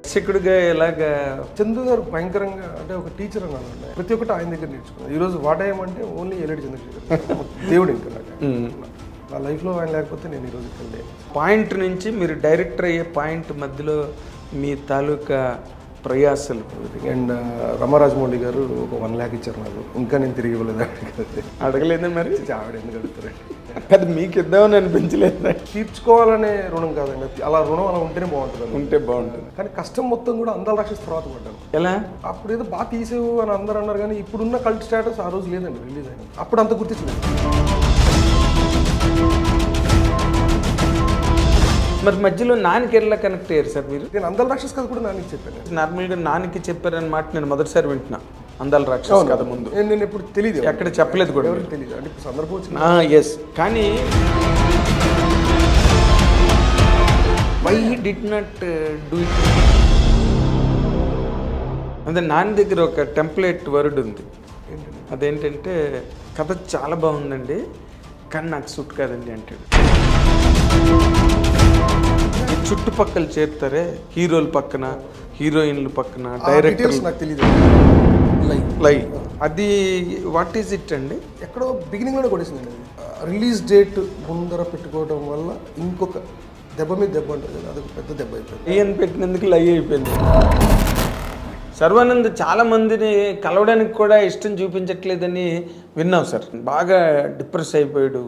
శిక్షకుడిగా ఇలాగా చందు గారు భయంకరంగా అంటే ఒక టీచర్ అన్నాను, ప్రతి ఒక్కటి ఆయన దగ్గర నేర్చుకున్నాను. ఈరోజు వాటాయమంటే ఓన్లీ ఎల్ఐడి చంద్రశేఖర్ దేవుడు. ఇంకా నా లైఫ్లో ఆయన లేకపోతే నేను ఈరోజు ఇక్కడ లేను. పాయింట్ నుంచి మీరు డైరెక్టర్ అయ్యే పాయింట్ మధ్యలో మీ తాలూకా ప్రయాసాలు. అండ్ రమారాజమౌళి గారు ఒక 1 lakh ఇచ్చారు నాకు, ఇంకా నేను తిరిగి ఇవ్వలేదు. అడగలేదా మరి? ఆవిడ ఎందుకు అడుగుతారండి? అది మీకు ఇద్దామని అనిపించలేదు? తీర్చుకోవాలనే రుణం కాదండి, అలా రుణం అలా ఉంటేనే బాగుంటుంది. ఉంటే బాగుంటుంది. కానీ కష్టం మొత్తం కూడా అందాల రాక్షసి తర్వాత పడ్డాను. ఎలా? అప్పుడు ఏదో బాగా తీసేవు అని అందరూ అన్నారు, కానీ ఇప్పుడున్న కల్ట్ స్టేటస్ ఆ రోజు లేదండి. రిలీజ్ అయింది అప్పుడు అంత గుర్తించలేదు. మరి మధ్యలో నానికి ఎలా కనెక్ట్ అయ్యారు సార్ మీరు? నేను అందాల రాక్షసి కథ కూడా నానికి చెప్పాను. నార్మల్గా నానికి చెప్పారన్నమాట నేను మొదటిసారి వింటున్నా. అందాల రాక్షసి కథ ముందు నేను ఎప్పుడు తెలియదు, ఎక్కడ చెప్పలేదు కూడా, ఎవరికి తెలియదు. అంటే ఇప్పుడు సందర్భం వచ్చింది. ఎస్, కానీ why he did not do it? అంటే నాన్న దగ్గర ఒక టెంప్లెట్ వర్డ్ ఉంది, అదేంటంటే కథ చాలా బాగుందండి కానీ నాకు సూట్ కాదండి అంటాడు. చుట్టుపక్కల చేరుతారే హీరోల పక్కన, హీరోయిన్ల పక్కన, డైరెక్టర్ నాకు తెలియదు. లై అది వాట్ ఈజ్ ఇట్ అండి? ఎక్కడో బిగినింగ్లోనే కొట్టేసిందండి. రిలీజ్ డేట్ ముందర పెట్టుకోవడం వల్ల ఇంకొక దెబ్బ మీద దెబ్బ ఉంటుంది కదా, అదొక పెద్ద దెబ్బ అయిపోయింది. ఈయన పెట్టినందుకు లై అయిపోయింది. సర్వానంద్ చాలా మందిని కలవడానికి కూడా ఇష్టం చూపించట్లేదని విన్నాం సార్. బాగా డిప్రెస్ అయిపోయాడు.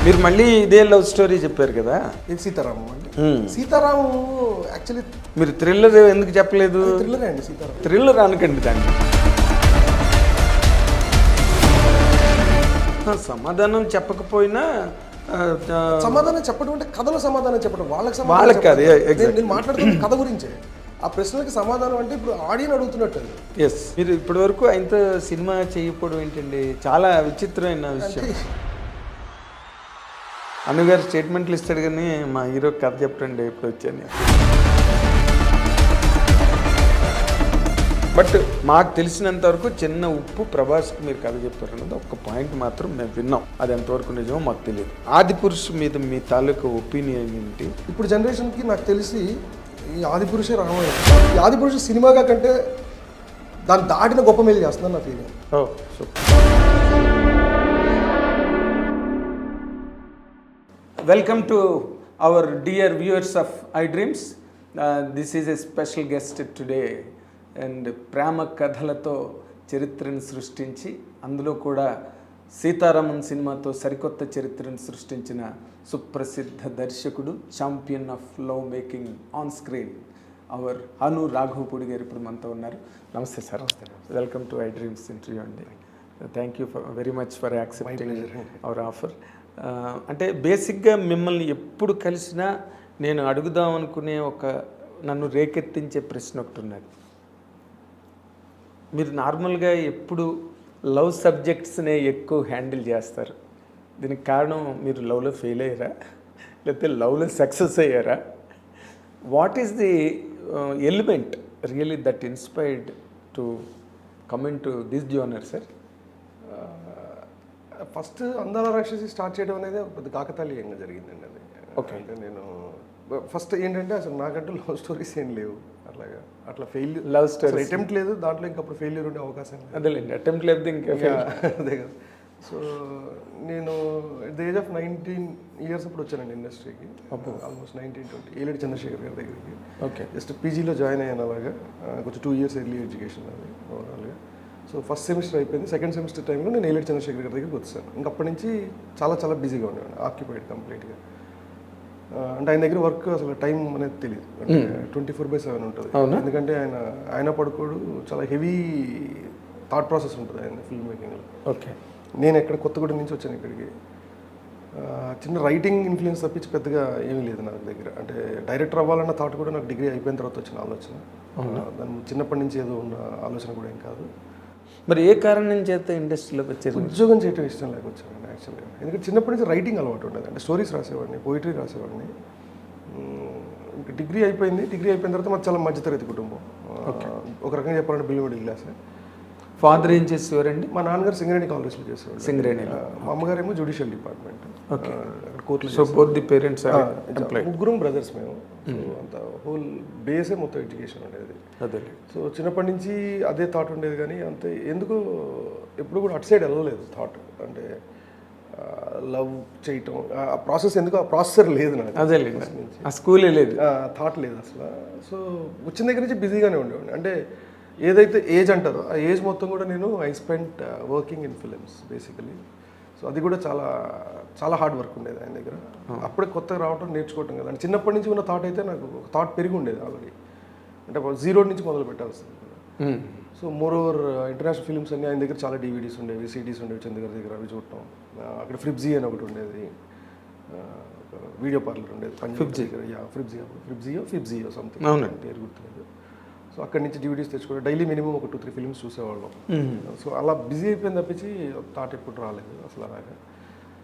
మీరు మళ్ళీ ఇదే లవ్ స్టోరీ చెప్పారు కదా, ఇది సీతారామం అండి. సీతారామం యాక్చువల్లీ మీరు థ్రిల్లర్ ఎందుకు చెప్పలేదు? థ్రిల్లర్ అండి సీతారామం. థ్రిల్లర్ అనకండి దాన్ని. సమాధానం చెప్పకపోయినా సమాధానం చెప్పడం అంటే కథలో సమాధానం చెప్పడం, వాళ్ళకి కాదు. నేను మాట్లాడుతున్న కథ గురించే. ఆ ప్రశ్నలకి సమాధానం అంటే ఇప్పుడు ఆడియన్ అడుగుతున్నట్టు. ఎస్, మీరు ఇప్పటి వరకు ఆయనతో సినిమా చేయకపోవడం ఏంటండి? చాలా విచిత్రమైన విషయం. అన్నగారు స్టేట్మెంట్లు ఇస్తాడు కానీ మా హీరో కథ చెప్పండి ఇప్పుడు వచ్చాను. బట్ మాకు తెలిసినంత వరకు చిన్న ఉప్పు ప్రభాస్కి మీరు కథ చెప్పారు అన్నది ఒక్క పాయింట్ మాత్రం మేము విన్నాం. అది ఎంతవరకు నిజమో మాకు తెలియదు. ఆదిపురుష్ మీద మీ తాలూకా ఒపీనియన్ ఏంటి? ఇప్పుడు జనరేషన్కి నాకు తెలిసి ఈ ఆదిపురుషే రామాయణం. ఈ ఆదిపురుష సినిమాగా కంటే దాన్ని దాటిన గొప్ప మేలు చేస్తుందని నా feeling. Welcome to our dear viewers of iDreams. This is a special guest today. And ప్రేమ కథలతో చరిత్రను సృష్టించి అందులో కూడా సీతారామన్ సినిమాతో సరికొత్త చరిత్రను సృష్టించిన సుప్రసిద్ధ దర్శకుడు, champion of love making on screen, our Hanu Raghavapudi గారు ఇప్పుడు మనతో ఉన్నారు. నమస్తే sir. Welcome to iDreams interview అండి. Thank you very much for accepting our offer. అంటే బేసిక్గా మిమ్మల్ని ఎప్పుడు కలిసినా నేను అడుగుదాం అనుకునే ఒక నన్ను రేకెత్తించే ప్రశ్న ఒకటి ఉన్నది. మీరు నార్మల్గా ఎప్పుడు లవ్ సబ్జెక్ట్స్నే ఎక్కువ హ్యాండిల్ చేస్తారు. దీనికి కారణం మీరు లవ్లో ఫెయిల్ అయ్యారా లేకపోతే లవ్లో సక్సెస్ అయ్యారా? What is the element really that inspired to come in to this genre sir? First అందాల రాక్షసి స్టార్ట్ చేయడం అనేది పెద్ద కాకతాళీయంగా జరిగిందండి. అది ఓకే. అంటే నేను ఫస్ట్ ఏంటంటే అసలు నాకంటూ లవ్ స్టోరీస్ ఏం లేవు, అట్లా ఫెయిల్యూర్ లవ్ స్టోరీ అటెంప్ట్ లేదు దాంట్లో. ఇంకప్పుడు ఫెయిల్యూర్ ఉండే అవకాశం లేదు. అదేలేండి, అటెంప్ట్ లేదు ఇంకా అదే కదా. సో నేను at the age of 19 years అప్పుడు వచ్చానండి ఇండస్ట్రీకి. ఆల్మోస్ట్ 19-20 ఏలడి చంద్రశేఖర్ గారి దగ్గరికి. ఓకే. జస్ట్ పీజీలో జాయిన్ అయ్యాను. అలాగా కొంచెం 2 years ఎర్లీ ఎడ్యుకేషన్ అది ఓవరాల్గా. సో ఫస్ట్ సెమిస్టర్ అయిపోయింది. సెకండ్ సెమిస్టర్ టైంలో నేను ఏలడి చంద్రశేఖర్ గారి దగ్గరికి వచ్చాను. ఇంకప్పటి నుంచి చాలా చాలా బిజీగా ఉండేవాడు, ఆక్యుపైడ్ కంప్లీట్గా. అంటే ఆయన దగ్గర వర్క్ అసలు టైం అనేది తెలియదు, 24/7 ఉంటుంది. ఎందుకంటే ఆయన పడుకోడు, చాలా హెవీ థాట్ ప్రాసెస్ ఉంటుంది ఆయన ఫిల్మ్ మేకింగ్లో. ఓకే. నేను ఎక్కడ కొత్తగూడెం నుంచి వచ్చాను ఇక్కడికి. చిన్న రైటింగ్ ఇన్ఫ్లుయెన్స్ తప్పించి పెద్దగా ఏమీ లేదు నా దగ్గర. అంటే డైరెక్టర్ అవ్వాలన్న థాట్ కూడా నాకు డిగ్రీ అయిపోయిన తర్వాత వచ్చిన ఆలోచన. దాని చిన్నప్పటి నుంచి ఏదో ఉన్న ఆలోచన కూడా ఏం కాదు. మరి ఏ కారణం చేత ఇండస్ట్రీలోకి వచ్చేది? ఉద్యోగం చేయడం ఇష్టం లేక వచ్చానండి యాక్చువల్గా. ఎందుకంటే చిన్నప్పటి నుంచి రైటింగ్ అలవాటు ఉండేది. అంటే స్టోరీస్ రాసేవాడిని, పోయిటరీ రాసేవాడిని. ఇంకా డిగ్రీ అయిపోయింది. డిగ్రీ అయిపోయిన తర్వాత మాకు చాలా మధ్యతరగతి కుటుంబం. ఒక రకంగా చెప్పాలంటే బిలో మిడిల్ క్లాస్. ఫాదర్ ఏం చేసేవారండి? మా నాన్నగారు సింగరేణి కాలేజ్లో చేసేవారు. సింగరేణి. మా అమ్మగారేమో జ్యుడిషియల్ డిపార్ట్మెంట్. ఓకే. కోర్టులో. సో బోత్ ది పేరెంట్స్ ముగ్గురం బ్రదర్స్ మేము. సో అంత హోల్ బేసే మొత్తం ఎడ్యుకేషన్ ఉండేది. అదే. సో చిన్నప్పటి నుంచి అదే థాట్ ఉండేది, కానీ అంతే ఎందుకు ఎప్పుడు కూడా అటు సైడ్ వెళ్ళలేదు థాట్. అంటే లవ్ చేయటం ఆ ప్రాసెస్, ఎందుకు ఆ ప్రాసెసర్ లేదు నాకు. అదే ఆ స్కూలే లేదు, థాట్ లేదు అసలు. సో వచ్చిన దగ్గర నుంచి బిజీగానే ఉండేవాడిని. అంటే ఏదైతే ఏజ్ అంటారో ఆ ఏజ్ మొత్తం కూడా నేను I spent working in films basically. So అది కూడా చాలా చాలా హార్డ్ వర్క్ ఉండేది ఆయన దగ్గర. అప్పుడే కొత్తగా రావటం నేర్చుకోవటం కదా. అంటే చిన్నప్పటి నుంచి ఉన్న థాట్ అయితే నాకు ఒక థాట్ పెరిగి ఉండేది ఆల్రెడీ. అంటే జీరో నుంచి మొదలు పెట్టాల్సింది. So more over international films అన్ని ఆయన దగ్గర చాలా డివిడీస్ ఉండేవి, సిడీస్ ఉండేవి చంద్రగారి దగ్గర, అవి చూడటం. అక్కడ ఫ్రిబ్జీ అని ఒకటి ఉండేది, వీడియో పార్లర్ ఉండేది పంజాబ్ దగ్గర. ఫిబ్జియో సంథింగ్ పేరు గుర్తులేదు. సో అక్కడి నుంచి డివిడీస్ తెచ్చుకోవడం, డైలీ మినిమం ఒక 2-3 ఫిల్మ్స్ చూసేవాళ్ళం. సో అలా బిజీ అయిపోయింది తప్పించి థాట్ ఎప్పుడు రాలేదు అసలు అలాగా.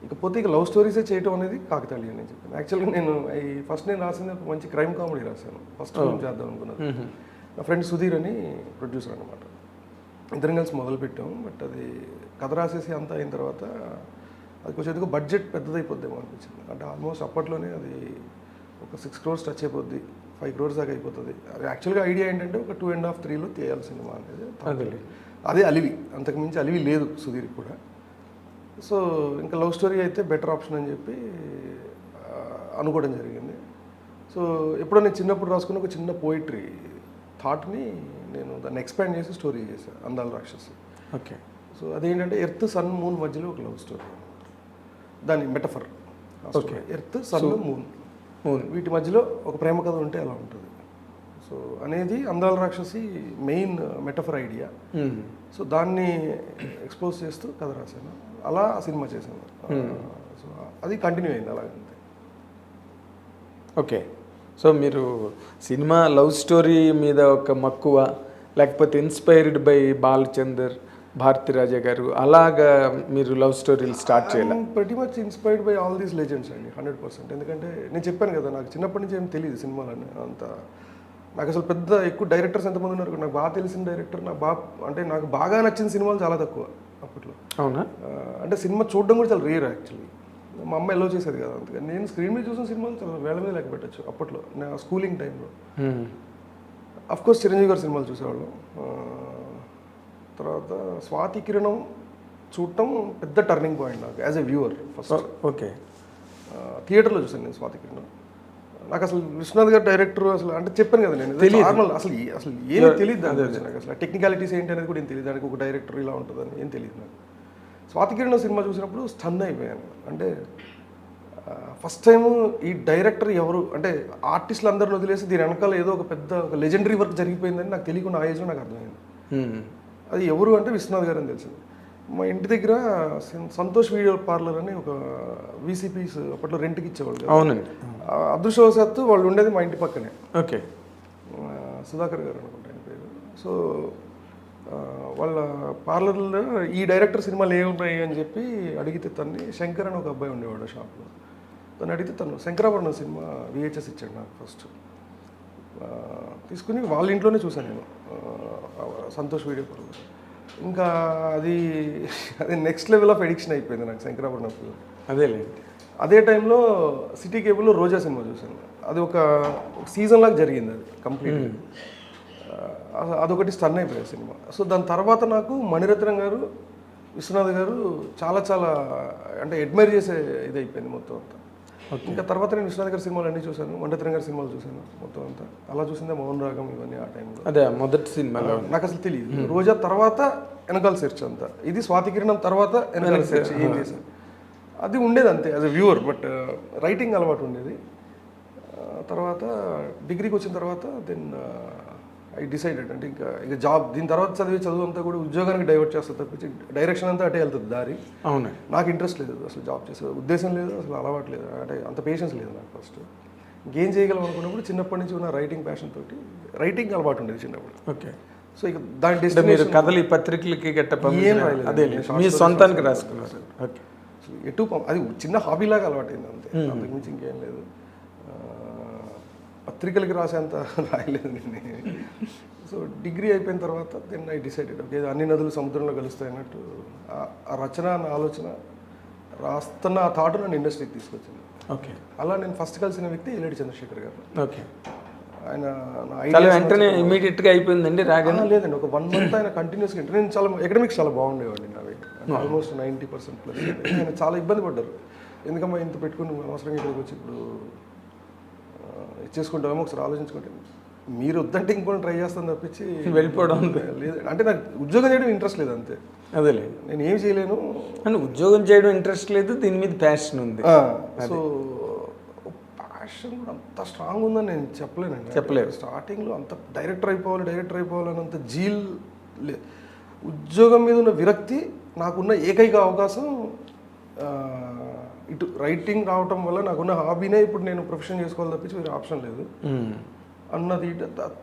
ఇకపోతే ఇక లవ్ స్టోరీసే చేయటం అనేది కాకతాళీయం నేను చెప్పాను. యాక్చువల్గా నేను ఫస్ట్ నేను రాసింది ఒక మంచి క్రైమ్ కామెడీ రాశాను. ఫస్ట్ ఫిల్మ్ చేద్దాం అనుకున్నాను. నా ఫ్రెండ్ సుధీర్ అని ప్రొడ్యూసర్ అనమాట. ఇద్దరం కలిసి మొదలుపెట్టాం. బట్ అది కథ రాసేసి అంతా అయిన తర్వాత అది కొంచెం ఎందుకు బడ్జెట్ పెద్దదైపోద్దేమో అనిపించింది. అంటే ఆల్మోస్ట్ అప్పట్లోనే అది ఒక 6 crores టచ్ అయిపోద్ది, 5 crores దాకా అయిపోతుంది. అది యాక్చువల్గా ఐడియా ఏంటంటే ఒక 2.5-3లో తీయాలి సినిమా అనేది. అదే అలివి, అంతకుమించి అలివి లేదు సుధీర్ కూడా. సో ఇంకా లవ్ స్టోరీ అయితే బెటర్ ఆప్షన్ అని చెప్పి అనుకోవడం జరిగింది. సో ఎప్పుడో నేను చిన్నప్పుడు రాసుకున్న ఒక చిన్న పోయిటరీ థాట్ని నేను దాన్ని ఎక్స్పాండ్ చేసి స్టోరీ చేశాను, అందాల రాక్షసి. ఓకే. సో అదేంటంటే ఎర్త్ సన్ మూన్ మధ్యలో ఒక లవ్ స్టోరీ, దాని metaphor. Okay, earth sun moon వీటి మధ్యలో ఒక ప్రేమ కథ ఉంటే ఎలా ఉంటుంది సో అనేది అందాల రాక్షసి మెయిన్ మెటఫర్ ఐడియా. సో దాన్ని ఎక్స్పోజ్ చేస్తూ కథ రాశాను, అలా సినిమా చేశాను. సో అది కంటిన్యూ అయింది అలాగంతే. ఓకే. సో మీరు సినిమా లవ్ స్టోరీ మీద ఒక మక్కువ, లేకపోతే ఇన్స్పైర్డ్ బై బాలచందర్, భారతిరాజా గారు, అలాగా మీరు లవ్ స్టోరీలు స్టార్ట్ చేయాలి? ప్రతి much inspired by all these legends అండి, 100%. ఎందుకంటే నేను చెప్పాను కదా, నాకు చిన్నప్పటి నుంచి ఏం తెలియదు సినిమాలని అంత. నాకు అసలు పెద్ద ఎక్కువ డైరెక్టర్స్ ఎంతమంది ఉన్నారు, నాకు బాగా తెలిసిన డైరెక్టర్, నాకు బాగా నచ్చిన సినిమాలు చాలా తక్కువ అప్పట్లో. అవునా? అంటే సినిమా చూడడం కూడా చాలా రేర్ యాక్చువల్లీ. మా అమ్మ ఎల్లో చేసేది కదా, అందుకని నేను స్క్రీన్ మీద చూసిన సినిమాలు చాలా వేల మీద లెక్క పెట్టచ్చు అప్పట్లో, నా స్కూలింగ్ టైంలో. అఫ్కోర్స్ చిరంజీవి గారి సినిమాలు చూసేవాళ్ళం. తర్వాత స్వాతి కిరణం చూడటం పెద్ద టర్నింగ్ పాయింట్ నాకు as a viewer first. Okay. థియేటర్లో చూసాను నేను స్వాతి కిరణం. నాకు అసలు విశ్వనాథ్ గారు డైరెక్టర్ అసలు అంటే చెప్పాను కదా నేను, నార్మల్ అసలు ఏమీ తెలియదు దాని గురించి నాకు. అసలు టెక్నికాలిటీస్ ఏంటి అనేది కూడా ఏం తెలియదు, దానికి ఒక డైరెక్టర్ ఇలా ఉంటుందని ఏం తెలియదు నాకు. స్వాతి కిరణం సినిమా చూసినప్పుడు స్టన్ అయిపోయాను. అంటే ఫస్ట్ టైం ఈ డైరెక్టర్ ఎవరు అంటే ఆర్టిస్టులు అందరిని వదిలేసి దీని వెనకాల ఏదో ఒక పెద్ద ఒక లెజెండరీ వర్క్ జరిగిపోయిందని నాకు తెలియకుండా ఆ ఏజ్లో నాకు అర్థమైంది. అది ఎవరు అంటే విశ్వనాథ్ గారు అని తెలిసింది. మా ఇంటి దగ్గర సంతోష్ వీడియో పార్లర్ అని ఒక వీసీపీస్ అప్పట్లో రెంట్కి ఇచ్చేవాళ్ళు. అవునండి. అదృష్టవశాత్తు వాళ్ళు ఉండేది మా ఇంటి పక్కనే. ఓకే. సుధాకర్ గారు అనుకుంటా ఆయన పేరు. సో వాళ్ళ పార్లర్లో ఈ డైరెక్టర్ సినిమాలు ఏమున్నాయి అని చెప్పి అడిగితే తన్ని శంకర్ అని ఒక అబ్బాయి ఉండేవాడు షాప్లో. తను అడిగితే తను శంకరాభరణం సినిమా విహెచ్ఎస్ ఇచ్చాడు నాకు ఫస్ట్. తీసుకుని వాళ్ళ ఇంట్లోనే చూశాను నేను సంతోష్ వీడియో పార్లర్. ఇంకా అది నెక్స్ట్ లెవెల్ ఆఫ్ ఎడిక్షన్ అయిపోయింది నాకు శంకరాభరణం. అదే టైంలో సిటీ కేబుల్లో రోజా సినిమా చూశాను. అది ఒక సీజన్ లాగా జరిగింది, అది కంప్లీట్. అదొకటి స్టన్ అయిపోయింది సినిమా. సో దాని తర్వాత నాకు మణిరత్నం గారు, విశ్వనాథ్ గారు చాలా చాలా అంటే అడ్మైర్ చేసే ఇది అయిపోయింది మొత్తం అంతా. ఇంకా తర్వాత నేను విశ్వనాథ్ గారి సినిమాలు అన్నీ చూశాను, మణిరత్నం గారి సినిమాలు చూశాను మొత్తం అంతా. అలా చూసిందే మౌన్ రాగం ఇవన్నీ ఆ టైంలో. అదే మొదటి సినిమాలో నాకు అసలు తెలియదు. రోజా తర్వాత వెనకాల సెర్చ్ అంతా, ఇది స్వాతి కిరణం తర్వాత వెనకాల సెర్చ్ ఏం చేశాను అది ఉండేది అంతే as a viewer. But writing అలవాటు ఉండేది. తర్వాత డిగ్రీకి వచ్చిన తర్వాత దెన్ ఐ డిసైడెడ్ అంటే ఇంకా జాబ్ దీని తర్వాత చదువు అంతా కూడా ఉద్యోగానికి డైవర్ట్ చేస్తుంది తప్పించి డైరెక్షన్ అంతా అటే వెళ్తుంది దారి. అవును. నాకు ఇంట్రెస్ట్ లేదు అసలు, జాబ్ చేసే ఉద్దేశం లేదు అసలు, అలవాటు లేదు, అంటే అంత పేషెన్స్ లేదు నాకు. ఫస్ట్ ఇంకేం చేయగలం అనుకున్నప్పుడు చిన్నప్పటి నుంచి ఉన్న రైటింగ్ ప్యాషన్ తోటి రైటింగ్ అలవాటు ఉండేది చిన్నప్పుడు. ఓకే. సో ఇక దాని డెస్టినేషన్ కథలు ఈ పత్రికలకి అదే మీ సొంతానికి రాసుకున్నారు. ఓకే. ఎటు అది చిన్న హాబీలాగా అలవాటైంది అంతే, అంతకుమించి ఇంకేం లేదు. పత్రికలకి రాసేంత రాయలేదు నేను. సో డిగ్రీ అయిపోయిన తర్వాత దెన్ ఐ డిసైడెడ్ ఓకే అన్ని నదులు సముద్రంలో కలుస్తాయి అన్నట్టు ఆ రచన, నా ఆలోచన రాస్తున్న ఆ థాట్ నన్ను ఇండస్ట్రీకి తీసుకొచ్చింది. ఓకే. అలా నేను ఫస్ట్ కలిసిన వ్యక్తి ఏలేటి చంద్రశేఖర్ గారు. ఓకే. ఆయన నా చాలా ideas వెంటనే ఇమీడియట్గా అయిపోయిందండి రాగానే? లేదండి, ఒక 1 month ఆయన కంటిన్యూస్గా నేను చాలా ఎకడమిక్స్ చాలా బాగుండేవాడిని నావి, ఆల్మోస్ట్ 90% ప్లస్. ఆయన చాలా ఇబ్బంది పడ్డారు, ఎందుకమ్మా ఇంత పెట్టుకుని అనవసరంగా ఇక్కడికి వచ్చి ఇప్పుడు చేసుకుంటామేమో ఒకసారి ఆలోచించుకుంటే, మీరు వద్దంటే ఇంకొని ట్రై చేస్తాను తప్పించి వెళ్ళిపోవడం లేదు. అంటే నాకు ఉద్యోగం చేయడం ఇంట్రెస్ట్ లేదు అంతే, అదేలే. నేను ఏం చేయలేను అంటే ఉద్యోగం చేయడం ఇంట్రెస్ట్ లేదు, దీని మీద ప్యాషన్ ఉంది. సో ప్యాషన్ కూడా అంత స్ట్రాంగ్ ఉందని నేను చెప్పలేనండి. చెప్పలేదు. స్టార్టింగ్లో అంత డైరెక్టర్ అయిపోవాలని అంత జీల్ ఉద్యోగం మీద ఉన్న విరక్తి, నాకున్న ఏకైక అవకాశం ఇటు రైటింగ్ రావటం వల్ల నాకున్న హాబీనే ఇప్పుడు నేను ప్రొఫెషన్ చేసుకోవాలి తప్పించి వేరే ఆప్షన్ లేదు అన్నది.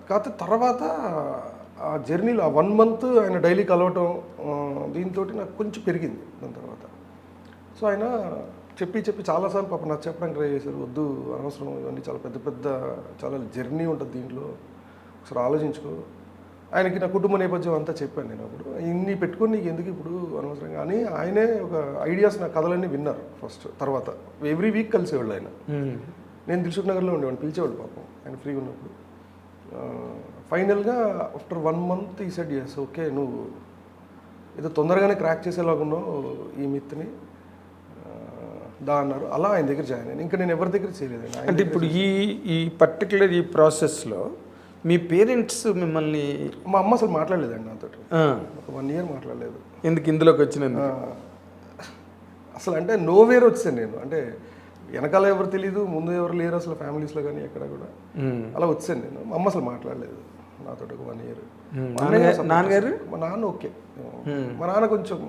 కాకపోతే తర్వాత ఆ జర్నీలో ఆ 1 month ఆయన డైలీ కలవటం, దీంతో నాకు కొంచెం పెరిగింది దాని తర్వాత. సో ఆయన చెప్పి చాలాసార్లు పాప నాకు చెప్పడానికి ట్రై చేశారు, వద్దు అనవసరం ఇవన్నీ చాలా పెద్ద చాలా జర్నీ ఉంటుంది దీంట్లో, ఒకసారి ఆలోచించుకో. ఆయనకి నా కుటుంబ నేపథ్యం అంతా చెప్పాను నేను అప్పుడు, ఇన్ని పెట్టుకొని నీకు ఎందుకు ఇప్పుడు అనవసరంగా అని. ఆయనే ఒక ఐడియాస్ నా కథలన్నీ విన్నారు ఫస్ట్. తర్వాత ఎవ్రీ వీక్ కలిసేవాళ్ళు ఆయన. నేను దిల్సుఖ్ నగర్లో ఉండేవాడిని, పిలిచేవాళ్ళు పాపం ఆయన ఫ్రీగా ఉన్నప్పుడు. ఫైనల్గా ఆఫ్టర్ 1 month ఈ సెడ్ ఎస్ ఓకే, నువ్వు ఏదో తొందరగానే క్రాక్ చేసేలాగున్నావు ఈ మిత్ని దా అన్నారు. అలా ఆయన దగ్గర జాయిన్ అయ్యాను. ఇంకా నేను ఎవరి దగ్గర చేయలేదండి. అంటే ఇప్పుడు ఈ పర్టికులర్ ఈ ప్రాసెస్లో మీ పేరెంట్స్ మిమ్మల్ని? మా అమ్మ అసలు మాట్లాడలేదండి నాతో, ఒక 1 year మాట్లాడలేదు. ఎందుకు ఇందులోకి వచ్చినందుకు? అసలు అంటే నోవేర్ వచ్చాను నేను, అంటే వెనకాల ఎవరు తెలీదు, ముందు ఎవరు లేరు అసలు ఫ్యామిలీస్లో కానీ ఎక్కడ కూడా. అలా వచ్చాను నేను. మా అమ్మ అసలు మాట్లాడలేదు నాతో ఒక 1 year. నాన్నగారు? మా నాన్న ఓకే, మా నాన్న కొంచెం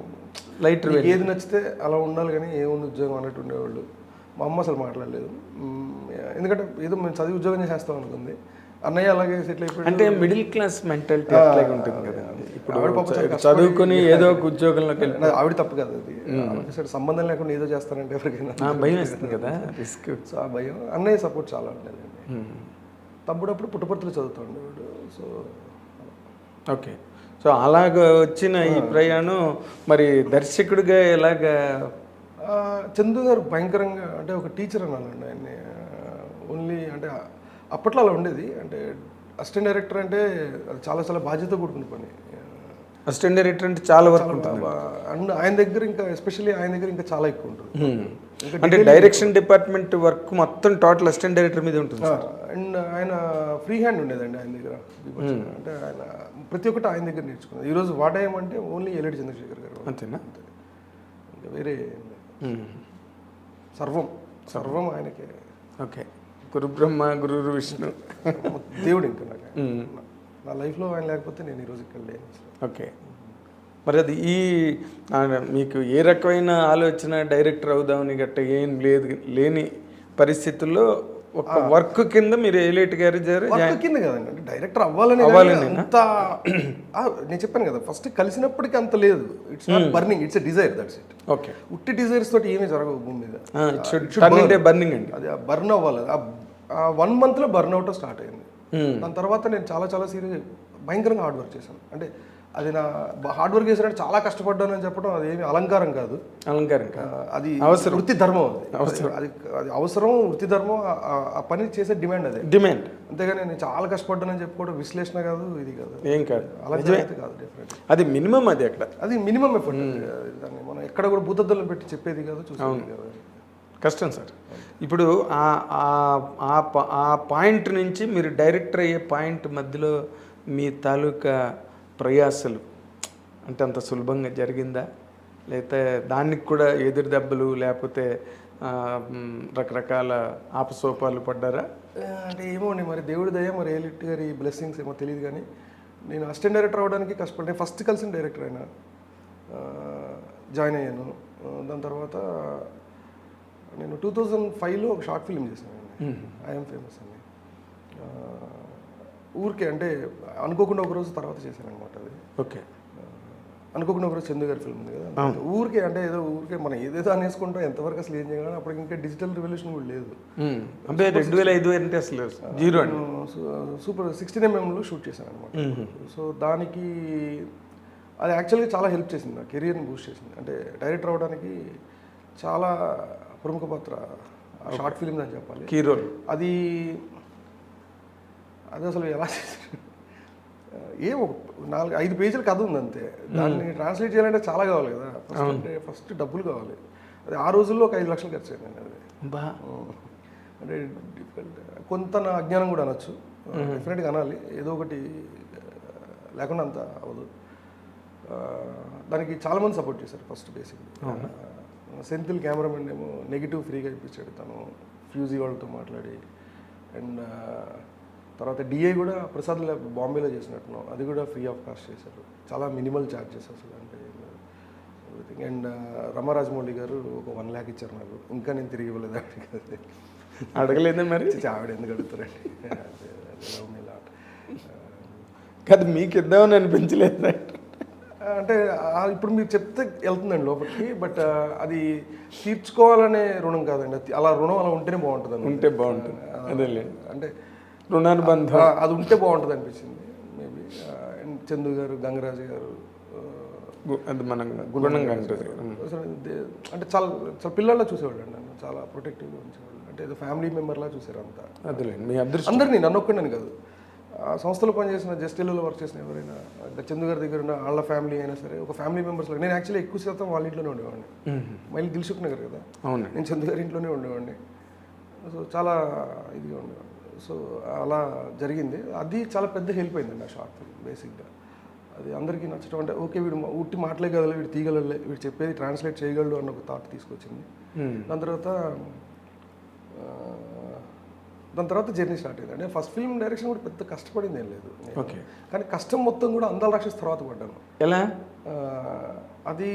లైట్, ఏది నచ్చితే అలా ఉండాలి కానీ ఏముంది ఉద్యోగం అన్నట్టు ఉండేవాళ్ళు. మా అమ్మ అసలు మాట్లాడలేదు, ఎందుకంటే ఏదో మేము చదివి ఉద్యోగం చేసేస్తాం అనుకుంది. అన్నయ్య అలాగే సెటిల్ అయిపోయి, అంటే మిడిల్ క్లాస్ మెంటాలిటీ అట్లాగే ఉంటుంది కదా. ఇప్పుడు చదువుకుని ఏదో ఒక ఉద్యోగంలోకి వెళ్ళి, ఆవిడ తప్పు కదా అది, సరే సంబంధం లేకుండా ఏదో చేస్తానంటే ఎవరికైనా భయం వేస్తుంది కదా, రిస్క్. సో ఆ భయం. అన్నయ్య సపోర్ట్ చాలా ఉండేదండి. తమ్ముడప్పుడు పుట్టపర్తిలో చదువుతూ ఉండేవాడు. So okay. సో అలాగ వచ్చిన ఈ ప్రయాణం మరి దర్శకుడిగా ఎలాగా? చందు గారు భయంకరంగా, అంటే ఒక టీచర్ అనాలండి ఆయన్ని. ఓన్లీ అంటే అప్పట్లో అలా ఉండేది, అంటే అసిస్టెంట్ డైరెక్టర్ అంటే అది చాలా బాధ్యత కూడుకున్న పని. అసిస్టెంట్ డైరెక్టర్ అంటే చాలా వర్క్ ఉంటుంది. అండ్ ఆయన దగ్గర ఇంకా ఎస్పెషల్లీ ఆయన దగ్గర ఇంకా చాలా ఎక్కువ ఉంటుంది. అంటే డైరెక్షన్ డిపార్ట్మెంట్ వర్క్ మొత్తం టోటల్ అసిస్టెంట్ డైరెక్టర్ మీద ఉంటుంది. అండ్ ఆయన ఫ్రీ హ్యాండ్ ఉండేదండి ఆయన దగ్గర. అంటే ఆయన ప్రతి ఒక్కటి ఆయన దగ్గర నేర్చుకున్నది. ఈరోజు వాడేయమంటే ఓన్లీ ఏలేటి చంద్రశేఖర్ గారు అంతేనా? ఇంకా వేరే సర్వం ఆయనకే. ఓకే. గురు బ్రహ్మ గురు విష్ణు, దేవుడు. ఇంకా నాకు నా లైఫ్లో ఆయన లేకపోతే నేను ఈరోజు ఇక్కడ లేను. ఓకే. మరి అది మీకు ఏ రకమైన ఆలోచన డైరెక్టర్ అవుదామని గట్ట ఏం లేని పరిస్థితుల్లో ఒక వర్క్ కింద మీరు ఏలేటి గారి కింద కదండి, అంటే డైరెక్టర్ అవ్వాలని అంత నేను చెప్పాను కదా ఫస్ట్ కలిసినప్పటికీ అంత లేదు. It's not burning, it's a desire, that's it. Okay. ఉట్టి డిజైర్స్ తోటి ఏమీ జరగవు భూమి మీద. బర్నింగ్ అండి, అది బర్న్ అవ్వాలి. ఆ 1 monthలో బర్న్ అవుట్ స్టార్ట్ అయింది. దాని తర్వాత నేను చాలా సీరియస్ భయంకరంగా హార్డ్ వర్క్ చేశాను. అంటే అది నా హార్డ్ వర్క్ చేసినట్టు చాలా కష్టపడ్డాను అని చెప్పడం అది ఏమి అలంకారం కాదు. అది అవసరం, వృత్తి ధర్మం. అది అవసరం, వృత్తి ధర్మం. ఆ పని చేసే డిమాండ్ అంతేగాని నేను చాలా కష్టపడ్డానని చెప్పుకోవడం విశ్లేషణ కాదు, ఇది కాదు, ఏం కాదు, అలంకారం కాదు. డెఫినెట్ అది మినిమం, అది మినిమం ఎఫర్ట్. దాన్ని మనం ఎక్కడ కూడా భూతద్దులను పెట్టి చెప్పేది కాదు, చూసేది కాదు. కష్టం సార్. ఇప్పుడు ఆ పాయింట్ నుంచి మీరు డైరెక్టర్ అయ్యే పాయింట్ మధ్యలో మీ తాలూకా ప్రయాసలు అంటే అంత సులభంగా జరిగిందా, లేకపోతే దానికి కూడా ఎదురు దెబ్బలు లేకపోతే రకరకాల ఆపసోపాలు పడ్డారా? అంటే ఏమో అండి, మరి దేవుడి దయ, మరి ఏలిటి గారి బ్లెస్సింగ్స్ ఏమో తెలియదు. కానీ నేను అసిస్టెంట్ డైరెక్టర్ అవ్వడానికి కష్టపడ్డాను. ఫస్ట్ కలిసిన డైరెక్టర్ అయినా జాయిన్ అయ్యాను. దాని తర్వాత నేను 2005లో ఒక షార్ట్ ఫిల్మ్ చేశాను, ఐఎమ్ ఫేమస్ అని. ఊరికే అంటే అనుకోకుండా ఒకరోజు తర్వాత చేశాను అనమాట అది. ఓకే. అనుకోకుండా ఒకరోజు చందు గారి ఫిల్మ్ ఉంది కదా, ఊరికే అంటే ఊరికే మనం ఏదేదో అనేసుకుంటాం, ఎంతవరకు అసలు ఏం చేయగలం. అప్పటికి ఇంకా డిజిటల్ రెవల్యూషన్ కూడా లేదు. అంటే 2005 అంటే అసలు జీరో. సూపర్ 16mm షూట్ చేశాను అనమాట. సో దానికి అది యాక్చువల్గా చాలా హెల్ప్ చేసింది, నా కెరియర్ని బూస్ట్ చేసింది. అంటే డైరెక్టర్ అవ్వడానికి చాలా ప్రముఖ పాత్ర షార్ట్ ఫిల్మ్ అని చెప్పాలి. కీ రోల్ అది అసలు ఎలా చేశారు, ఒక 4-5 పేజీల కథ ఉంది అంతే. దాన్ని ట్రాన్స్లేట్ చేయాలంటే చాలా కావాలి కదా. ఫస్ట్ డబ్బులు కావాలి. అది ఆ రోజుల్లో ఒక 5 లక్షలు ఖర్చు అయింది అది. అంటే డిఫికల్ట్, కొంత నా అజ్ఞానం కూడా అనొచ్చు, డెఫినెట్గా అనాలి. ఏదో ఒకటి లేకుండా అంత అవ్వదు. దానికి చాలామంది సపోర్ట్ చేశారు. ఫస్ట్ బేసిక్ సెంథిల్ కెమెరామెన్ ఏమో నెగిటివ్ ఫ్రీగా ఇప్పించాడు తను, ఫ్యూజీ వాళ్ళతో మాట్లాడి. అండ్ తర్వాత డిఐ కూడా ప్రసాద్ బాంబేలో చేసినట్టున్నాం, అది కూడా ఫ్రీ ఆఫ్ కాస్ట్ చేశారు. చాలా మినిమల్ ఛార్జెస్ అసలు, అంటే ఎవ్రీథింగ్. అండ్ రమా రాజమౌళి గారు ఒక 1 lakh ఇచ్చారు నాకు. ఇంకా నేను తిరిగి ఇవ్వలేదు ఆవిడకి. అడగలేదే మరి? ఆవిడ ఎందుకు అడుగుతారండి, కాదు మీకు ఇద్దామని అనిపించలేదు అంటే ఇప్పుడు మీరు చెప్తే వెళ్తుందండి లోపలికి. బట్ అది తీర్చుకోవాలనే రుణం కాదండి, అలా రుణం అలా ఉంటేనే బాగుంటుంది. ఉంటే బాగుంటుంది అదేలే, అంటే రుణానుబంధం అది ఉంటే బాగుంటుంది అనిపించింది మేబీ. అండ్ చందు గారు, గంగరాజు గారు, అది మనం గుణంగా ఉంటుంది. అంటే చాలా చాలా పిల్లల్లో చూసేవాళ్ళు అండి నన్ను, చాలా ప్రొటెక్టివ్గా ఉంచేవాళ్ళు. అంటే ఏదో ఫ్యామిలీ మెంబర్లా చూసారు అంతా. అదేలేండి, మీ అదృష్టం. అందరినీ, నన్ను ఒక్కడని కాదు, ఆ సంస్థలో పనిచేసిన జస్టిల్లో వర్క్ చేసిన ఎవరైనా, చందు గారి దగ్గర ఉన్న వాళ్ళ ఫ్యామిలీ అయినా సరే, ఒక ఫ్యామిలీ మెంబర్స్లో. నేను యాక్చువల్లీ ఎక్కువ శాతం వాళ్ళ ఇంట్లోనే ఉండేవాడిని. మళ్ళీ దిల్సుఖ్ నగర్ కదా, అవును, నేను చందు గారి ఇంట్లోనే ఉండేవాడిని. సో చాలా ఇదిగా ఉండేవాడిని. సో అలా జరిగింది. అది చాలా పెద్ద హెల్ప్ అయిందండి ఆ షార్ట్ ఫిల్మ్ బేసిక్గా. అది అందరికీ నచ్చడం, అంటే ఓకే వీడు ఉట్టి మాట్లాడగలలే, వీడు తీయగలలే, వీడు చెప్పేది ట్రాన్స్లేట్ చేయగలడు అన్న ఒక థాట్ తీసుకొచ్చింది. దాని తర్వాత జర్నీ స్టార్ట్ అయింది. అంటే ఫస్ట్ ఫిల్మ్ డైరెక్షన్ కూడా పెద్ద కష్టపడింది ఏం లేదు. ఓకే, కానీ కష్టం మొత్తం కూడా అందాల రాక్షస్ తర్వాత పడ్డాను. ఎలా? అది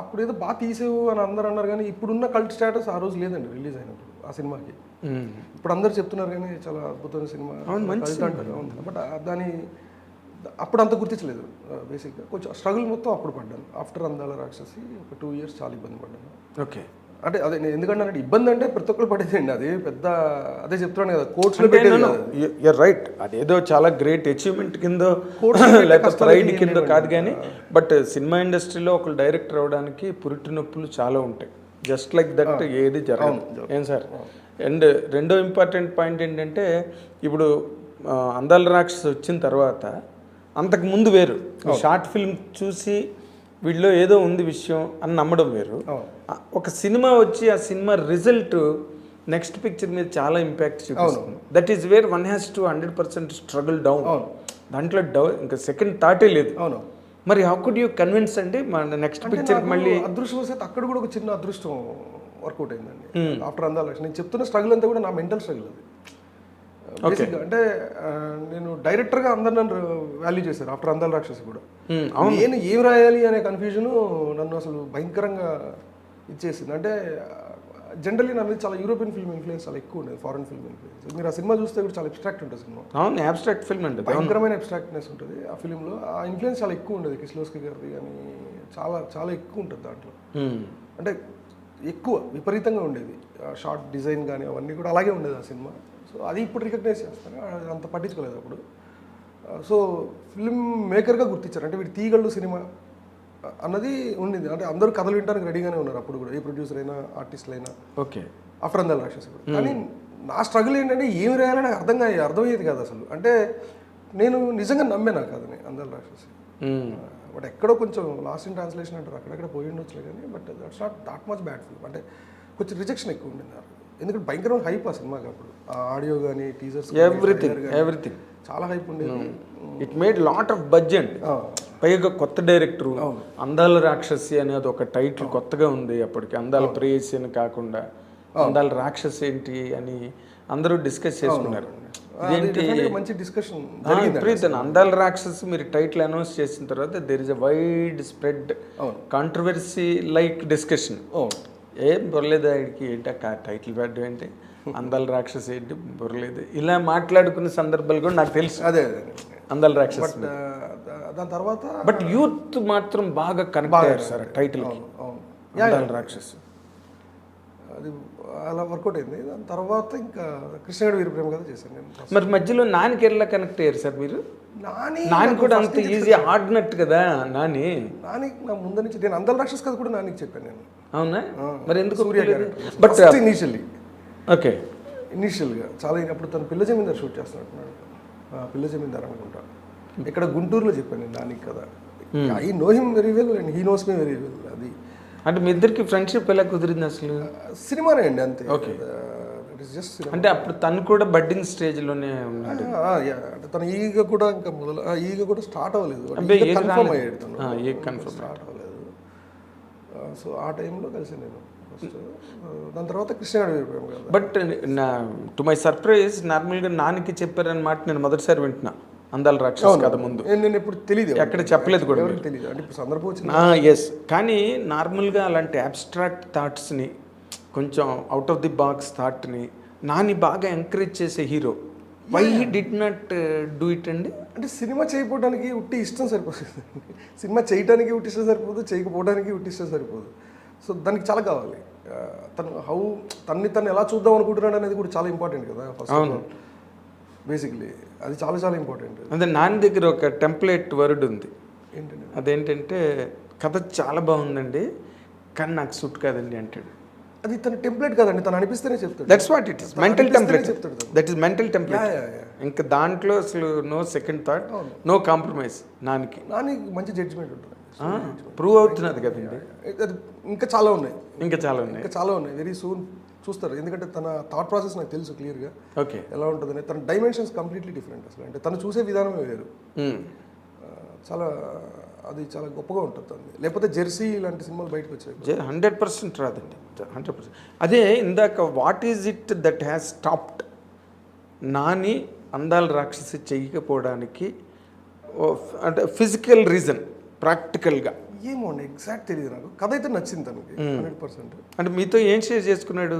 అప్పుడు ఏదో బాగా తీసేవు అని అందరూ అన్నారు, కానీ ఇప్పుడున్న కల్ట్ స్టేటస్ ఆ రోజు లేదండి రిలీజ్ అయినప్పుడు ఆ సినిమాకి. ఇప్పుడు అందరు చెప్తున్నారు కానీ చాలా అద్భుతమైన సినిమా అంటారు. బట్ దాని అప్పుడు అంత గుర్తించలేదు బేసిక్గా. కొంచెం స్ట్రగుల్ మొత్తం అప్పుడు పడ్డాను. ఆఫ్టర్ అందాల రాక్షసి ఒక 2 years చాలా ఇబ్బంది పడ్డాను. ఓకే, అంటే అదే నేను ఎందుకంటే ఇబ్బంది అంటే ప్రతి ఒక్కరు పడేదండి. అది పెద్ద అదే చెప్తున్నాను కదా, కోర్ట్స్లో పెట్టేది రైట్. అదేదో చాలా గ్రేట్ అచీవ్మెంట్ కింద లేకపోతే ప్రైడ్ కింద కాదు, కానీ బట్ సినిమా ఇండస్ట్రీలో ఒక డైరెక్టర్ అవడానికి పురిటి నొప్పులు చాలా ఉంటాయి. జస్ట్ లైక్ దట్ ఏది జరగదు. ఏం సార్? అండ్ రెండో ఇంపార్టెంట్ పాయింట్ ఏంటంటే, ఇప్పుడు అందాల రాక్షస్ వచ్చిన తర్వాత అంతకు ముందు వేరు, షార్ట్ ఫిల్మ్ చూసి వీళ్ళలో ఏదో ఉంది విషయం అని నమ్మడం వేరు. ఒక సినిమా వచ్చి ఆ సినిమా రిజల్ట్ నెక్స్ట్ పిక్చర్ మీద చాలా ఇంపాక్ట్ చూపిస్తుంది. That is where one has to 100% struggle down. దాంట్లో ఇంకా సెకండ్ థాటే లేదు. మరి హౌ కుడ్ యూ కన్విన్స్ అండి మన నెక్స్ట్ పిక్చర్ మళ్ళీ? అదృష్టవశాత్తు అక్కడ కూడా ఒక చిన్న అదృష్టం వర్కౌట్ అయిందండి. ఆఫ్టర్ అందాల రాక్షస్ నేను చెప్తున్న స్ట్రగుల్ అంతా కూడా నా మెంటల్ స్ట్రగుల్ అది. బేసిక్గా అంటే నేను డైరెక్టర్గా అందరు నన్ను వాల్యూ చేశారు ఆఫ్టర్ అందాల రాక్షసి కూడా. నేను ఏం రాయాలి అనే కన్ఫ్యూజను నన్ను అసలు భయంకరంగా ఇచ్చేసింది. అంటే జనరల్లీ నా మీద చాలా యూరోపియన్ ఫిల్మ్ ఇన్ఫ్లుయెన్స్ చాలా ఎక్కువ ఉండేది, ఫారెన్ ఫిల్మ్ ఇన్ఫ్లుయెన్స్. మీరు ఆ సినిమా చూస్తే కూడా చాలా అబ్స్ట్రాక్ట్ ఉంటుంది సినిమా. అవును, అబ్స్ట్రాక్ట్ ఫిల్మ్ అంటే భయంకరమైన అబ్స్ట్రాక్ట్నెస్ ఉంటుంది ఆ ఫిల్మ్లో. ఆ ఇన్ఫ్లుయెన్స్ చాలా ఎక్కువ ఉండేది, కిస్లోస్కీ గారిది కానీ చాలా చాలా ఎక్కువ ఉంటుంది దాంట్లో. అంటే ఎక్కువ విపరీతంగా ఉండేది. షార్ట్ డిజైన్ కానీ అవన్నీ కూడా అలాగే ఉండేది ఆ సినిమా. సో అది ఇప్పుడు రికగ్నైజ్ చేస్తాను, అంత పట్టించుకోలేదు అప్పుడు. సో ఫిల్మ్ మేకర్గా గుర్తించారు, అంటే వీడు తీయగలడు సినిమా అన్నది ఉండింది. అంటే అందరూ కథలు వినడానికి రెడీగానే ఉన్నారు అప్పుడు కూడా, ఏ ప్రొడ్యూసర్ అయినా ఆర్టిస్టులు అయినా. ఓకే, ఆఫ్టర్ అందాల రాక్షసి కూడా. కానీ నా స్ట్రగుల్ ఏంటంటే ఏమి రాయాలని నాకు అర్థమయ్యేది కాదు అసలు. అంటే నేను నిజంగా నమ్మే నాకు అదని అందాల రాక్షసి. బట్ ఎక్కడో కొంచెం లాస్ట్ ఇన్ ట్రాన్స్లేషన్ అంటారు, అక్కడెక్కడ పోయి ఉండొచ్చులే కానీ, but that's not that much bad film. అంటే కొంచెం రిజెక్షన్ ఎక్కువ ఉండింది నాకు, ఎందుకంటే భయంకరమైన హైప్ ఆ సినిమాకి అప్పుడు. ఆ ఆడియో కానీ టీజర్స్ ఎవ్రీథింగ్ చాలా హైప్ ఉండేది. It made lot of budget. పైగా కొత్త డైరెక్టరు, అందాల రాక్షసి అనేది ఒక టైటిల్ కొత్తగా ఉంది అప్పటికి. అందాల ప్రేయసి అని కాకుండా అందాల రాక్షసి ఏంటి అని అందరూ డిస్కస్ చేసుకున్నారు. మంచి డిస్కషన్ ప్రీతన్ అందాల రాక్షసి మీరు టైటిల్ అనౌన్స్ చేసిన తర్వాత there is a wide spread controversy like discussion. ఏం బొరలేదు ఆయనకి, ఏంటి టైటిల్ పెట్టడం ఏంటి, అందాల రాక్షసి ఏంటి, బొరలేదు, ఇలా మాట్లాడుకునే సందర్భాలు కూడా నాకు తెలుసు. అదే అందాల రాక్షసి. దాని తర్వాత బట్ యూత్ మాత్రం బాగా కనెక్ట్ అయ్యారు సార్ టైటిల్కి, అందాల రాక్షసి. అది అలా వర్కౌట్ అయింది. దాని తర్వాత ఇంకా కృష్ణగాడు వీరప్రేమ కథ చేశాను నేను. మరి మధ్యలో నానికి ఎలా కనెక్ట్ అయ్యారు సార్ మీరు? నాని కూడా అంత ఈజీ ఆడినట్టు కదా. నాని నా ముందు నుంచి నేను అందాల రాక్షసి కథ కూడా నానికి చెప్పాను నేను. అవునా? మరి ఎందుకు సూర్య బట్ క్యారెక్టర్ ఇనీషియల్లీ ఓకే ఇనీషియల్గా చాలా అప్పుడు తను పిల్ల జమీందార్ షూట్ చేస్తున్నట్టున్నాడు. పిల్ల జమీందార్ అనుకుంటా. ఇక్కడ గుంటూరులో చెప్పాను నేను దానికి కదా. I know him very well and he knows me very well. అది అంటే మీ ఇద్దరికి ఫ్రెండ్షిప్ ఎలా కుదిరింది అసలు? సినిమానే అండి అంతే. ఓకే. ఇట్ ఇస్ జస్ట్ అంటే అప్పుడు తను కూడా బడ్డింగ్ స్టేజ్లోనే ఉన్నాడు. అంటే తన ఈగ కూడా ఇంకా మొదలు ఈగ కూడా స్టార్ట్ అవ్వలేదు. కన్ఫర్మ్ అయ్యాడు తను. కన్ఫర్మ్ స్టార్ట్ అవ్వలేదు. సో ఆ టైంలో కలిసాను నేను ఫస్ట్. దాని తర్వాత కృష్ణగాడు వెళ్ళిపోయాం కదా. బట్ నా టు మై సర్ప్రైజ్ నార్మల్గా నానికి చెప్పారన్నమాట నేను మొదటిసారి వింటున్నా అందాల రాక్షస్ కథ ముందు. నేను ఇప్పుడు తెలియదు, ఎక్కడ చెప్పలేదు కూడా తెలియదు. అంటే ఇప్పుడు సందర్భం వచ్చింది. ఎస్, కానీ నార్మల్గా అలాంటి అబ్స్ట్రాక్ట్ థాట్స్ని కొంచెం అవుట్ ఆఫ్ ది బాక్స్ థాట్ని నాని బాగా ఎంకరేజ్ చేసే hero. Why he did not do it అండి? అంటే సినిమా చేయకపోవడానికి ఉట్టి ఇష్టం సరిపోతుంది. సినిమా చేయడానికి ఉట్టి ఇష్టం సరిపోదు, చేయకపోవడానికి ఉట్టి ఇష్టం సరిపోదు. సో దానికి చాలా కావాలి. తను ఎలా చూద్దాం అనుకుంటున్నాడు అనేది కూడా చాలా ఇంపార్టెంట్ కదా. ఫస్ట్ ఆఫ్ ఆల్ బేసిక్లీ అది చాలా చాలా ఇంపార్టెంట్. అంటే నాని దగ్గర ఒక టెంప్లెట్ వర్డ్ ఉంది. ఏంటంటే అదేంటంటే కథ చాలా బాగుందండి కానీ నాకు సూట్ కాదండి అంటాడు. అది తన టెంప్లెట్ కదండి, తను అనిపిస్తేనే చెప్తాడు. That's what it is, mental template చెప్తాడు. That is mental template. ఇంకా దాంట్లో అసలు no second thought, no compromise. నానికి మంచి జడ్జిమెంట్ ఉంటుంది. ప్రూవ్ అవుతున్నది కదండి. అది ఇంకా చాలా ఉన్నాయి, ఇంకా చాలా ఉన్నాయి. వెరీ సూన్ చూస్తారు. ఎందుకంటే తన థాట్ ప్రాసెస్ నాకు తెలుసు క్లియర్గా. ఓకే, ఎలా ఉంటుందని. తన డైమెన్షన్స్ కంప్లీట్లీ డిఫరెంట్ అసలు. అంటే తను చూసే విధానమే వేరు. చాలా అది చాలా గొప్పగా ఉంటుంది. లేకపోతే జెర్సీ ఇలాంటి సినిమాలు బయటకు వచ్చాయి. 100% రాదండి, 100%. అదే ఇందాక what is it that has stopped Nani అందాల రాక్షసి చేయకపోవడానికి? అంటే ఫిజికల్ రీజన్, ప్రాక్టికల్గా ఏమో అండి, ఎగ్జాక్ట్ తెలియదు నాకు. కథ అయితే నచ్చింది తనకి 100%. అంటే మీతో ఏం షేర్ చేసుకున్నాడు?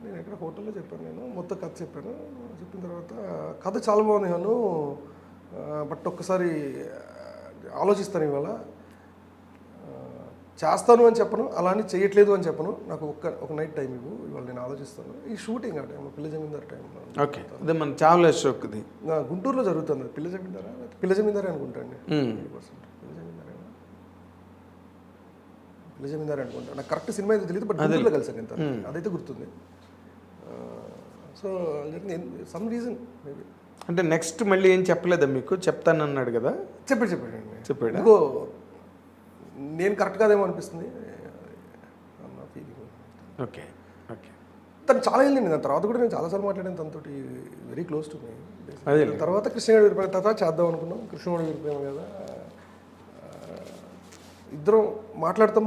నేను ఎక్కడ హోటల్లో చెప్పాను, నేను మొత్తం కథ చెప్పాను. చెప్పిన తర్వాత కథ చాలా బాగుంది అను, బట్ ఒక్కసారి ఆలోచిస్తాను, ఇవాళ చేస్తాను అని చెప్పను, అలానే చేయట్లేదు అని చెప్పను. నాకు ఒక నైట్ టైం ఇవ్వు, ఇవాళ నేను ఆలోచిస్తాను. ఈ షూటింగ్ ఆ టైంలో పిల్ల జమీందార్ టైంలో. ఓకే, అదే మన చావల షోక్ది గుంటూరులో జరుగుతుంది. పిల్ల జమీందారే అనుకుంటాండి. పిల్ల జమీందారే అనుకుంటా. నాకు కరెక్ట్ సినిమా అయితే తెలియదు, బట్ గుంటూరులో కలిసాను ఎంత అదైతే గుర్తుంది. So some reason maybe. అంటే నెక్స్ట్ మళ్ళీ ఏం చెప్పలేదా మీకు? చెప్తానన్నాడు కదా. చెప్పాడు. ఇంకో నేను కరెక్ట్ కాదేమో అనిపిస్తుంది అన్న ఫీలింగ్. ఓకే. తను చాలా వెళ్ళింది. దాని తర్వాత కూడా నేను చాలాసార్లు మాట్లాడాను తనతో, వెరీ క్లోజ్ టు మీ. అదే తర్వాత కృష్ణగాడు విరిపోయిన తర్వాత చేద్దాం అనుకున్నాం. కృష్ణగాడు విరిపోయాం కదా, ఇద్దరం మాట్లాడుతూ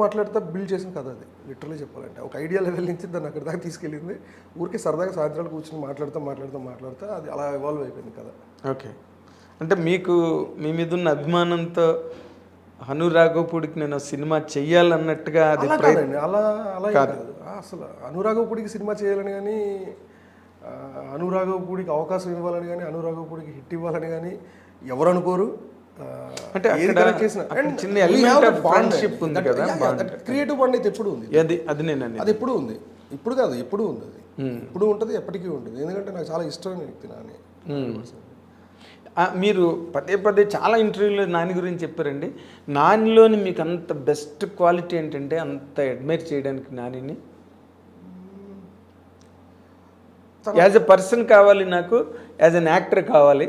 బిల్డ్ చేసిన కథ అది. లిటరలీ చెప్పాలంటే ఒక ఐడియా లెవెల్ నుంచి దాన్ని అక్కడ దాకా తీసుకెళ్ళింది. ఊరికి సరదాగా సాయంత్రాలు కూర్చొని మాట్లాడుతూ అది అలా ఎవాల్వ్ అయిపోయింది కదా. ఓకే, అంటే మీకు మీ మీద ఉన్న అభిమానంతో అనురాఘవపూడికి నేను సినిమా చెయ్యాలన్నట్టుగా అది అలా కాదు. అసలు అనురాఘవపూడికి సినిమా చేయాలని కానీ, అనురాఘవపూడికి అవకాశం ఇవ్వాలని కానీ, అనురాఘవపూడికి హిట్ ఇవ్వాలని కానీ ఎవరు అనుకోరు. అంటే చిన్న ఎలిమెంట్ ఆఫ్ ఫ్రెండ్షిప్ ఉంది కదా. క్రియేటివ్ బాండ్ అయితే ఎప్పుడు ఉంది. అది ఎప్పుడు ఉంది, ఇప్పుడు కాదు, ఎప్పుడు ఉంది. అది ఇప్పుడు ఉంటుంది, ఎప్పటికీ ఉంటుంది. ఎందుకంటే నాకు చాలా ఇష్టమైన వ్యక్తి నాని. మీరు పదే చాలా ఇంటర్వ్యూలో నాని గురించి చెప్పారండి. నానిలోని మీకు అంత బెస్ట్ క్వాలిటీ ఏంటంటే అంత అడ్మైర్ చేయడానికి నానిని యాజ్ ఎ పర్సన్ కావాలి, నాకు యాజ్ అన్ యాక్టర్ కావాలి.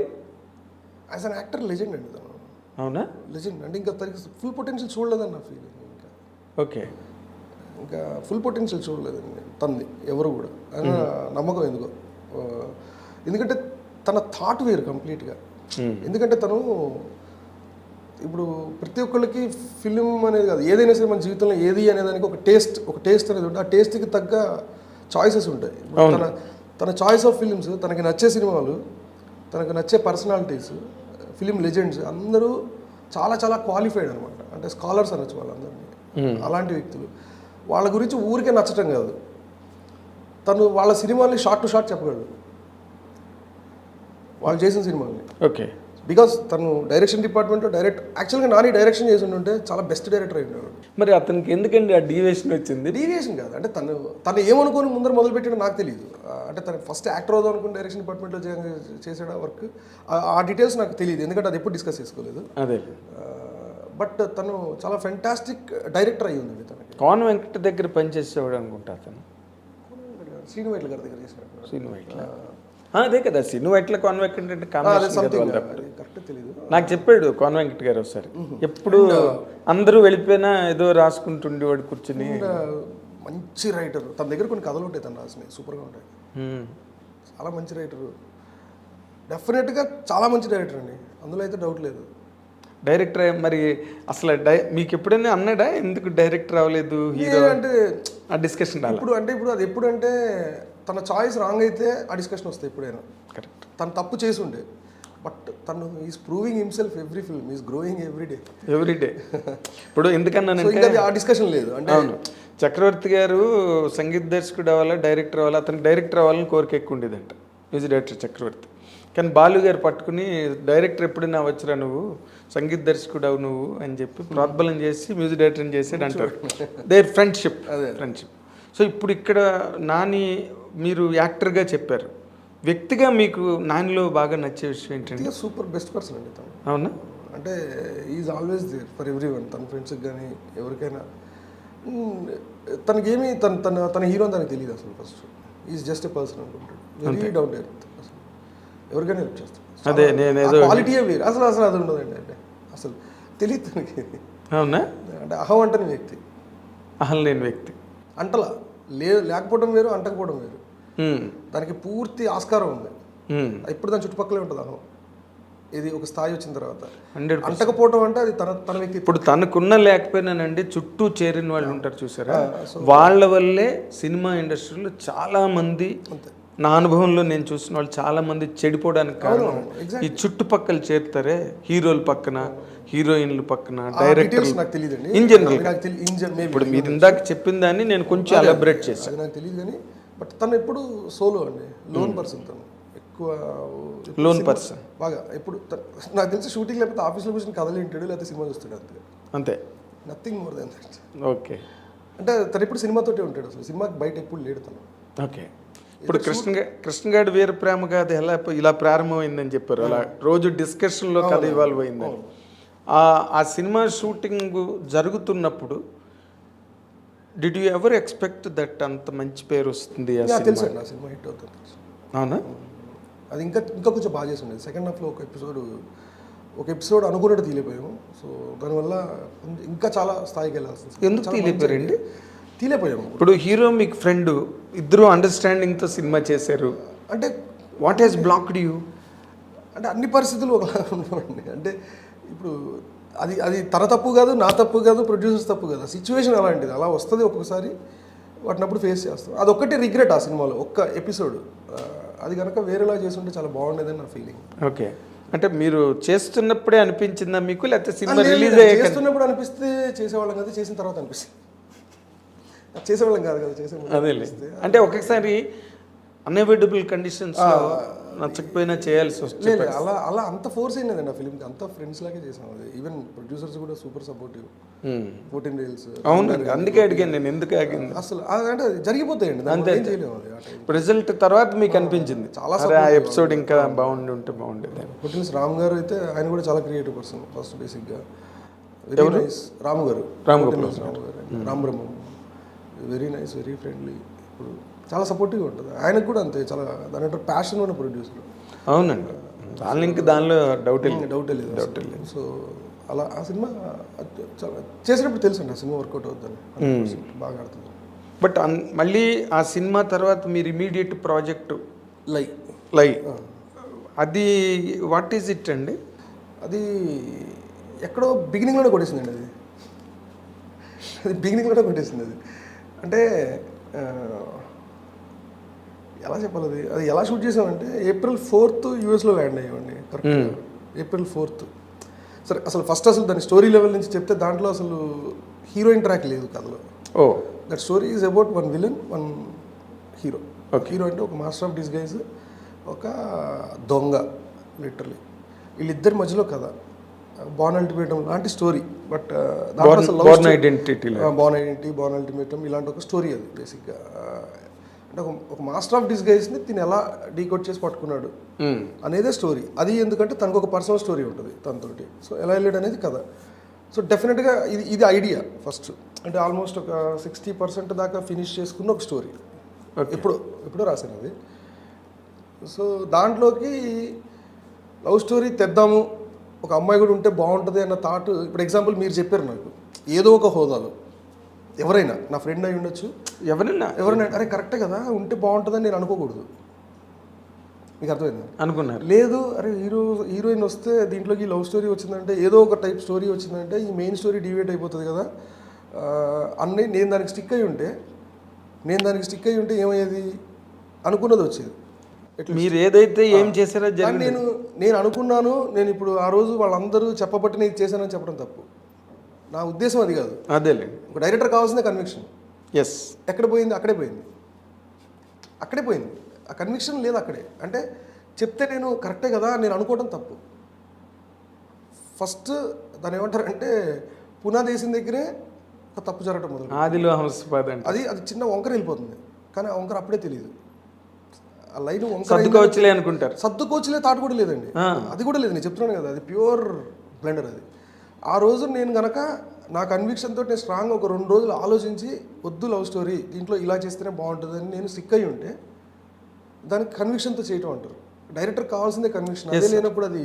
యాజ్ అన్ యాక్టర్ లెజెండ్ అండి తను. అవునా? లెజెండ్ అంటే ఇంకా తనకి ఫుల్ పొటెన్షియల్ చూడలేదని నా ఫీలింగ్. ఓకే, ఇంకా ఫుల్ పొటెన్షియల్ చూడలేదండి తనది ఎవరు కూడా. ఆయన నమ్మకం ఎందుకో, ఎందుకంటే తన థాట్ వేరు కంప్లీట్గా. ఎందుకంటే తను ఇప్పుడు ప్రతి ఒక్కళ్ళకి ఫిలిం అనేది కాదు, ఏదైనా సరే మన జీవితంలో ఏది అనేదానికి ఒక టేస్ట్ అనేది ఉంటుంది. ఆ టేస్ట్కి తగ్గ చాయిసెస్ ఉంటాయి. తన చాయిస్ ఆఫ్ ఫిలిమ్స్, తనకి నచ్చే సినిమాలు, తనకు నచ్చే పర్సనాలిటీస్, ఫిలిం లెజెండ్స్ అందరూ చాలా చాలా క్వాలిఫైడ్ అనమాట. అంటే స్కాలర్స్ అనొచ్చు వాళ్ళందరినీ. అలాంటి వ్యక్తులు వాళ్ళ గురించి ఊరికే నచ్చటం కాదు, తను వాళ్ళ సినిమాల్ని షార్ట్ టు షార్ట్ చెప్పగలడు, వాళ్ళు చేసిన సినిమాల్ని. ఓకే, బికాస్ తను డైరెక్షన్ డిపార్ట్మెంట్లో యాక్చువల్గా నాని డైరెక్షన్ చేసి ఉంటే చాలా బెస్ట్ డైరెక్టర్ అయినాడు. మరి అతనికి ఎందుకండి ఆ డీవియేషన్ వచ్చింది? డీవియేషన్ కాదు, అంటే తను ఏమనుకొని ముందర మొదలుపెట్టాడో నాకు తెలియదు. అంటే తను ఫస్ట్ యాక్టర్ అవుదాం అనుకుని డైరెక్షన్ డిపార్ట్మెంట్లో చేసాడు ఆ వర్క్, ఆ డీటెయిల్స్ నాకు తెలియదు, ఎందుకంటే అది ఎప్పుడు డిస్కస్ చేసుకోలేదు. అదే, బట్ తను చాలా ఫెంటాస్టిక్ డైరెక్టర్ అయ్యి ఉందండి తనకి. కోన వెంకట దగ్గర పనిచేసేవాడు అనుకుంటా అతను. శ్రీను వైట్ల గారి దగ్గర చేశాడు. శ్రీను వైట్ల అదే కదా, శ్రీను వైట్ల కోన వెంకట అంటే కాంబినేషన్ కదా వాళ్ళ. కరెక్ట్ తెలియదు, నాకు చెప్పాడు కోన వెంకట గారు ఒకసారి. ఎప్పుడు అందరూ వెళ్ళిపోయినా ఏదో రాసుకుంటుండేవాడు కూర్చుని. మంచి రైటర్, తన దగ్గర కొన్ని కథలు ఉంటాయి తను రాసినవి, సూపర్గా ఉంటాయి. చాలా మంచి రైటరు, డెఫినెట్గా చాలా మంచి డైరెక్టర్ అండి, అందులో అయితే డౌట్ లేదు. డైరెక్టర్ మరి అసలు మీకు ఎప్పుడైనా అన్నాడా ఎందుకు డైరెక్టర్ అవ్వలేదు హీరో అంటే? ఆ డిస్కషన్ ఇప్పుడు అది ఎప్పుడంటే తన చాయిస్ రాంగ్ అయితే ఆ డిస్కషన్ వస్తాయి ఎప్పుడైనా. కరెక్ట్, తను తప్పు చేసి ఉండే, బట్ తను is proving himself every film, is growing every day. ఇప్పుడు ఎందుకన్నానంటే ఆ డిస్కషన్ లేదు అంటే. అవును, చక్రవర్తి గారు సంగీత దర్శకుడు అవ్వాలా డైరెక్టర్ అవ్వాలా, అతను డైరెక్టర్ అవ్వాలని కోరిక ఎక్కువ ఉండేదంట, మ్యూజిక్ డైరెక్టర్ చక్రవర్తి. కానీ బాలు గారు పట్టుకుని డైరెక్టర్ ఎప్పుడైనా వచ్చరా నువ్వు, సంగీత దర్శకుడు అవు నువ్వు అని చెప్పి ప్రోద్బలం చేసి మ్యూజిక్ డైరెక్టర్ చేసాడు అంటారు. There friendship. సో ఇప్పుడు ఇక్కడ నాని మీరు యాక్టర్గా చెప్పారు, వ్యక్తిగా మీకు నానిలో బాగా నచ్చే విషయం ఏంటంటే? సూపర్ బెస్ట్ పర్సన్ అండి తను. అవునా? అంటే is always there for everyone, తన ఫ్రెండ్స్కి కానీ ఎవరికైనా. తనకేమి తన హీరో అని తనకు తెలియదు అసలు. First is just a person అనుకుంటాడు, వెరీ డౌన్ టు ఎర్త్, ఎవరికైనా హెల్ప్ చేస్తాడు. అదే నేను క్వాలిటీయే వేరు, అసలు అది ఉండదండి. అంటే అసలు తెలియదు తనకి. అవునా? అంటే అహం అంటని వ్యక్తి, అహం లేని వ్యక్తి. అంటలా లేకపోవడం వేరు, అంటకపోవడం వేరు. దానికి పూర్తి ఆస్కారం ఉంది. ఇప్పుడు దాని చుట్టుపక్కలే ఉంటుంది అహం. ఇది ఒక స్థాయి వచ్చిన తర్వాత. అంటకపోవడం అంటే అది తన వ్యక్తి. ఇప్పుడు తనకున్న లేకపోయినానండి చుట్టూ చేరిన వాళ్ళు ఉంటారు చూసారా, వాళ్ళ వల్లే సినిమా ఇండస్ట్రీలో చాలా మంది, నా అనుభవంలో నేను చూసిన వాళ్ళు చాలా మంది చెడిపోవడానికి కారణం ఈ చుట్టుపక్కల చేరుతారే, హీరోల పక్కన, హీరోయిన్ల పక్కన, డైరెక్టర్స్. నాకు తెలియదండి ఇన్ జనరల్. ఇప్పుడు మీరు ఇందాక చెప్పిన దాన్ని నేను కొంచెం ఎలాబరేట్ చేశాను. అది నాకు తెలియదు కానీ, బట్ తను ఎప్పుడు సోలో అండి, లోన్ పర్సన్. తను ఎక్కువ లోన్ పర్సన్ బాగా. ఎప్పుడు నాకు తెలిసి షూటింగ్ లేకపోతే ఆఫీస్లో కూర్చొని కథలు వింటాడు, లేకపోతే సినిమా చూస్తాడు, అంతే. అంతే, nothing more than that. Okay. అంటే తను ఎప్పుడు సినిమాతోటే ఉంటాడు, అసలు సినిమాకి బయట ఎప్పుడు లేడు తను. ఓకే. ఇప్పుడు కృష్ణగాడి వీర ప్రేమ కథ ఎలా ఇలా ప్రారంభమైందని చెప్పారు, అలా రోజు డిస్కషన్లో కథ ఇవాల్వ్ అయిందని. ఆ సినిమా షూటింగ్ జరుగుతున్నప్పుడు did you ever expect that అంత మంచి పేరు వస్తుంది? తెలుసు అండి, ఆ సినిమా హిట్ అవుతుంది. అవునా? అది ఇంకా కొంచెం బాగా చేసి ఉండేది. సెకండ్ హాఫ్లో ఒక ఎపిసోడ్ అనుకున్నట్టు తీలేపోయాము. సో దానివల్ల ఇంకా చాలా స్థాయికి వెళ్ళాల్సింది. ఎందుకు తీలేపోయారండి? తీలేపోయాము. ఇప్పుడు హీరో మీకు ఫ్రెండ్, ఇద్దరు అండర్స్టాండింగ్తో సినిమా చేశారు అంటే వాట్ హెస్ బ్లాక్డ్ యూ? అంటే అన్ని పరిస్థితులు ఒకలా ఉన్నాయండి. అంటే ఇప్పుడు అది తన తప్పు కాదు, నా తప్పు కాదు, ప్రొడ్యూసర్స్ తప్పు కాదు, సిచ్యువేషన్ అలాంటిది, అలా వస్తుంది ఒక్కొక్కసారి. వాటినప్పుడు ఫేస్ చేస్తాం. అదొక్కటి రిగ్రెట్ ఆ సినిమాలో, ఒక్క ఎపిసోడ్. అది కనుక వేరేలా చేస్తుంటే చాలా బాగుండేదని నా ఫీలింగ్. ఓకే. అంటే మీరు చేస్తున్నప్పుడే అనిపించిందా మీకు, లేకపోతే సినిమా రిలీజ్ చేస్తున్నప్పుడు అనిపిస్తే చేసేవాళ్ళం కదా, చేసిన తర్వాత అనిపిస్తుంది చేసేవాళ్ళం కాదు కదా, అదే. అంటే ఒక్కొక్కసారి అన్అవాయిడబుల్ కండిషన్స్ నచ్చకపోయినా చేయాల్సి వస్తుంది. అలా అంత ఫోర్స్ అయినదండి ఆ ఫిల్మ్కి, అంత ఫ్రెండ్స్ లాగే చేసాం. అది ఈవెన్ ప్రొడ్యూసర్స్ కూడా సూపర్ సపోర్టివ్. 14 రీల్స్. అవునండి, అందుకే అడిగాను నేను, ఎందుకు ఆగింది అసలు. అంటే జరిగిపోతాయండి, దాన్ని ఏం చేయలేము. అది రిజల్ట్ తర్వాత మీకు అనిపించింది చాలా ఎపిసోడ్ ఇంకా బాగుండి ఉంటే బాగుండేది. పొట్టిల్స్ రామ్ గారు అయితే ఆయన కూడా చాలా క్రియేటివ్ పర్సన్. ఫస్ట్ బేసిక్గా వెరీ నైస్. రామ్ గారు, రామ్ బ్రహ్మం, వెరీ నైస్, వెరీ ఫ్రెండ్లీ. ఇప్పుడు చాలా సపోర్టివ్గా ఉంటుంది. ఆయనకు కూడా అంతే, చాలా దాని అంటే ప్యాషన్ ఉన్న ప్రొడ్యూసర్. అవునండి, దాని ఇంకా దానిలో డౌటే లేదు. సో అలా ఆ సినిమా చాలా చేసినప్పుడు తెలుసు అండి, ఆ సినిమా వర్కౌట్ అవుతుందని, బాగా ఆడుతుంది. బట్ మళ్ళీ ఆ సినిమా తర్వాత మీరు ఇమీడియట్ ప్రాజెక్టు లై అది వాట్ ఈజ్ ఇట్ అండి? అది ఎక్కడో బిగినింగ్లోనే కొట్టేసిందండి. అది బిగినింగ్లోనే కొట్టేసింది. అది అంటే ఎలా చెప్పాలి, అది ఎలా షూట్ చేసామంటే April 4th యూఎస్లో ల్యాండ్ అయ్యామండి. Correct April 4th. సరే, అసలు దాని స్టోరీ లెవెల్ నుంచి చెప్తే దాంట్లో అసలు హీరోయిన్ ట్రాక్ లేదు కథలో. That story is about one villain, one hero. Hero అంటే ఒక మాస్టర్ ఆఫ్ డిస్గైజ్, ఒక దొంగ, లిటరలీ వీళ్ళిద్దరి మధ్యలో కథ. బార్న్ అల్టిమేటం లాంటి story. But born identity, born ultimatum ఇలాంటి ఒక స్టోరీ. అది బేసిక్గా అంటే ఒక మాస్టర్ ఆఫ్ డిస్గైజ్ని తిని ఎలా డీకోడ్ చేసి పట్టుకున్నాడు అనేదే స్టోరీ. అది ఎందుకంటే తనకు ఒక పర్సనల్ స్టోరీ ఉంటుంది తనతోటి. సో ఎలా వెళ్ళాడు అనేది కథ. సో డెఫినెట్గా ఇది ఐడియా ఫస్ట్, అంటే ఆల్మోస్ట్ ఒక 60% దాకా ఫినిష్ చేసుకున్న ఒక స్టోరీ. ఎప్పుడో రాశాను అది. సో దాంట్లోకి లవ్ స్టోరీ తెద్దాము, ఒక అమ్మాయి కూడా ఉంటే బాగుంటుంది అన్న థాట్. ఇప్పుడు ఎగ్జాంపుల్ మీరు చెప్పారు నాకు, ఏదో ఒక హోదాలో ఎవరైనా, నా ఫ్రెండ్ అయి ఉండొచ్చు, ఎవరైనా అరే కరెక్టే కదా ఉంటే బాగుంటుందని నేను అనుకోకూడదు. మీకు అర్థమైందా? అనుకున్నారు లేదు, అరే హీరోయిన్ వస్తే దీంట్లోకి లవ్ స్టోరీ వచ్చిందంటే, ఏదో ఒక టైప్ స్టోరీ వచ్చిందంటే ఈ మెయిన్ స్టోరీ డివియేట్ అయిపోతుంది కదా అన్నీ. నేను దానికి స్టిక్ అయి ఉంటే ఏమయ్యేది అనుకున్నది వచ్చేది. మీరు ఏదైతే ఏం చేశారో నేను అనుకున్నాను. నేను ఇప్పుడు ఆ రోజు వాళ్ళందరూ చెప్పబట్టి నేను చేశానని చెప్పడం తప్పు. నా ఉద్దేశం అది కాదు. అదేలే, ఒక డైరెక్టర్ కావాల్సిన కన్విక్షన్. ఎస్, ఎక్కడ పోయింది? అక్కడే పోయింది. ఆ కన్విక్షన్ లేదు అక్కడే. అంటే చెప్తే నేను కరెక్టే కదా నేను అనుకోవడం తప్పు. ఫస్ట్ దాన్ని ఏమంటారంటే పునాది వేసిన దగ్గరే ఒక తప్పు జరగడం మొదలు. ఆదిలో హంసపాద అది చిన్న వంకర వెళ్ళిపోతుంది, కానీ ఆ వంకర అప్పుడే తెలియదు. ఆ లైన్ సర్దుకోవచ్చులే అనుకుంటారు. సర్దుకోవచ్చులే థాట్ కూడా లేదండి, అది కూడా లేదు. నేను చెప్తున్నాను కదా, అది ప్యూర్ బ్లెండర్ అది. ఆ రోజు నేను గనక నా కన్విక్షన్ తోటి నేను స్ట్రాంగ్ ఒక 2 రోజులు ఆలోచించి వద్దు లవ్ స్టోరీ దీంట్లో ఇలా చేస్తేనే బాగుంటుందని నేను సిక్ అయ్యి ఉంటే దానికి కన్విక్షన్తో చేయటం అంటారు. డైరెక్టర్ కావాల్సిందే కన్విక్షన్. అదే లేనప్పుడు అది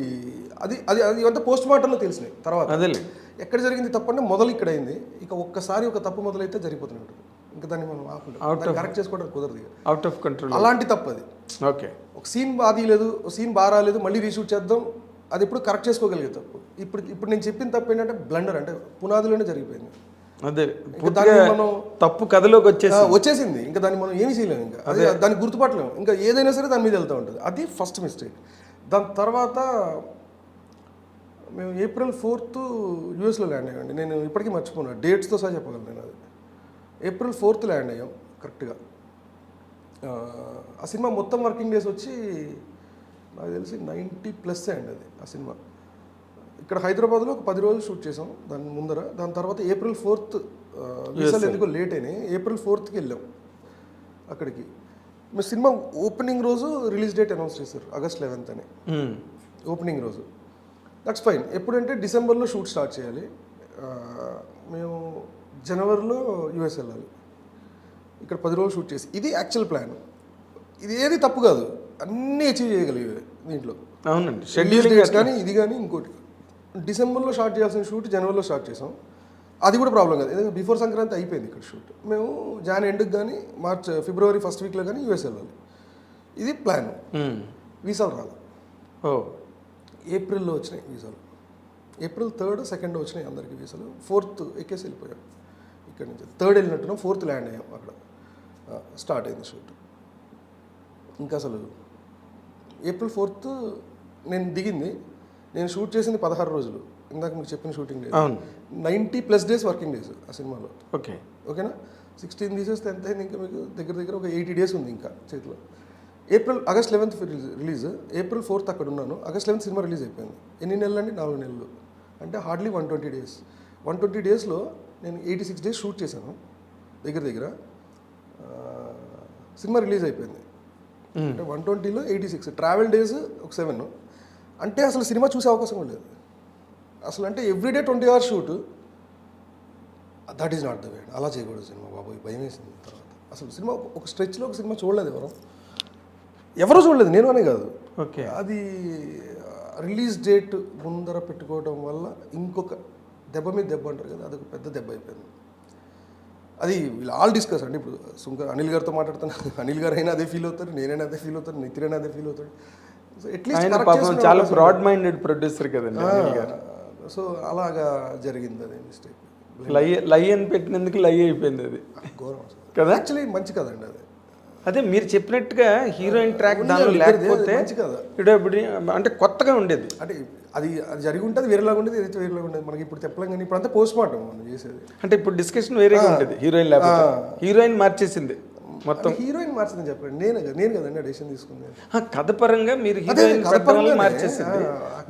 అది అది అది అంతా పోస్ట్ మార్టంలో తెలిసినాయి తర్వాత. అదేలే, ఎక్కడ జరిగింది తప్పు అంటే మొదలు ఇక్కడ అయింది. ఇక ఒక్కసారి ఒక తప్పు మొదలైతే జరిగిపోతూనే ఉంటుంది. ఇంకా దాన్ని మనం ఆపలేం, కరెక్ట్ చేసుకోవడం కుదరదు. అవుట్ ఆఫ్ కంట్రోల్ అలాంటి తప్పు అది. ఓకే, ఒక సీన్ బాధలేదు, సీన్ బాగా రాలేదు, మళ్ళీ రీషూట్ చేద్దాం, అది ఎప్పుడు కరెక్ట్ చేసుకోగలిగే తప్పు. ఇప్పుడు నేను చెప్పిన తప్పు ఏంటంటే బ్లండర్, అంటే పునాదిలోనే జరిగిపోయింది. అదే మనం తప్పు కథలోకి వచ్చేసింది. ఇంకా దాన్ని మనం ఏమి చేయలేము, ఇంకా అదే దాన్ని గుర్తుపట్టలేము. ఇంకా ఏదైనా సరే దాని మీద వెళ్తూ ఉంటుంది. అది ఫస్ట్ మిస్టేక్. దాని తర్వాత మేము April 4th యూఎస్లో ల్యాండ్ అయ్యామండి. నేను ఇప్పటికీ మర్చిపోయినా, డేట్స్తో సహా చెప్పగలను నేను. అది April 4th ల్యాండ్ అయ్యాం కరెక్ట్గా. ఆ సినిమా మొత్తం వర్కింగ్ డేస్ వచ్చి నాకు తెలిసి 90+ అండి అది ఆ సినిమా. ఇక్కడ హైదరాబాద్లో ఒక 10 రోజులు షూట్ చేసాం దాని ముందర. దాని తర్వాత April 4th వీసాలు ఎందుకో లేట్ అయినాయి, April 4th వెళ్ళాం అక్కడికి. మేము సినిమా ఓపెనింగ్ రోజు రిలీజ్ డేట్ అనౌన్స్ చేశారు, August 11th అని ఓపెనింగ్ రోజు. That's fine. ఎప్పుడంటే డిసెంబర్లో షూట్ స్టార్ట్ చేయాలి. మేము జనవరిలో యూఎస్ వెళ్ళాలి. ఇక్కడ 10 రోజులు షూట్ చేసి, ఇది యాక్చువల్ ప్లాన్. ఇది ఏది తప్పు కాదు, అన్నీ అచీవ్ చేయగలిగే దీంట్లో. అవునండి, షెడ్యూల్ డేట్స్ కానీ ఇది కానీ ఇంకోటి. డిసెంబర్లో స్టార్ట్ చేయాల్సిన షూట్ జనవరిలో స్టార్ట్ చేసాం. అది కూడా ప్రాబ్లం కాదు, ఎందుకంటే బిఫోర్ సంక్రాంతి అయిపోయింది ఇక్కడ షూట్. మేము జాన్ ఎండ్కి కానీ ఫిబ్రవరి 1st వీక్లో కానీ యూఎస్ వెళ్ళాలి. ఇది ప్లాన్. వీసాలు రాదు. ఏప్రిల్లో వచ్చినాయి వీసాలు. April 3rd, 2nd వచ్చినాయి అందరికీ వీసాలు. 4th ఎక్కేసి వెళ్ళిపోయాం ఇక్కడ నుంచి. 3rd వెళ్ళినట్టున్నాం, 4th ల్యాండ్ అయ్యాం అక్కడ. స్టార్ట్ అయింది షూట్. ఇంకా అసలు April 4th నేను దిగింది. నేను షూట్ చేసింది 16 రోజులు, ఇందాక మీకు చెప్పిన shooting days. 90+ days working days ఆ సినిమాలో. ఓకేనా? 16 తీసేస్తే ఎంత అయింది? ఇంకా మీకు దగ్గర ఒక 80 డేస్ ఉంది ఇంకా చేతిలో. August 11th release, April 4th అక్కడ ఉన్నాను. August 11th సినిమా రిలీజ్ అయిపోయింది. ఎన్ని నెలలు అండి? 4 నెలలు. అంటే హార్డ్లీ 120 డేస్. 120 డేస్లో నేను 86 డేస్ షూట్ చేశాను దగ్గర. సినిమా రిలీజ్ అయిపోయింది. అంటే 120లో 86 ట్రావెల్ డేస్ ఒక 7. అంటే అసలు సినిమా చూసే అవకాశం కూడా లేదు అసలు. అంటే everyday 20 hours shoot. That is not the way. అలా చేయకూడదు సినిమా. బాబోయ్ భయం వేసింది తర్వాత. అసలు సినిమా ఒక స్ట్రెచ్లో ఒక సినిమా చూడలేదు ఎవరు చూడలేదు, నేను అనే కాదు. అది రిలీజ్ డేట్ ముందర పెట్టుకోవడం వల్ల ఇంకొక దెబ్బ మీద దెబ్బ అంటారు కదా, అదొక పెద్ద దెబ్బ అయిపోయింది. అది వీళ్ళు ఆల్ డిస్కస్ అండి. ఇప్పుడు అనిల్ గారితో మాట్లాడుతాను, అనిల్ గారు అయినా అదే ఫీల్ అవుతారు, నేనైనా అదే ఫీల్ అవుతాను, నితిన్ అయినా అదే ఫీల్ అవుతాడు. సో అట్లీస్ట్ చాలా బ్రాడ్ మైండెడ్ ప్రొడ్యూసర్ కదండి. సో అలాగా జరిగింది అది మిస్టేక్. లై అని పెట్టినందుకు లై అయిపోయింది అది. ఘోరం కదా. యాక్చువల్లీ మంచి కదండి అది. అదే మీరు చెప్పినట్టుగా హీరోయిన్ ట్రాక్ దానిలో లేకపోతే అంటే కొత్తగా ఉండేది. అంటే అది జరిగి ఉంటుంది, వేరేలాగా ఉండేది, ఏదైతే వేరేలాగా ఉండేది. మనకి ఇప్పుడు చెప్పలేం, కానీ ఇప్పుడు అంతా పోస్ట్ మార్టం మనం చేసేది. అంటే ఇప్పుడు డిస్కషన్ వేరేగా ఉంటుంది. హీరోయిన్ లేకపోతే హీరోయిన్ మార్చేసింది మొత్తం. హీరోయిన్ మార్చిందని చెప్పండి, నేను కదండి డెసిషన్ తీసుకుంది. కథ పరంగా మీరు హీరోయిన్ మార్చేసింది.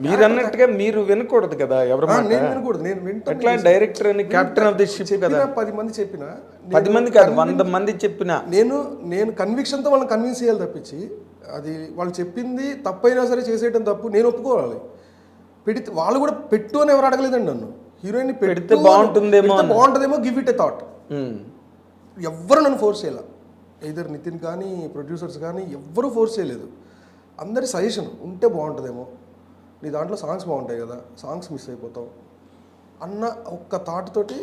మీరు అన్నట్టుగా మీరు వినకూడదు కదా ఎవరు. నేను వినకూడదు, నేను వింటాను. ఎట్లా డైరెక్టర్ అని కెప్టెన్ ఆఫ్ ది షిప్ కదా. 10 మంది చెప్పినా, 10 మంది కాదు 100 మంది చెప్పినా నేను కన్విక్షన్తో వాళ్ళని కన్విన్స్ చేయాలి తప్పించి, అది వాళ్ళు చెప్పింది తప్పైనా సరే చేసేయడం తప్పు నేను ఒప్పుకోవాలి. వాళ్ళు కూడా పెట్టు అని ఎవరు అడగలేదండి నన్ను. హీరోయిన్ పెడితే బాగుంటుందేమో గివ్ ఇట్ ఎ థాట్. ఎవ్వరు నన్ను ఫోర్స్ చేయాల, ఇద్దరు నితిన్ కానీ ప్రొడ్యూసర్స్ కానీ ఎవ్వరూ ఫోర్స్ చేయలేదు. అందరి సజెషన్ ఉంటే బాగుంటుందేమో, నీ దాంట్లో సాంగ్స్ బాగుంటాయి కదా, సాంగ్స్ మిస్ అయిపోతావు అన్న ఒక్క థాట్ తోటి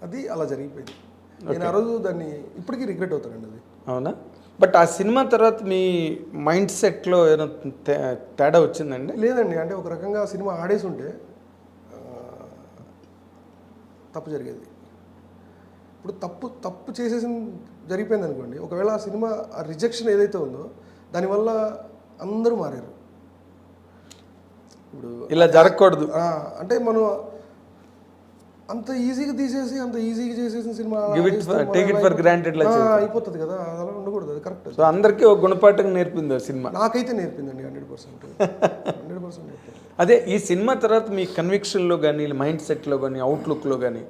అది అలా జరిగిపోయింది. నేను ఆ రోజు దాన్ని ఇప్పటికీ రిగ్రెట్ అవుతానండి అది. అవునా? బట్ ఆ సినిమా తర్వాత మీ మైండ్ సెట్లో ఏమైనా తేడా వచ్చిందండి? లేదండి, అంటే ఒక రకంగా సినిమా ఆడేసి ఉంటే తప్పు జరిగేది. ఇప్పుడు తప్పు చేసేసి జరిగిపోయింది అనుకోండి, ఒకవేళ ఆ సినిమా ఆ రిజెక్షన్ ఏదైతే ఉందో దానివల్ల అందరూ మారారు. ఇప్పుడు ఇలా జరగకూడదు అంటే మనం అంత ఈజీగా తీసేసి అంత ఈజీగా చేసేసిన సినిమా అయిపోతుంది కదా, అలా ఉండకూడదు. అది కరెక్ట్. సో అందరికీ ఒక గుణపాఠం నేర్పింది ఆ సినిమా. నాకైతే నేర్పిందండి 100% నేర్పింది. అదే ఈ సినిమా తర్వాత మీ కన్విక్షన్లో కానీ మైండ్ సెట్లో కానీ అవుట్లుక్లో కానీ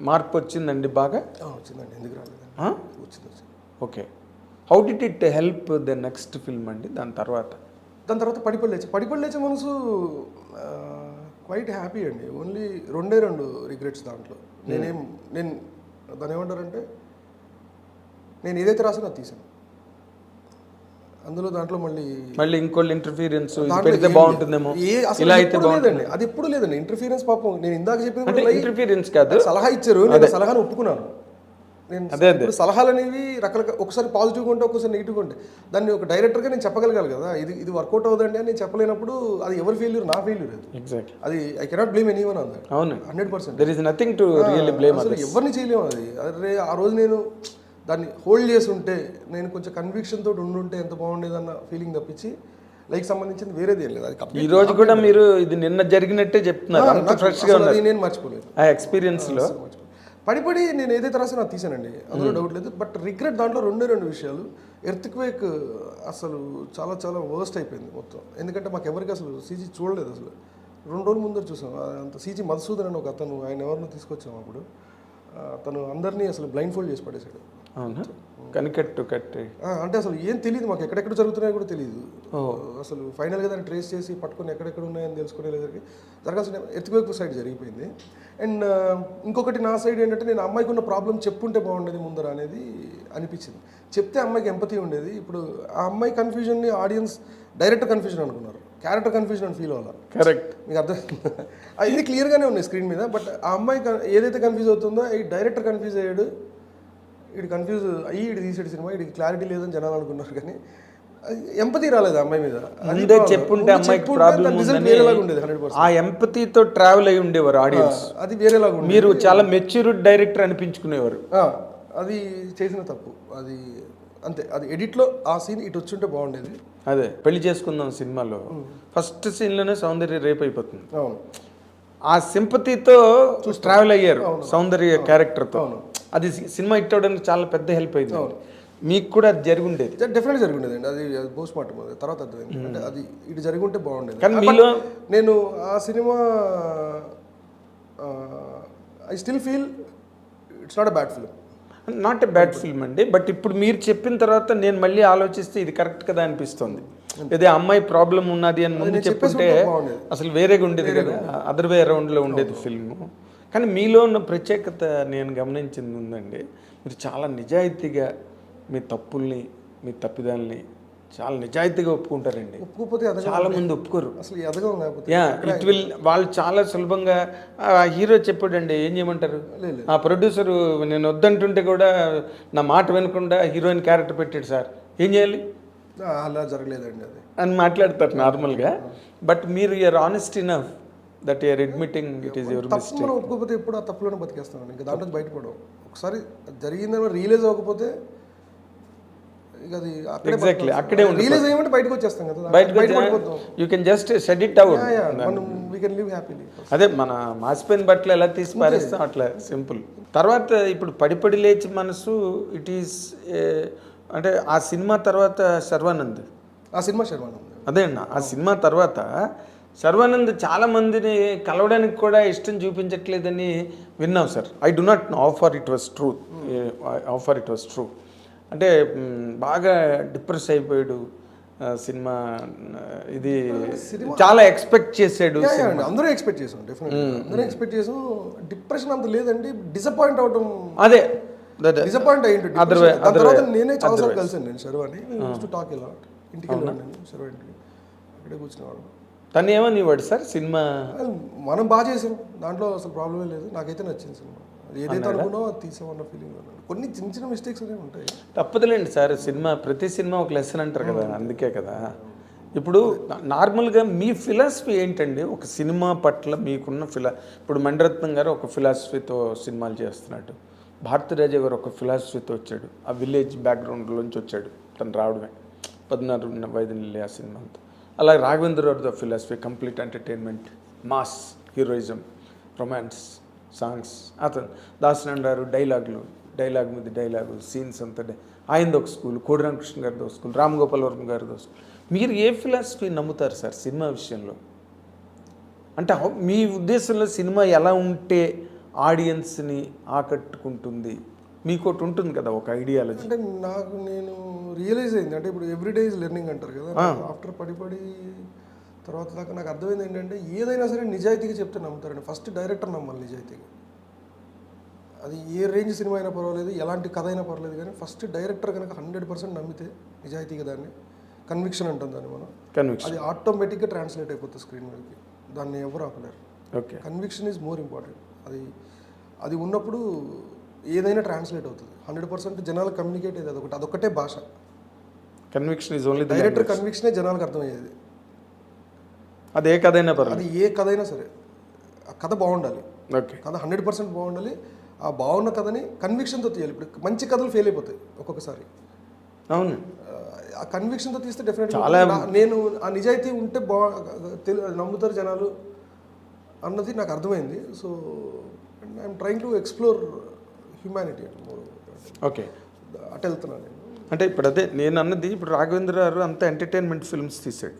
మార్పు వచ్చిందండి బాగా? వచ్చిందండి, ఎందుకు రాలేదు, వచ్చింది. Okay, how did it help the next film అండి? దాని తర్వాత పడిపడి లేచే మనసు క్వైట్ హ్యాపీ అండి. ఓన్లీ 2 రిగ్రెట్స్ దాంట్లో. నేను దాని ఏమంటారంటే, నేను ఏదైతే రాసానో అది తీసాను. అందులో దాంట్లో మళ్ళీ ఇంకోళ్ళు ఇంటర్ఫీరెన్స్ పెడితే బాగుంటుందేమో, ఇలా అయితే బాగుంటుంది. అది ఎప్పుడు లేదండి ఇంటర్ఫీరెన్స్. పాపం నేను ఇందాక చెప్పిన ఇంటర్ఫీరెన్స్ కాదు, సలహా ఇచ్చారు, నేను సలహాను ఒప్పుకున్నాను. నేను అదే సలహాలు అనేవి రకరకాల, ఒకసారి పాజిటివ్గా ఉంటే ఒకసారి నెగిటివ్గా ఉంటాయి. దాన్ని ఒక డైరెక్టర్గా నేను చెప్పగలగాలి కదా, ఇది వర్కౌట్ అవుతుందండి అని నేను చెప్పలేనప్పుడు అది ఎవరి ఫెయిల్యూర్, నా ఫెయిల్యూర్ అది. ఎగ్జాక్ట్లీ, అది I cannot blame anyone on that. అవును, 100%. There is nothing to really blame. అసలు ఎవరిని చేయలేము అది. అరే ఆ రోజు నేను దాన్ని హోల్డ్ చేసి ఉంటే, నేను కొంచెం కన్విక్షన్ తోటి ఉండుంటే ఎంత బాగుండేదన్న ఫీలింగ్ తప్పించి లైక్ సంబంధించింది వేరేది ఏం లేదు. అది ఈ రోజు కూడా మీరు ఇది నిన్న జరిగినట్టే చెప్తున్నారు, అంత ఫ్రెష్గా ఉన్నది. నేను మర్చిపోలేదు ఆ ఎక్స్పీరియన్స్లో. పడి నేను ఏదైతే రాసానో అది తీసానండి, అందులో డౌట్ లేదు. బట్ రిగ్రెట్ దాంట్లో 2 విషయాలు. ఎర్త్క్వేక్ అసలు చాలా చాలా వర్స్ట్ అయిపోయింది మొత్తం. ఎందుకంటే మాకు ఎవరికి అసలు సీజీ చూడలేదు. అసలు 2 రోజుల ముందర చూసాం. అంత సీజీ మధుసూదన్ అని ఒక అతను, ఆయన ఎవరినో తీసుకొచ్చాము అప్పుడు. తను అందరినీ అసలు బ్లైండ్ ఫోల్డ్ చేసి పడేశాడు. అవునా? కనికట్టు కట్టి అంటే అసలు ఏం తెలియదు మాకు, ఎక్కడెక్కడ జరుగుతున్నాయో కూడా తెలియదు. అసలు ఫైనల్గా దాన్ని ట్రేస్ చేసి పట్టుకొని ఎక్కడెక్కడ ఉన్నాయని తెలుసుకునేసరికి జరగాల్సిన ఎర్త్క్వేక్ సైడ్ జరిగిపోయింది. అండ్ ఇంకొకటి నా సైడ్ ఏంటంటే, నేను అమ్మాయికి ఉన్న ప్రాబ్లం చెప్పుంటే బాగుండేది ముందర అనేది అనిపించింది. చెప్తే అమ్మాయికి ఎంపతి ఉండేది. ఇప్పుడు ఆ అమ్మాయి కన్ఫ్యూజన్ని ఆడియన్స్ డైరెక్టర్ కన్ఫ్యూజన్ అనుకున్నారు, క్యారెక్టర్ కన్ఫ్యూజన్ అని ఫీల్ అవ్వాలి. కరెక్ట్, మీకు అర్థం. అన్ని క్లియర్గానే ఉన్నాయి స్క్రీన్ మీద. బట్ ఆ అమ్మాయి ఏదైతే కన్ఫ్యూజ్ అవుతుందో, ఈ డైరెక్టర్ కన్ఫ్యూజ్ అయ్యాడు, వీడు కన్ఫ్యూజ్ అయ్యి వీడు తీసాడు సినిమా, వీడికి క్లారిటీ లేదని జనాలు అనుకున్నారు. కానీ ఎంపతి రాలేదు ఆ అమ్మాయి మీద. అదే చెప్పుంటే అమ్మాయికి ప్రాబ్లం వేరేలాగా ఉండేది. 100% ఆ ఎంపతితో ట్రావెల్ అయ్యి ఉండేవారు ఆడియన్స్. అది వేరేలాగా ఉండేది. మీరు చాలా మెచ్యూర్డ్ డైరెక్టర్ అనిపించుకునేవారు. అది చేసిన తప్పు అది, అంతే. అది ఎడిట్లో ఆ సీన్ ఇటు వచ్చుంటే బాగుండేది. అదే పెళ్లి చేసుకుందాం సినిమాలో ఫస్ట్ సీన్లోనే సౌందర్య రేప్ అయిపోతుంది. అవును, ఆ సింపతితో ట్రావెల్ అయ్యారు సౌందర్య క్యారెక్టర్తో. అది సినిమా హిట్ అవడానికి చాలా పెద్ద హెల్ప్ అయింది. మీకు కూడా అది జరిగి ఉండేది? డెఫినెట్గా జరిగి ఉండేది అండి. అది పోస్ట్ మార్టం తర్వాత అర్థమైంది. అంటే అది ఇటు జరిగి ఉంటే బాగుండేది. కానీ మీలో నేను ఆ cinema I still feel it's not a bad film. Not a bad film అండి. బట్ ఇప్పుడు మీరు చెప్పిన తర్వాత నేను మళ్ళీ ఆలోచిస్తే ఇది కరెక్ట్ కదా అనిపిస్తుంది. అదే అమ్మాయి ప్రాబ్లం ఉన్నది అని ముందు చెప్పుంటే అసలు వేరేగా ఉండేది కదా, అదర్ వే అరౌండ్లో ఉండేది ఫిల్మ్. కానీ మీలో ఉన్న ప్రత్యేకత నేను గమనించింది ఉందండి, మీరు చాలా నిజాయితీగా మీ తప్పుల్ని మీ తప్పిదాల్ని చాలా నిజాయితీగా ఒప్పుకుంటారండి. ఒప్పుకోకపోతే చాలా మంది ఒప్పుకోరు అసలు, ఎదగం లేకపోతే. ఇట్ విల్ వాళ్ళు చాలా సులభంగా హీరో చెప్పాడండి ఏం చేయమంటారు, ఆ ప్రొడ్యూసరు నేను వద్దంటుంటే కూడా నా మాట వినకుండా హీరోయిన్ క్యారెక్టర్ పెట్టాడు సార్, ఏం చేయాలి, అలా జరగలేదండి అది అని మాట్లాడతారు నార్మల్గా. బట్ మీరు you're honest enough that you're admitting it is your mistake. మనం ఒప్పుకోకపోతే ఎప్పుడు ఆ తప్పులోనే బతికేస్తాం. ఇంకా దాంట్లో బయటపడవు. ఒకసారి జరిగిందని రియలైజ్ అవ్వకపోతే ఇక అది ఎగ్జాక్ట్లీ అక్కడే రియలైజ్ అయ్యమంటే బయటకు వచ్చేస్తాం కదా, బయటకు you can just set it out. We can live happily. అదే మన మాసిపోయిన బట్టలు ఎలా తీసి పారేస్తాం అట్లా సింపుల్. తర్వాత ఇప్పుడు పడిపడి లేచి మనసు ఇట్ ఈస్ అంటే ఆ సినిమా తర్వాత శర్వానంద్, ఆ సినిమా శర్వానంద్ అదే అన్న ఆ సినిమా తర్వాత శర్వానంద్ చాలా మందిని కలవడానికి కూడా ఇష్టం చూపించట్లేదని విన్నాం sir. I do not know how far it was true. అంటే బాగా డిప్రెస్ అయిపోయాడు, సినిమా ఇది చాలా ఎక్స్పెక్ట్ చేసాడు. అందరూ ఎక్స్పెక్ట్ చేసాం, డెఫినెట్గా అందరూ ఎక్స్పెక్ట్ చేసాం. డిప్రెషన్ అంత లేదండి, డిసప్పాయింట్ అవడం. అదే డిసప్పాయింట్ అయ్యింది. దాని తర్వాత నేనే చాలాసార్లు కలిసాను నేను శర్వాని. టాక్ ఇలా ఇంటికి వెళ్ళాను నేను శర్వా ఇంటికి, అక్కడే కూర్చునేవాడు. తను ఏమని ఇవ్వడు సార్ సినిమా? మనం బాగా చేసాం, దాంట్లో అసలు ప్రాబ్లమే లేదు, నాకైతే నచ్చింది సినిమా. ఏదైతే అనుకున్నావు అది తీసామన్న ఫీలింగ్. కొన్ని చిన్న చిన్న మిస్టేక్స్ అనేవి ఉంటాయి, తప్పదులేండి సార్. సినిమా ప్రతి సినిమా ఒక లెసన్ అంటారు కదా, అందుకే కదా. ఇప్పుడు నార్మల్గా మీ ఫిలాసఫీ ఏంటండి ఒక సినిమా పట్ల మీకున్న ఇప్పుడు మణిరత్నం గారు ఒక ఫిలాసఫీతో సినిమాలు చేస్తున్నాడు, భారతీరాజా గారు ఒక ఫిలాసఫీతో వచ్చాడు, ఆ విలేజ్ బ్యాక్గ్రౌండ్లోంచి వచ్చాడు తను రావడమే 16 వయదులు ఆ సినిమాతో. అలాగే రాఘవేంద్రరావుతో philosophy complete entertainment, mass, heroism, romance, songs. అతను దాసనారాయణ డైలాగ్ మీద డైలాగు, సీన్స్ అంతా ఆయనది ఒక స్కూల్, కోడి రామకృష్ణ గారిది ఒక స్కూల్, రామ్ గోపాల్ వర్మ గారిది ఒక స్కూల్. మీరు ఏ ఫిలాసఫీ నమ్ముతారు సార్ సినిమా విషయంలో? అంటే మీ ఉద్దేశంలో సినిమా ఎలా ఉంటే ఆడియన్స్ని ఆకట్టుకుంటుంది? మీకు ఒకటి ఉంటుంది కదా ఒక ఐడియాలజీ. అంటే నాకు నేను రియలైజ్ అయింది, అంటే ఇప్పుడు ఎవ్రీడే ఈజ్ లెర్నింగ్ అంటారు కదా. ఆఫ్టర్ పడి తర్వాత దాకా నాకు అర్థమైంది ఏంటంటే ఏదైనా సరే నిజాయితీగా చెప్తే నమ్ముతారండి. ఫస్ట్ డైరెక్టర్ నమ్మాలి నిజాయితీగా. అది ఏ రేంజ్ సినిమా అయినా పర్వాలేదు, ఎలాంటి కథ అయినా పర్లేదు, కానీ ఫస్ట్ డైరెక్టర్ కనుక 100% నమ్మితే నిజాయితీగా దాన్ని కన్విక్షన్ అంటుంది దాన్ని మనం, అది ఆటోమేటిక్గా ట్రాన్స్లేట్ అయిపోతుంది స్క్రీన్ మీదకి. దాన్ని ఎవరు ఆపలేరు. Okay, conviction is more important. అది ఉన్నప్పుడు ఏదైనా ట్రాన్స్లేట్ అవుతుంది. 100% జనాలకు కమ్యూనికేట్ అయ్యేది అదొకటే భాష. కన్విక్షన్ ఈజ్ ఓన్లీ డైరెక్టర్ కన్విక్షనే జనాలకు అర్థమయ్యేది. అది ఏ కథైనా పర్లేదు, అది ఏ కథ అయినా సరే ఆ కథ బాగుండాలి. ఓకే, కథ 100% బాగుండాలి. ఆ బాగున్న కథని కన్విక్షన్తో తీయాలి. ఇప్పుడు మంచి కథలు ఫెయిల్ అయిపోతాయి ఒక్కొక్కసారి. అవును, ఆ కన్విక్షన్తో తీస్తే డెఫినెట్గా నేను ఆ నిజాయితీ ఉంటే నమ్ముతారు జనాలు అన్నది నాకు అర్థమైంది. So I'm trying to explore humanity. Okay, అటు వెళ్తున్నాను నేను. అంటే ఇప్పుడు అదే నేను అన్నది, ఇప్పుడు రాఘవేంద్ర గారు అంతా ఎంటర్టైన్మెంట్ ఫిల్మ్స్ తీసాడు.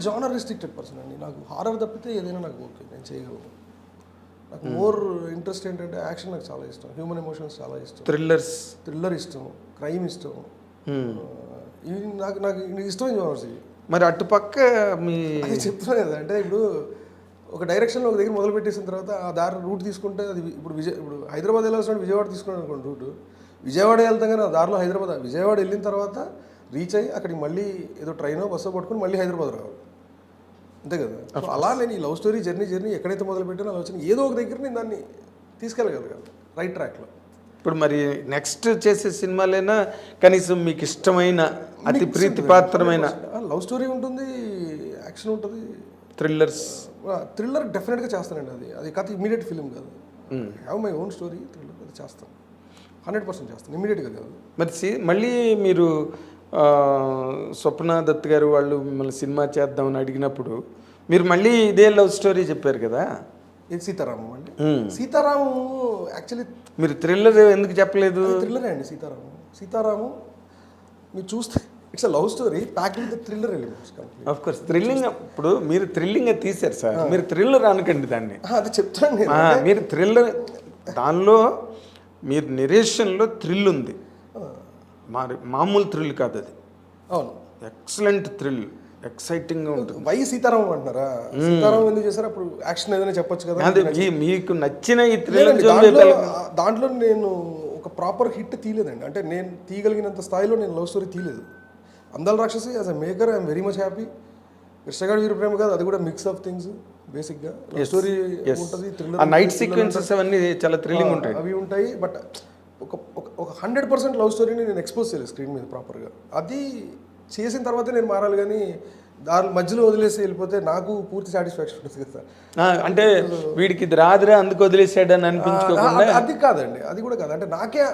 జానర్ రిస్ట్రిక్టెడ్ పర్సన్ అండి. నాకు హారర్ తప్పితే ఏదైనా నాకు ఓకే, నేను చేయగలను. నాకు మోర్ ఇంట్రెస్ట్ ఏంటంటే యాక్షన్ నాకు చాలా ఇష్టం, హ్యూమన్ ఎమోషన్స్ చాలా ఇష్టం, థ్రిల్లర్ ఇష్టం, క్రైమ్ ఇష్టం. ఇవి నాకు ఇష్టమైన జానర్స్ ఇవి. మరి అటుపక్క మీ చెప్తున్నాను కదా, అంటే ఇప్పుడు ఒక డైరెక్షన్లో ఒక దగ్గర మొదలు పెట్టేసిన తర్వాత ఆ దారి రూట్ తీసుకుంటే అది ఇప్పుడు హైదరాబాద్ వెళ్ళాల్సిన విజయవాడ తీసుకున్నాను అనుకోండి రూట్, విజయవాడ వెళ్తాం కానీ ఆ దారిలో విజయవాడ వెళ్ళిన తర్వాత రీచ్ అయ్యి అక్కడికి మళ్ళీ ఏదో ట్రైనో బస్సో పట్టుకుని మళ్ళీ హైదరాబాద్ రావాలి, అంతే కదా. సో అలా నేను ఈ లవ్ స్టోరీ జర్నీ ఎక్కడైతే మొదలు పెట్టానో అలా వచ్చిన ఏదో ఒక దగ్గర నేను దాన్ని తీసుకెళ్ళగలగాలి రైట్ ట్రాక్లో. ఇప్పుడు మరి నెక్స్ట్ చేసే సినిమాలైనా కనీసం మీకు ఇష్టమైన అతి ప్రీతిపాత్రమైన లవ్ స్టోరీ ఉంటుంది, యాక్షన్ ఉంటుంది, థ్రిల్లర్ డెఫినెట్గా చేస్తానండి. అది కథ ఇమీడియట్ ఫిలిం కాదు, have my own story thriller, అది చేస్తాను 100% చేస్తాను, ఇమీడియట్గా కాదు. మరి మళ్ళీ మీరు స్వప్న దత్ గారు వాళ్ళు మిమ్మల్ని సినిమా చేద్దామని అడిగినప్పుడు మీరు మళ్ళీ ఇదే లవ్ స్టోరీ చెప్పారు కదా, ఇది సీతారామం అండి. సీతారామం యాక్చువల్లీ మీరు థ్రిల్లర్ ఎందుకు చెప్పలేదు? థ్రిల్లరే అండి సీతారామం మీరు చూస్తే it's a love story packed with thriller elements. Of course thrilling, ఇప్పుడు మీరు థ్రిల్లింగ్ తీశారు సార్, మీరు థ్రిల్లర్ అనకండి దాన్ని. అది చెప్తాను మీరు థ్రిల్లర్, దానిలో మీరు నెరేషన్లో థ్రిల్ ఉంది, మామూలు థ్రిల్ కాదు అది. అవును, ఎక్సలెంట్ థ్రిల్, ఎక్సైటింగ్గా ఉంటుంది. వై సీతారామం అంటున్నారా? సీతారామం ఎందుకు చేశారు? అప్పుడు యాక్షన్ ఏదైనా చెప్పొచ్చు కదా. అదే మీకు నచ్చిన ఈ థ్రిల్. దాంట్లో నేను ఒక ప్రాపర్ హిట్ తీయలేదండి, అంటే నేను తీయగలిగినంత స్థాయిలో నేను లవ్ స్టోరీ తీయలేదు. Andala Rakshasi as a maker I'm very much happy. Krishnagadi Veera Prema కాదు, అది కూడా మిక్స్ ఆఫ్ థింగ్స్. బేసిక్గా లవ్ స్టోరీ ఉంటుంది, థ్రిల్లర్, నైట్ సీక్వెన్సెస్ అవన్నీ చాలా థ్రిల్లింగ్ ఉంటాయి, అవి ఉంటాయి. బట్ ఒక 100% లవ్ స్టోరీని నేను ఎక్స్పోజ్ చేయలేదు స్క్రీన్ మీద ప్రాపర్గా. అది చేసిన తర్వాతే నేను మారాలి, కానీ దాని మధ్యలో వదిలేసి వెళ్ళిపోతే నాకు పూర్తి సాటిస్ఫాక్షన్ ఉంటుంది కదా. అంటే వీడికి ఇది రాదురా అందుకు వదిలేసాడని అనిపించుకోకుండా. అది కాదండి, అది కూడా కాదు. అంటే నాకే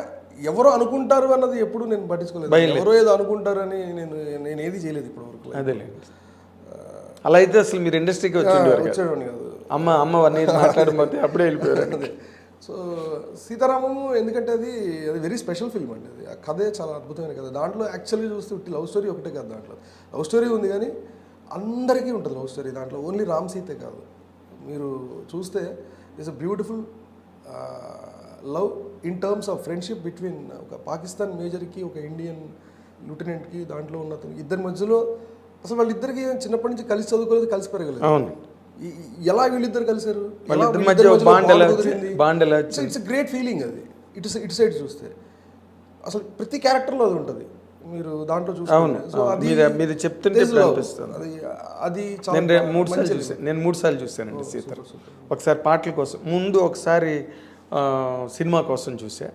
ఎవరో అనుకుంటారు అన్నది ఎప్పుడు నేను పట్టించుకోలేదు. ఎవరో ఏదో అనుకుంటారని నేను ఏది చేయలేదు ఇప్పటి వరకు. అదేలే, అలా అయితే అసలు మీరు ఇండస్ట్రీకి వచ్చేవాడిని కాదు. అమ్మ మాట్లాడకపోతే అప్పుడే వెళ్ళిపోయారు. అదే. సో సీతారామము ఎందుకంటే అది వెరీ స్పెషల్ ఫిల్మ్ అండి. అది ఆ కథే చాలా అద్భుతమైన కథ. దాంట్లో యాక్చువల్లీ చూస్తే లవ్ స్టోరీ ఒకటే కాదు, దాంట్లో లవ్ స్టోరీ ఉంది కానీ అందరికీ ఉంటుంది లవ్ స్టోరీ. దాంట్లో ఓన్లీ రామ్ సీతే కాదు, మీరు చూస్తే it's a beautiful love in terms of friendship between ఒక పాకిస్తాన్ మేజర్కి ఒక ఇండియన్ లూటినెంట్కి దాంట్లో ఉన్న అతను ఇద్దరి మధ్యలో అసలు వాళ్ళిద్దరికి చిన్నప్పటి నుంచి కలిసి చదువుకోలేదు, కలిసి పెరగలేదు. అవును, ఎలా వీళ్ళిద్దరు కలిసారు, వాళ్ళిద్దరి మధ్య బాండ్ ఎలా ఇట్స్ గ్రేట్ ఫీలింగ్ అది. ఇటు సైడ్ చూస్తే అసలు ప్రతి క్యారెక్టర్లో అది ఉంటుంది, మీరు దాంట్లో చూస్తే. సో అది మీరు చెప్తుంటే అది అది నేను 3 సార్లు చూసాను. నేను 3 సార్లు చూశానండి సీతారాం. ఒకసారి పాటల కోసం, ముందు ఒకసారి సినిమా కోసం చూసా,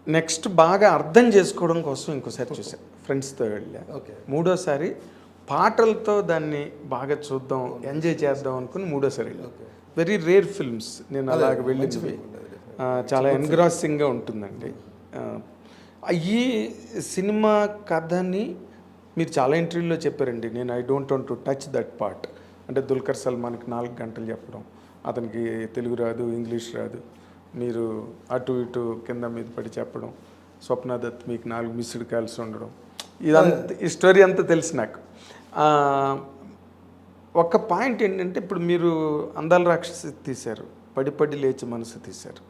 నెక్స్ట్ బాగా అర్థం చేసుకోవడం కోసం ఇంకోసారి చూసా, ఫ్రెండ్స్తో వెళ్ళా. మూడోసారి పాటలతో దాన్ని బాగా చూద్దాం, ఎంజాయ్ చేద్దాం అనుకుని మూడోసారి వెళ్ళా. వెరీ రేర్ ఫిల్మ్స్ నేను అలాగ వెళ్ళినవి, చాలా ఎన్గ్రాసింగ్గా ఉంటుందండి. ఈ సినిమా కథని మీరు చాలా ఇంటర్వ్యూలో చెప్పారండి. నేను I don't want to touch that part. అంటే దుల్కర్ సల్మాన్కి 4 గంటలు చెప్పడం, అతనికి తెలుగు రాదు, ఇంగ్లీష్ రాదు, మీరు అటు ఇటు కింద మీద పడి చెప్పడం, స్వప్న దత్ మీకు 4 మిస్డ్ కాల్స్ ఉండడం, ఇదంతా ఈ స్టోరీ అంతా తెలుసు నాకు. ఒక పాయింట్ ఏంటంటే, ఇప్పుడు మీరు అందాల రాక్షసి తీశారు, పడి పడి లేచి మనసు తీశారు,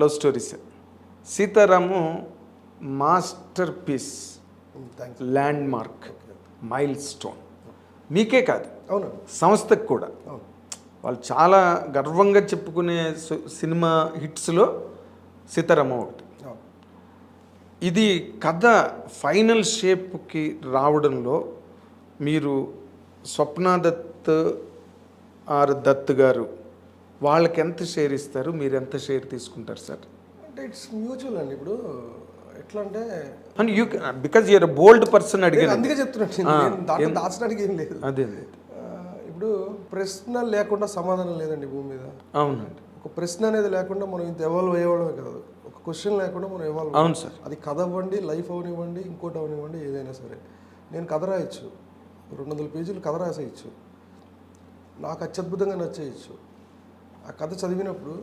love stories. Sitaramam masterpiece, landmark, milestone, మీకే కాదు అవును సంస్థకు కూడా. వాళ్ళు చాలా గర్వంగా చెప్పుకునే సినిమా హిట్స్లో సీతారామ ఒకటి. ఇది కథ ఫైనల్ షేప్కి రావడంలో మీరు స్వప్న దత్ ఆర్ దత్ గారు వాళ్ళకి ఎంత షేర్ ఇస్తారు, మీరు ఎంత షేర్ తీసుకుంటారు సార్? అంటే ఇట్స్ మ్యూచువల్ అండి. ఇప్పుడు ఎట్లా అంటే and you because you're bold person అడిగాను, అందుకే చెప్తున్నాను, దాంట్లో దాచడానికి ఏం లేదు. అదే ఇప్పుడు ప్రశ్న లేకుండా సమాధానం లేదండి భూమి మీద. అవునండి, ఒక ప్రశ్న అనేది లేకుండా మనం ఇంత ఎవాల్వ్ అయ్యేవాళ్ళమే కాదు. ఒక క్వశ్చన్ లేకుండా మనం ఎవాల్వ్. అవును సార్. అది కథ అవ్వండి, లైఫ్ అవనివ్వండి, ఇంకోటి అవనివ్వండి, ఏదైనా సరే. నేను కథ రాయొచ్చు, 200 పేజీలు కథ రాసేయచ్చు, నాకు అత్యద్భుతంగా నచ్చేయచ్చు. ఆ కథ చదివినప్పుడు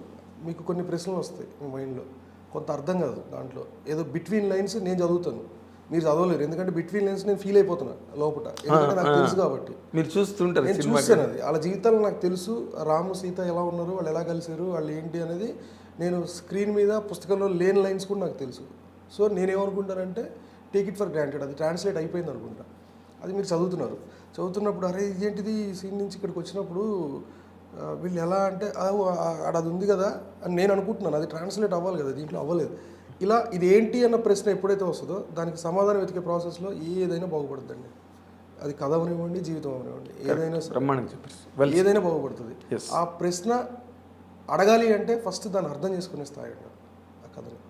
మీకు కొన్ని ప్రశ్నలు వస్తాయి మీ మైండ్లో, కొంత అర్థం కాదు దాంట్లో, ఏదో బిట్వీన్ లైన్స్ నేను చదువుతాను, మీరు చదవలేరు. ఎందుకంటే బిట్వీన్ లైన్స్ నేను ఫీల్ అయిపోతున్నా లోపల, ఎందుకంటే నాకు తెలుసు కాబట్టి. మీరు చూస్తుంటారు, నేను చూస్తాను అది. వాళ్ళ జీవితాలు నాకు తెలుసు, రాము సీత ఎలా ఉన్నారు, వాళ్ళు ఎలా కలిసారు, వాళ్ళు ఏంటి అనేది నేను స్క్రీన్ మీద పుస్తకంలో లేని లైన్స్ కూడా నాకు తెలుసు. సో నేనేమనుకుంటానంటే టేక్ ఇట్ ఫర్ గ్రాంటెడ్, అది ట్రాన్స్లేట్ అయిపోయింది అనుకుంటా. అది మీరు చదువుతున్నప్పుడు అరే ఇదేంటిది ఈ సీన్ నుంచి ఇక్కడికి వచ్చినప్పుడు వీళ్ళు ఎలా అంటే అది ఉంది కదా అని నేను అనుకుంటున్నాను, అది ట్రాన్స్లేట్ అవ్వాలి కదా, దీంట్లో అవ్వలేదు. ఇలా ఇది ఏంటి అన్న ప్రశ్న ఎప్పుడైతే వస్తుందో దానికి సమాధానం వెతికే ప్రాసెస్లో ఏదైనా బాగుపడుతుందండి. అది కథ అవనివ్వండి, జీవితం అవనివ్వండి, ఏదైనా బాగుపడుతుంది. ఆ ప్రశ్న అడగాలి అంటే ఫస్ట్ దాన్ని అర్థం చేసుకునే స్థాయి అండి ఆ కథని.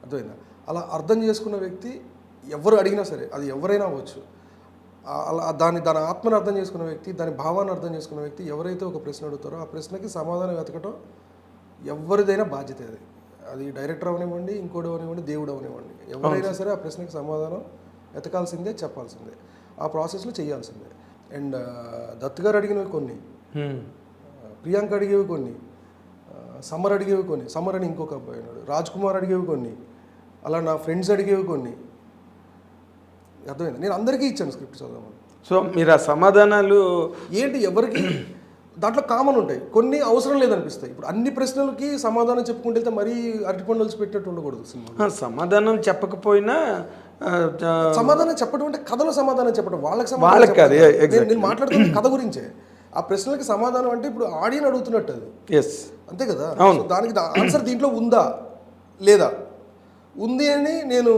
అర్థమైందా? అలా అర్థం చేసుకున్న వ్యక్తి ఎవరు అడిగినా సరే, అది ఎవరైనా అవ్వచ్చు, అలా దాని ఆత్మను అర్థం చేసుకున్న వ్యక్తి, దాని భావాన్ని అర్థం చేసుకున్న వ్యక్తి ఎవరైతే ఒక ప్రశ్న అడుగుతారో ఆ ప్రశ్నకి సమాధానం వెతకటం ఎవరిదైనా బాధ్యత. అది డైరెక్టర్ అవనివ్వండి, ఇంకోటి అవనివ్వండి, దేవుడు అవనివ్వండి, ఎవరైనా సరే ఆ ప్రశ్నకి సమాధానం వెతకాల్సిందే, చెప్పాల్సిందే, ఆ ప్రాసెస్లో చేయాల్సిందే. అండ్ దత్ గారు అడిగినవి కొన్ని, ప్రియాంక అడిగేవి కొన్ని, సమర్ అడిగేవి కొన్ని, సమర్ అని ఇంకొక అబ్బాయి ఉన్నాడు, రాజ్ కుమార్ అడిగేవి కొన్ని, అలా నా ఫ్రెండ్స్ అడిగేవి కొన్ని. అర్థమైంది? నేను అందరికీ ఇచ్చాను స్క్రిప్ట్ చదవమని. సో మీరు ఆ సమాధానాలు ఏంటి ఎవరికి దాంట్లో కామన్ ఉంటాయి, కొన్ని అవసరం లేదనిపిస్తాయి. ఇప్పుడు అన్ని ప్రశ్నలకి సమాధానం చెప్పుకుంటే వెళ్తే మరీ అరటిపండులు పెట్టినట్టు ఉండకూడదు సినిమా. సమాధానం చెప్పకపోయినా సమాధానం చెప్పడం అంటే కథలో సమాధానం చెప్పడం, వాళ్ళకి నేను మాట్లాడుతున్న కథ గురించే. ఆ ప్రశ్నలకి సమాధానం అంటే ఇప్పుడు ఆడియన్ అడుగుతున్నట్టు అది, అంతే కదా. దానికి ఆన్సర్ దీంట్లో ఉందా లేదా, ఉంది అని నేను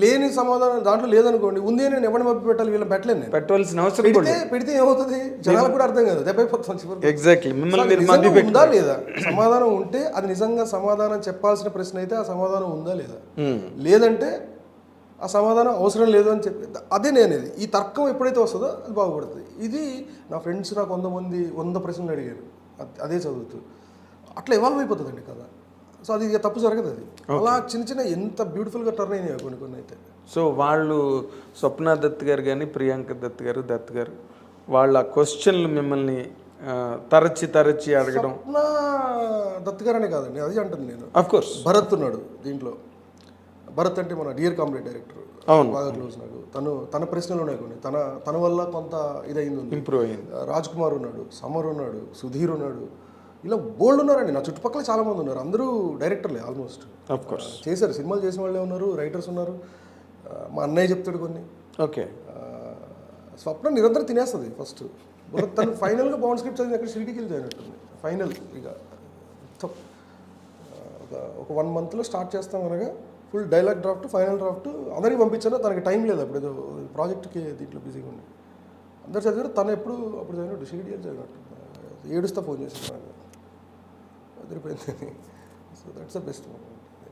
లేని సమాధానం దాంట్లో లేదనుకోండి, ఉంది అని నేను ఎవరిని మబ్బి పెట్టాలి, వీళ్ళని పెట్టలేను, నేను పెట్టవలసిన అవసరం పెడితే ఏమవుతుంది, జనాలకు కూడా అర్థం కాదు, దెబ్బైపోతుంది. ఎగ్జాక్ట్లీ ఉందా లేదా సమాధానం ఉంటే అది నిజంగా సమాధానం చెప్పాల్సిన ప్రశ్న అయితే ఆ సమాధానం ఉందా లేదా, లేదంటే ఆ సమాధానం అవసరం లేదు అని చెప్పి అదే నేనేది. ఈ తర్కం ఎప్పుడైతే వస్తుందో అది బాగుపడుతుంది. ఇది నా ఫ్రెండ్స్ నాకు 100 ప్రశ్నలు అడిగారు, అదే చదువుతూ అట్లా ఎవాల్వ్ అయిపోతుందండి కదా. సో అది ఇక తప్పు జరగదు. అది అలా చిన్న ఎంత బ్యూటిఫుల్గా టర్న్ అయినాయి కొన్ని అయితే. సో వాళ్ళు స్వప్న దత్ గారు కానీ ప్రియాంక దత్ గారు వాళ్ళ క్వశ్చన్లు మిమ్మల్ని తరచి అడగడం. స్వప్న దత్ గారు అనే కాదండి, అది అంటుంది నేను. అఫ్కోర్స్ భరత్ ఉన్నాడు దీంట్లో. భరత్ అంటే మన డియర్ కామ్రేడ్ డైరెక్టర్, బాగా క్లోజ్ నాకు. తన ప్రశ్నలు ఉన్నాయి కొన్ని, తన వల్ల కొంత ఇదైంది, ఇంప్రూవ్ అయింది. రాజ్ కుమార్ ఉన్నాడు, సమర్ ఉన్నాడు, సుధీర్ ఉన్నాడు, ఇలా బోల్డ్ ఉన్నారండి. నా చుట్టుపక్కల చాలా మంది ఉన్నారు, అందరూ డైరెక్టర్లే ఆల్మోస్ట్. ఆఫ్ కోర్స్ చేశారు, సినిమాలు చేసిన వాళ్ళే ఉన్నారు, రైటర్స్ ఉన్నారు. మా అన్నయ్య చెప్తాడు కొన్ని. ఓకే. స్వప్న నిరంతరం తినేస్తుంది ఫస్ట్. తను ఫైనల్గా బాండ్ స్క్రిప్ట్ చదివి అక్కడ షిరిడీకి వెళ్ళి అయినట్టుంది. ఫైనల్ ఇక ఒక 1 monthలో స్టార్ట్ చేస్తాం అనగా full dialogue draft, final draft అందరికీ పంపించాను. తనకి టైం లేదు అప్పుడు, ఏదో ప్రాజెక్ట్కి దీంట్లో బిజీగా ఉంది. అందరు చదివారు, తను అప్పుడు చదివినట్టు షిరిడీ వెళ్ళి చదివినట్టు. ఏడుస్తా ఫోన్ చేసి నాకు అదిరిపోయింది. So that's the best.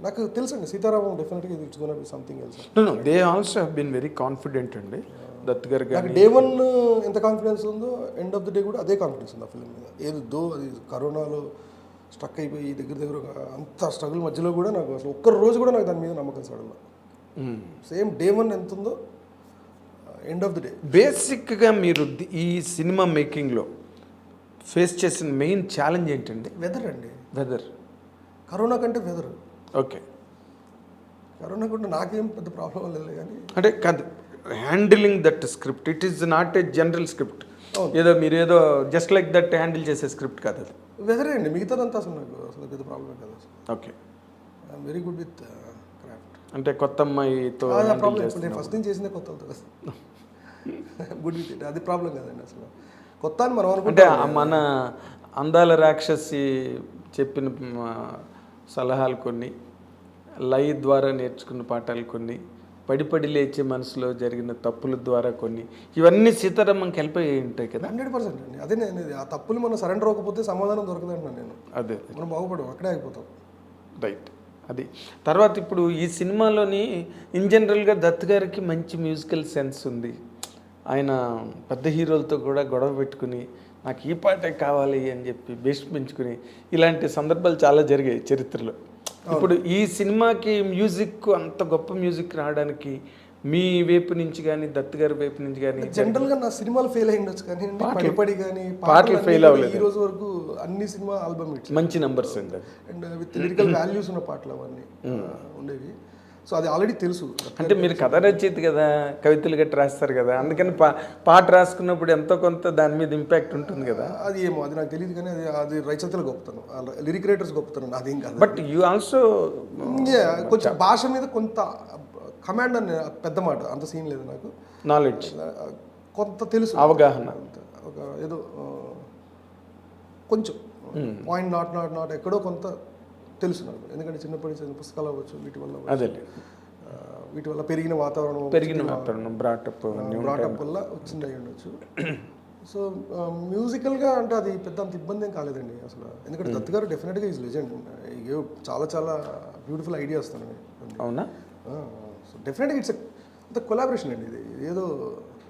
నాకు తెలుసండి సీతారామం డెఫినెట్గా ఇది it's gonna be something else. They also have been very confident అండి. దత్ గారు నాకు డే 1 ఎంత కాన్ఫిడెన్స్ ఉందో ఎండ్ ఆఫ్ ద డే కూడా అదే కాన్ఫిడెన్స్ ఉంది ఆ ఫిల్మ్ మీద. ఏదో అది కరోనాలో స్టక్ అయిపోయి దగ్గర అంత స్ట్రగుల్ మధ్యలో కూడా నాకు అసలు ఒక్క రోజు కూడా నాకు దాని మీద నమ్మకం సడన్గా. సేమ్ డే 1 ఎంత ఉందో ఎండ్ ఆఫ్ ద డే. బేసిక్గా మీరు ఈ సినిమా మేకింగ్లో ఫేస్ చేసిన మెయిన్ ఛాలెంజ్ ఏంటండి? వెదర్ అండి. వెదర్. కరోనా కంటే వెదర్. ఓకే. కరోనా కంటే నాకేం పెద్ద ప్రాబ్లం లేదు కానీ అంటే కాదు, handling that script it is not a general script. ఏదో మీరు ఏదో జస్ట్ లైక్ దట్ హ్యాండిల్ చేసే స్క్రిప్ట్ కాదు అది. వెదరే అండి. మిగతాదంతా అసలు నాకు అసలు పెద్ద ప్రాబ్లం కాదు అసలు. Okay. I'm very good with craft. అంటే కొత్త అమ్మాయితో నేను ఫస్ట్ టైం చేసిందే కొత్త అవుతుంది గుడ్ విత్ ఇట్. అది ప్రాబ్లం కాదండి అసలు. కొత్త అని మనం అంటే మన అందాల రాక్షసి చెప్పిన సలహాలు కొన్ని, లై ద్వారా నేర్చుకున్న పాఠాలు కొన్ని, పడి లేచే మనసులో జరిగిన తప్పుల ద్వారా కొన్ని, ఇవన్నీ సీతారామంకి హెల్ప్ అయ్యి ఉంటాయి కదా. 100% అండి. అదే నేను ఆ తప్పులు మనం సరెండర్ అవ్వకపోతే సమాధానం దొరకదంటున్నాను నేను. అదే మనం బాగుపడం, అక్కడే అయిపోతాం. రైట్. అది తర్వాత ఇప్పుడు ఈ సినిమాలోని ఇన్ జనరల్గా దత్ గారికి మంచి మ్యూజికల్ సెన్స్ ఉంది. ఆయన పెద్ద హీరోలతో కూడా గొడవ పెట్టుకుని నాకు ఈ పాటే కావాలి అని చెప్పి పెంచుకుని ఇలాంటి సందర్భాలు చాలా జరిగాయి చరిత్రలో. ఇప్పుడు ఈ సినిమాకి మ్యూజిక్ అంత గొప్ప మ్యూజిక్ రావడానికి మీ వైపు నుంచి కానీ దత్ గారి వైపు నుంచి కానీ జనరల్గా నా సినిమాలు ఫెయిల్ అయి ఉండొచ్చు కానీ పడి కానీ పాటలు ఫెయిల్ అవ్వలేదు. ఈ రోజు వరకు అన్ని సినిమా ఆల్బమ్ మంచి నంబర్స్ అండి అండ్ విత్ లిరికల్ వాల్యూస్ ఉన్న పాటలు అవన్నీ ఉండేవి. సో అది ఆల్రెడీ తెలుసు. అంటే మీరు కథ రచయిత కదా, కవితలు గట్టి రాస్తారు కదా, అందుకని పాట రాసుకున్నప్పుడు ఎంతో కొంత దాని మీద ఇంపాక్ట్ ఉంటుంది కదా. అది ఏమో అది నాకు తెలియదు కానీ అది రచయితల గొప్పతనం, లిరిక్ రైటర్స్ గొప్పతనం, అదేం కాదు. బట్ యూ ఆల్సో కొంచెం భాష మీద కొంత కమాండ్ అని పెద్ద మాట, అంత సీన్ లేదు నాకు. నాలెడ్జ్ కొంత తెలుసు, అవగాహన, ఒక ఏదో కొంచెం పాయింట్ నాట్ ఎక్కడో కొంత తెలుసు నాకు. ఎందుకంటే చిన్నప్పటి నుంచి పుస్తకాలు అవ్వచ్చు, వీటి వల్ల పెరిగిన వాతావరణం బ్రాటప్ వల్ల వచ్చింది అయి ఉండొచ్చు. సో మ్యూజికల్గా అంటే అది పెద్ద అంత ఇబ్బంది ఏం కాలేదండి అసలు. ఎందుకంటే దత్ గారు డెఫినెట్గా ఈజ్ లెజెండ్. చాలా బ్యూటిఫుల్ ఐడియాస్ తనవి. అవునా? సో డెఫినెట్గా ఇట్స్ అంత కొలాబరేషన్ అండి. ఇది ఏదో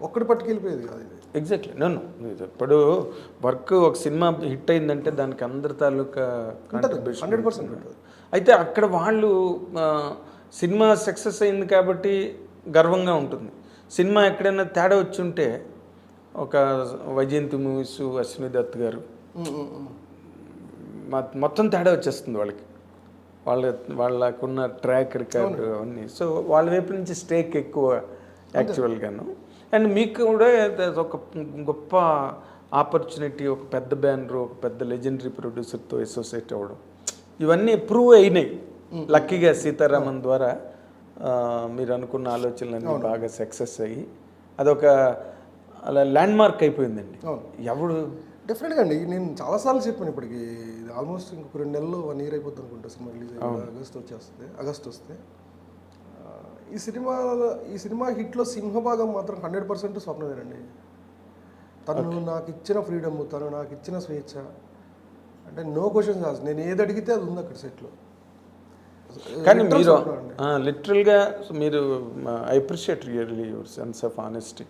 ఒక్కటి పట్టుకెళ్ళిపోయేది కాదు ఇది. ఎగ్జాక్ట్లీ. నన్ను ఇప్పుడు వర్క్ ఒక సినిమా హిట్ అయిందంటే దానికి అందరి తాలూకా 100% ఉంటుంది. అయితే అక్కడ వాళ్ళు సినిమా సక్సెస్ అయింది కాబట్టి గర్వంగా ఉంటుంది. సినిమా ఎక్కడైనా తేడా వచ్చి ఉంటే, ఒక వైజయంతి మూవీస్ అశ్విని దత్ గారు మొత్తం తేడా వచ్చేస్తుంది వాళ్ళకి, వాళ్ళకున్న ట్రాక్ రికార్డు అవన్నీ. సో వాళ్ళ వైపు నుంచి స్టేక్ ఎక్కువ యాక్చువల్గాను. అండ్ మీకు కూడా ఒక గొప్ప ఆపర్చునిటీ, ఒక పెద్ద బ్యానర్, ఒక పెద్ద లెజెండరీ ప్రొడ్యూసర్తో అసోసియేట్ అవ్వడం, ఇవన్నీ ప్రూవ్ అయినాయి లక్కీగా. సీతారామన్ ద్వారా మీరు అనుకున్న ఆలోచనలన్నీ బాగా సక్సెస్ అయ్యి అదొక అలా ల్యాండ్ మార్క్ అయిపోయిందండి. ఎవడు డెఫినెట్గా అండి. నేను చాలాసార్లు చెప్పాను ఇప్పటికి, ఆల్మోస్ట్ ఇంకొక 2 నెలల్లో 1 year అయిపోతుంది అనుకుంటా సినిమా రిలీజ్ అయ్యి. ఆగస్ట్ వస్తే ఈ సినిమా హిట్లో సింహభాగం మాత్రం 100% స్వప్నమేనండి. తను నాకు ఇచ్చిన ఫ్రీడమ్, తను నాకు ఇచ్చిన స్వేచ్ఛ, అంటే నో క్వశ్చన్స్ ఆస్క్. నేను ఏది అడిగితే అది ఉంది అక్కడ సెట్లో. కానీ మీరు లిటరల్గా మీరు I appreciate really your sense of honesty.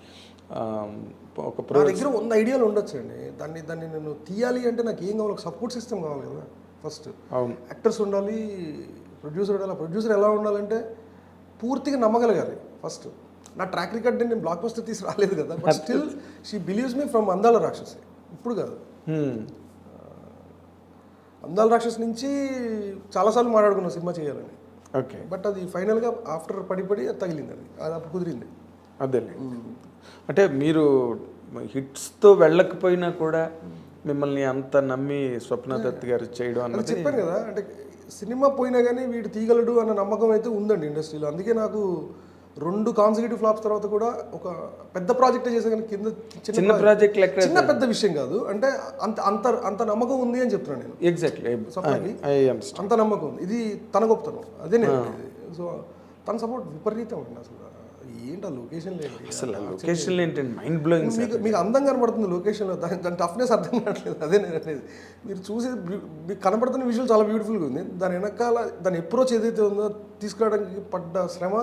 ఒక నా దగ్గర 100 ఐడియాలు ఉండొచ్చు అండి. దాన్ని నేను తీయాలి అంటే నాకు ఏం కావాలి, ఒక సపోర్ట్ సిస్టమ్ కావాలి కదా ఫస్ట్. అవును, యాక్టర్స్ ఉండాలి, ప్రొడ్యూసర్ ఉండాలి. ప్రొడ్యూసర్ ఎలా ఉండాలంటే పూర్తిగా నమ్మగలగాలి ఫస్ట్. నా ట్రాక్ రికార్డ్ నేను బ్లాక్ బస్టర్ తీసి రాలేదు కదా, but still she believes me from అందాల రాక్షసి. ఇప్పుడు కాదు, అందాల రాక్షసి నుంచి చాలాసార్లు మాట్లాడుకున్నాం సినిమా చేయాలని. ఓకే. బట్ అది ఫైనల్గా ఆఫ్టర్ పడి తగిలింది, అది అప్పుడు కుదిరింది. అదే అంటే మీరు హిట్స్తో వెళ్ళకపోయినా కూడా మిమ్మల్ని అంత నమ్మి స్వప్న దత్ గారు చేయడం అన్నది చెప్పాను కదా. అంటే సినిమా పోయినా కానీ వీడు తీయగలడు అన్న నమ్మకం అయితే ఉందండి ఇండస్ట్రీలో. అందుకే నాకు 2 కాన్సిక్యూటివ్ ఫ్లాప్స్ తర్వాత కూడా ఒక పెద్ద ప్రాజెక్ట్ చేసే కానీ కింద చిన్న ప్రాజెక్ట్ లెక్క చిన్న పెద్ద విషయం కాదు అంటే అంత అంత అంత నమ్మకం ఉంది అని చెప్తున్నాను నేను. ఎగ్జాక్ట్లీ అంత నమ్మకం ఉంది, ఇది తన గొప్పతనం. అదే నేను సో తన సపోర్ట్ విపరీతం అండి. అసలు ఏంటి ఆ లొకేషన్ లేదు, అసలు లొకేషన్ ఏంటంటే మైండ్ బ్లోయింగ్. మీకు అందం కనబడుతుంది లొకేషన్లో, దాని టఫ్నెస్ అర్థం కావట్లేదు. అదే నేను అనేది, మీరు చూసే మీకు కనబడుతున్న విజువల్ చాలా బ్యూటిఫుల్గా ఉంది. దాని వెనకాల దాని అప్రోచ్ ఏదైతే ఉందో తీసుకురావడానికి పడ్డ శ్రమ,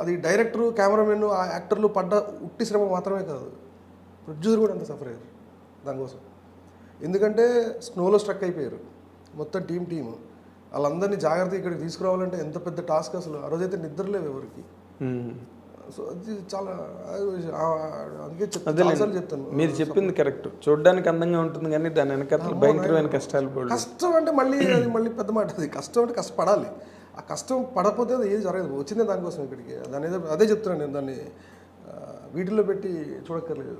అది డైరెక్టరు, కెమెరామెన్, ఆ యాక్టర్లు పడ్డ ఉట్టి శ్రమ మాత్రమే కాదు, ప్రొడ్యూసర్ కూడా అంత సఫర్ అయ్యారు దానికోసం. ఎందుకంటే స్నోలో స్ట్రక్ అయిపోయారు మొత్తం టీము. వాళ్ళందరినీ జాగ్రత్తగా ఇక్కడికి తీసుకురావాలంటే ఎంత పెద్ద టాస్క్ అసలు. ఆ రోజైతే నిద్రలేవు ఎవరికి. సో అది చాలా, అందుకే చెప్తాను. మీరు చెప్పింది కరెక్ట్. చూడడానికి అందంగా ఉంటుంది కానీ దాని వెనకాల భయంకరమైన కష్టాలు. కష్టం అంటే మళ్ళీ అది మళ్ళీ పెద్ద మాట. అది కష్టం అంటే కష్టపడాలి. ఆ కష్టం పడకపోతే అది ఏది జరగదు. వచ్చిందే దానికోసం ఇక్కడికి. దాని అదే చెప్తున్నాను నేను, దాన్ని వీటిల్లో పెట్టి చూడక్కర్లేదు,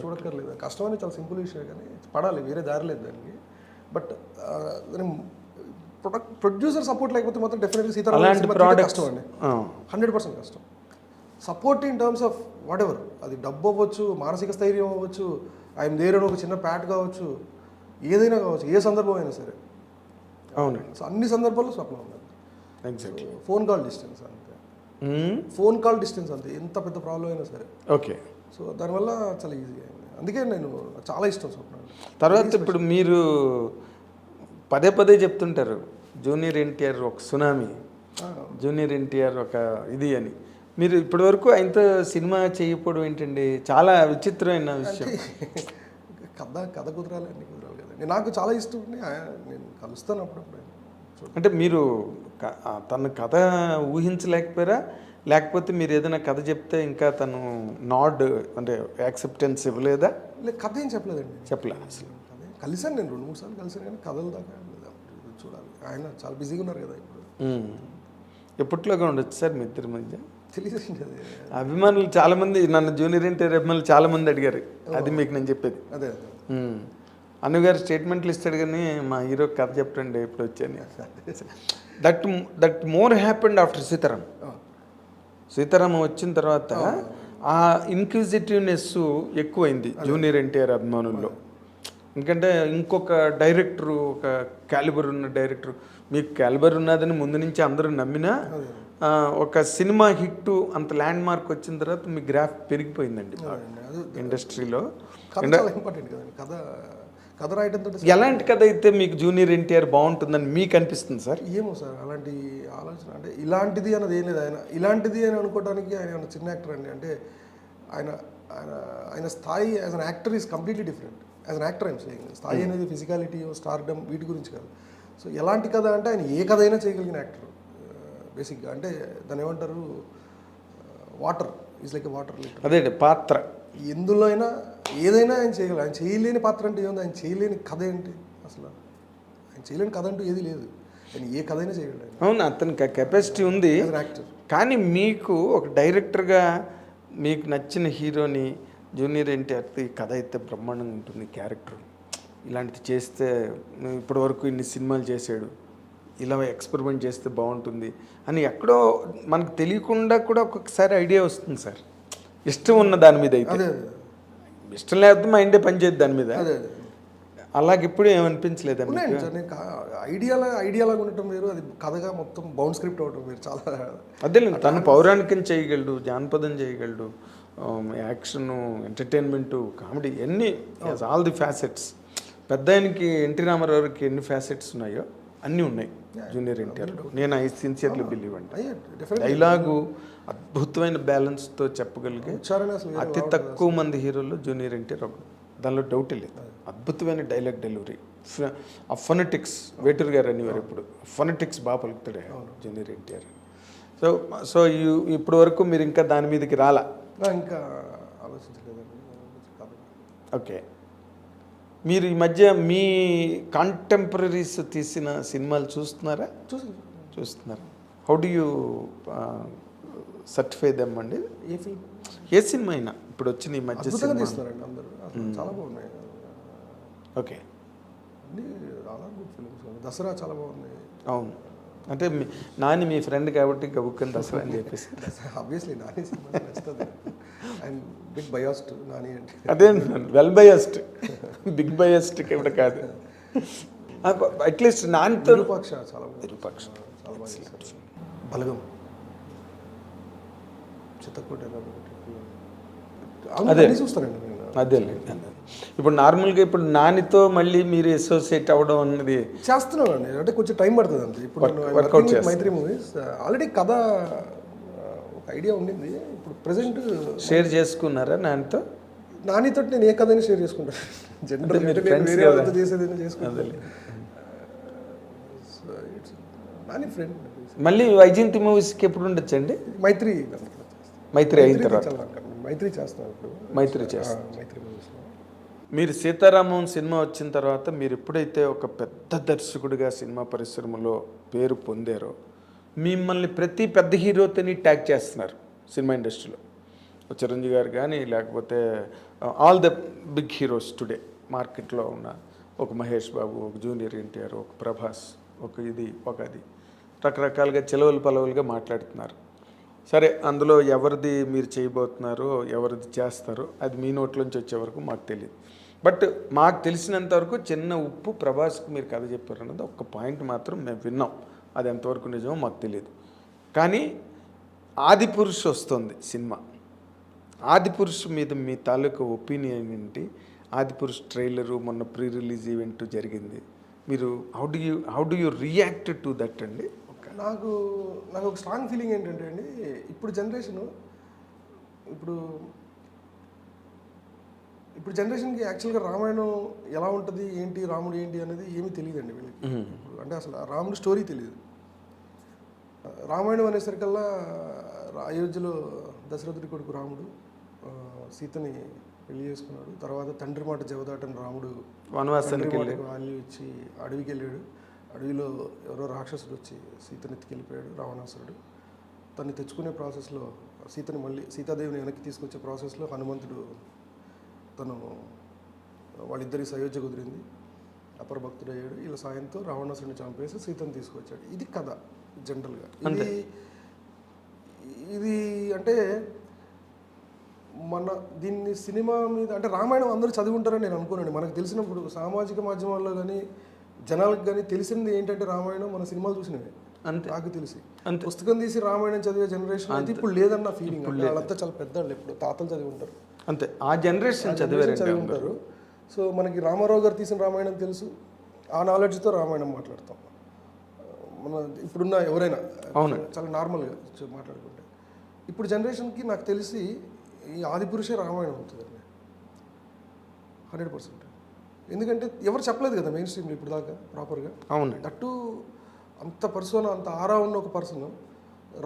చూడక్కర్లేదు. కష్టం అనేది చాలా సింపుల్ విషయం కానీ పడాలి, వేరే దారి లేదు దానికి. బట్ ప్రొడ్యూసర్ సపోర్ట్ లేకపోతే మాత్రం డెఫినెట్లీ సీతారామం కష్టం అండి, 100% కష్టం. Support in terms of what ever, అది డబ్బు అవ్వచ్చు, మానసిక స్థైర్యం అవ్వచ్చు, ఆయన దేర్ ఒక చిన్న ప్యాట్ కావచ్చు, ఏదైనా కావచ్చు, ఏ సందర్భం అయినా సరే. అవును, సో అన్ని సందర్భాల్లో స్వప్నం ఉంది. ఎగ్జాక్ట్లీ. ఫోన్ కాల్ డిస్టెన్స్ అంతే, ఫోన్ కాల్ డిస్టెన్స్ అంతే, ఎంత పెద్ద ప్రాబ్లం అయినా సరే. ఓకే. సో దానివల్ల చాలా ఈజీ అయింది. అందుకే నేను చాలా ఇష్టం స్వప్నం. తర్వాత ఇప్పుడు మీరు పదే చెప్తుంటారు జూనియర్ ఎన్టీఆర్ ఒక సునామీ, జూనియర్ ఎన్టీఆర్ ఒక ఇది అని. మీరు ఇప్పటివరకు ఆయనతో సినిమా చేయకపోవడం ఏంటండి? చాలా విచిత్రమైన విషయం. కథ కుదరాలి, అన్ని కుదరాలి కదండి. నాకు చాలా ఇష్టం, నేను కలుస్తాను అప్పుడప్పుడు. అంటే మీరు తన కథ ఊహించలేకపోయారా, లేకపోతే మీరు ఏదైనా కథ చెప్తే ఇంకా తను అంటే యాక్సెప్టెన్స్ ఇవ్వలేదా? లేదు, కథ ఏం చెప్పలేదండి. చెప్పలే అసలు. కలిసాను నేను 2-3 సార్లు కలిసాను కానీ కథలు దాకా చూడాలి. ఆయన చాలా బిజీగా ఉన్నారు కదా ఇప్పుడు. ఎప్పట్లోగా ఉండొచ్చు సార్ మీ ఇద్దరి మధ్య? తెలియదు. అభిమానులు చాలా మంది, నన్ను జూనియర్ ఎన్టీఆర్ అభిమానులు చాలా మంది అడిగారు. అది మీకు నేను చెప్పేది. అదే అనుగారు స్టేట్మెంట్లు ఇస్తాడు కానీ మా హీరో కథ చెప్పండి ఎప్పుడు వచ్చాను. That more happened after Sitaramam వచ్చిన తర్వాత ఆ ఇన్క్విజిటివ్నెస్ ఎక్కువైంది జూనియర్ ఎన్టీఆర్ అభిమానుల్లో. ఎందుకంటే ఇంకొక డైరెక్టరు, ఒక క్యాలిబర్ ఉన్న డైరెక్టర్, మీకు క్యాలిబర్ ఉన్నదని ముందు నుంచి అందరూ నమ్మినా ఒక సినిమా హిట్ అంత ల్యాండ్ మార్క్ వచ్చిన తర్వాత మీ గ్రాఫ్ పెరిగిపోయిందండి ఇండస్ట్రీలో. ఎలాంటి కథ అయితే మీకు జూనియర్ ఎన్టీఆర్ బాగుంటుందని మీకు అనిపిస్తుంది సార్? ఏమో సార్, అలాంటి ఆలోచన అంటే ఇలాంటిది అన్నది ఏం లేదు. ఆయన ఇలాంటిది అని అనుకోవడానికి ఆయన చిన్న యాక్టర్ అండి. అంటే ఆయన స్థాయి as an actor is completely different. As an actor I'm saying, స్థాయి అనేది ఫిజికాలిటీ, స్టార్డమ్, వీటి గురించి కాదు. సో ఎలాంటి కథ అంటే ఆయన ఏ కథ అయినా చేయగలిగిన యాక్టర్ బేసిక్గా. అంటే దాన్ని ఏమంటారు, వాటర్ ఈజ్ లైక్ వాటర్. అదే పాత్ర ఎందులో అయినా ఏదైనా ఆయన చేయగలరు. ఆయన చేయలేని పాత్ర అంటే ఏముంది, ఆయన చేయలేని కథ ఏంటి అసలు? ఆయన చేయలేని కథ అంటూ ఏది లేదు. ఆయన ఏ కథ అయినా చేయగలరు. అవును, అతనికి కెపాసిటీ ఉంది. యాక్టర్. కానీ మీకు ఒక డైరెక్టర్గా మీకు నచ్చిన హీరోని జూనియర్ ఎన్టీఆర్ కథ అయితే బ్రహ్మాండంగా ఉంటుంది, క్యారెక్టర్ ఇలాంటిది చేస్తే ఇప్పటివరకు ఇన్ని సినిమాలు చేశాడు, ఇలా ఎక్స్పెరిమెంట్ చేస్తే బాగుంటుంది అని ఎక్కడో మనకు తెలియకుండా కూడా ఒక్కొక్కసారి ఐడియా వస్తుంది సార్. ఇష్టం ఉన్న దాని మీద అయితే, ఇష్టం లేకపోతే మైండే పనిచేయదు దాని మీద. అలాగే ఇప్పుడు ఏమనిపించలేదు ఐడియాలాగా ఉండటం వేరు, అది కథగా మొత్తం బౌండ్ స్క్రిప్ట్ అవటం వేరు. చాలా అదే తను పౌరాణికం చేయగలడు, జానపదం చేయగలడు, యాక్షన్, ఎంటర్టైన్మెంటు, కామెడీ, ఎన్ని ఆల్ ది ఫ్యాసెట్స్. పెద్ద ఆయనకి ఎన్టీ రామారావుకి ఎన్ని ఫ్యాసెట్స్ ఉన్నాయో అన్నీ ఉన్నాయి జూనియర్ ఎన్టీఆర్. నేను ఐ సిన్సియర్లీ బిలీవ్ అంటే డైలాగు అద్భుతమైన బ్యాలెన్స్తో చెప్పగలిగే అతి తక్కువ మంది హీరోల్లో జూనియర్ ఎన్టీఆర్ ఒకడు, దానిలో డౌటే లేదు. అద్భుతమైన డైలాగ్ డెలివరీ, ఆ ఫొనెటిక్స్, వేటూరు గారు అనేవారు ఎప్పుడు, ఫొనెటిక్స్ బాగా పలుకుతాడు జూనియర్ ఎన్టీఆర్. సో ఇప్పటి వరకు మీరు ఇంకా దాని మీదకి రాలా? ఇంకా ఆలోచించలేదండి. ఓకే. మీరు ఈ మధ్య మీ కాంటెంపరీస్ తీసిన సినిమాలు చూస్తున్నారా? చూస్తున్నారు. How do you certify them అండి? ఏ సినిమా అయినా ఇప్పుడు వచ్చిన ఈ మధ్య తీస్తున్నారండి అందరూ, చాలా బాగున్నాయి. ఓకే. అన్ని చాలా గుడ్ ఫిల్మ్స్. దసరా చాలా బాగున్నాయి. అవును, అంటే నాని మీ ఫ్రెండ్ కాబట్టి గబుక్కని దసరా అని చెప్పేసి ఆబ్వియస్లీ నాని సినిమా నచ్చుతుంది. అండ్ బిగ్ బయాస్డ్ నాని అంటే అదే వెల్ బయస్డ్, బిగ్ బయస్డ్ కూడా కాదు. అట్లీస్ట్ నానితో విరూపాక్ష చాలా బాగా చేశారు. బలగం, చిత్తకోట అదే చూస్తానండి నేను. అదే ఇప్పుడు నార్మల్గా ఇప్పుడు నానితో మళ్ళీ మీరు అసోసియేట్ అవ్వడం అన్నది చేస్తున్నానండి, అంటే కొంచెం టైం పడుతుంది అంతే. ఇప్పుడు మైత్రి మూవీస్ ఆల్రెడీ కథ ఒక ఐడియా ఉండింది. ఇప్పుడు ప్రెసెంట్ షేర్ చేసుకున్నారా నానితో? నానితో నేను ఏ కథని షేర్ చేసుకుంటాను. జనరల్ చేసేది చేసుకుంటాను. నాని ఫ్రెండ్. మళ్ళీ వైజయంతి మూవీస్కి ఎప్పుడు ఉండొచ్చండి? మైత్రి అయిన తర్వాత మైత్రి చేస్తున్నాను ఇప్పుడు. మైత్రి చేస్తాను. మైత్రి మూవీస్లో మీరు సీతారామం సినిమా వచ్చిన తర్వాత మీరు ఎప్పుడైతే ఒక పెద్ద దర్శకుడిగా సినిమా పరిశ్రమలో పేరు పొందారో మిమ్మల్ని ప్రతి పెద్ద హీరోతోని ట్యాగ్ చేస్తున్నారు సినిమా ఇండస్ట్రీలో. చిరంజీవి గారు కానీ లేకపోతే all the big heroes today మార్కెట్లో ఉన్న ఒక మహేష్ బాబు, ఒక జూనియర్ ఎన్టీఆర్, ఒక ప్రభాస్, ఒక అది రకరకాలుగా చెలవులు పలవులుగా మాట్లాడుతున్నారు. సరే, అందులో ఎవరిది మీరు చేయబోతున్నారో ఎవరిది చేస్తారో అది మీ నోట్లోంచి వచ్చే వరకు మాకు తెలియదు. బట్ మాకు తెలిసినంత వరకు చిన్న ఉప్పు ప్రభాస్కి మీరు కథ చెప్పారు అన్నది ఒక్క పాయింట్ మాత్రం మేము విన్నాం. అది ఎంతవరకు నిజమో మాకు తెలియదు. కానీ ఆదిపురుష్ వస్తుంది సినిమా. ఆదిపురుష్ మీద మీ తాలూకా ఒపీనియన్ ఏంటి? ఆదిపురుష్ ట్రైలరు మొన్న ప్రీ రిలీజ్ ఈవెంట్ జరిగింది. మీరు how do you react to that అండి? నాకు ఒక స్ట్రాంగ్ ఫీలింగ్ ఏంటంటే అండి, ఇప్పుడు జనరేషన్కి యాక్చువల్గా రామాయణం ఎలా ఉంటుంది, ఏంటి, రాముడు ఏంటి అనేది ఏమీ తెలియదండి వీళ్ళకి. అంటే అసలు రాముడు స్టోరీ తెలియదు. రామాయణం అనేసరికల్లా అయోధ్యలో దశరథుడి కొడుకు రాముడు సీతని పెళ్లి చేసుకున్నాడు. తర్వాత తండ్రి మాట జవదాటని రాముడు వనవాసానికి వాల్యూ ఇచ్చి అడవికి వెళ్ళాడు. అడవిలో ఎవరో రాక్షసుడు వచ్చి సీతను ఎత్తుకెళ్ళిపోయాడు, రావణాసురుడు. తను తెచ్చుకునే ప్రాసెస్లో సీతాదేవిని వెనక్కి తీసుకొచ్చే ప్రాసెస్లో హనుమంతుడు వాళ్ళిద్దరి అయోధ్య కుదిరింది, అపరభక్తుడయ్యాడు. వీళ్ళ సాయంతో రావణాసురుడిని చంపేసి సీతను తీసుకొచ్చాడు. ఇది కథ జనరల్గా. ఇది అంటే దీన్ని సినిమా మీద అంటే రామాయణం అందరూ చదివి ఉంటారని నేను అనుకోనండి. మనకు తెలిసినప్పుడు సామాజిక మాధ్యమాల్లో కానీ జనాలకు కానీ తెలిసింది ఏంటంటే రామాయణం మన సినిమాలు చూసినవే. అంతే నాకు తెలిసి పుస్తకం తీసి రామాయణం చదివే జనరేషన్ అయితే ఇప్పుడు లేదన్న ఫీలింగ్. వాళ్ళంతా చాలా పెద్దవాళ్ళు, ఇప్పుడు తాతలు చదివి ఉంటారు. అంతే, ఆ జనరేషన్ చదివి ఉంటారు. సో మనకి రామారావు గారు తీసిన రామాయణం తెలుసు. ఆ నాలెడ్జ్తో రామాయణం మాట్లాడతాం. మన ఇప్పుడున్న ఎవరైనా చాలా నార్మల్గా మాట్లాడుకుంటే. ఇప్పుడు జనరేషన్కి నాకు తెలిసి ఈ ఆదిపురుషే రామాయణం అవుతుందండి 100%. ఎందుకంటే ఎవరు చెప్పలేదు కదా మెయిన్ స్ట్రీమ్లో ఇప్పుడు దాకా ప్రాపర్గా. అవును, అటు అంత పర్సన్, అంత ఆరా ఉన్న ఒక పర్సన్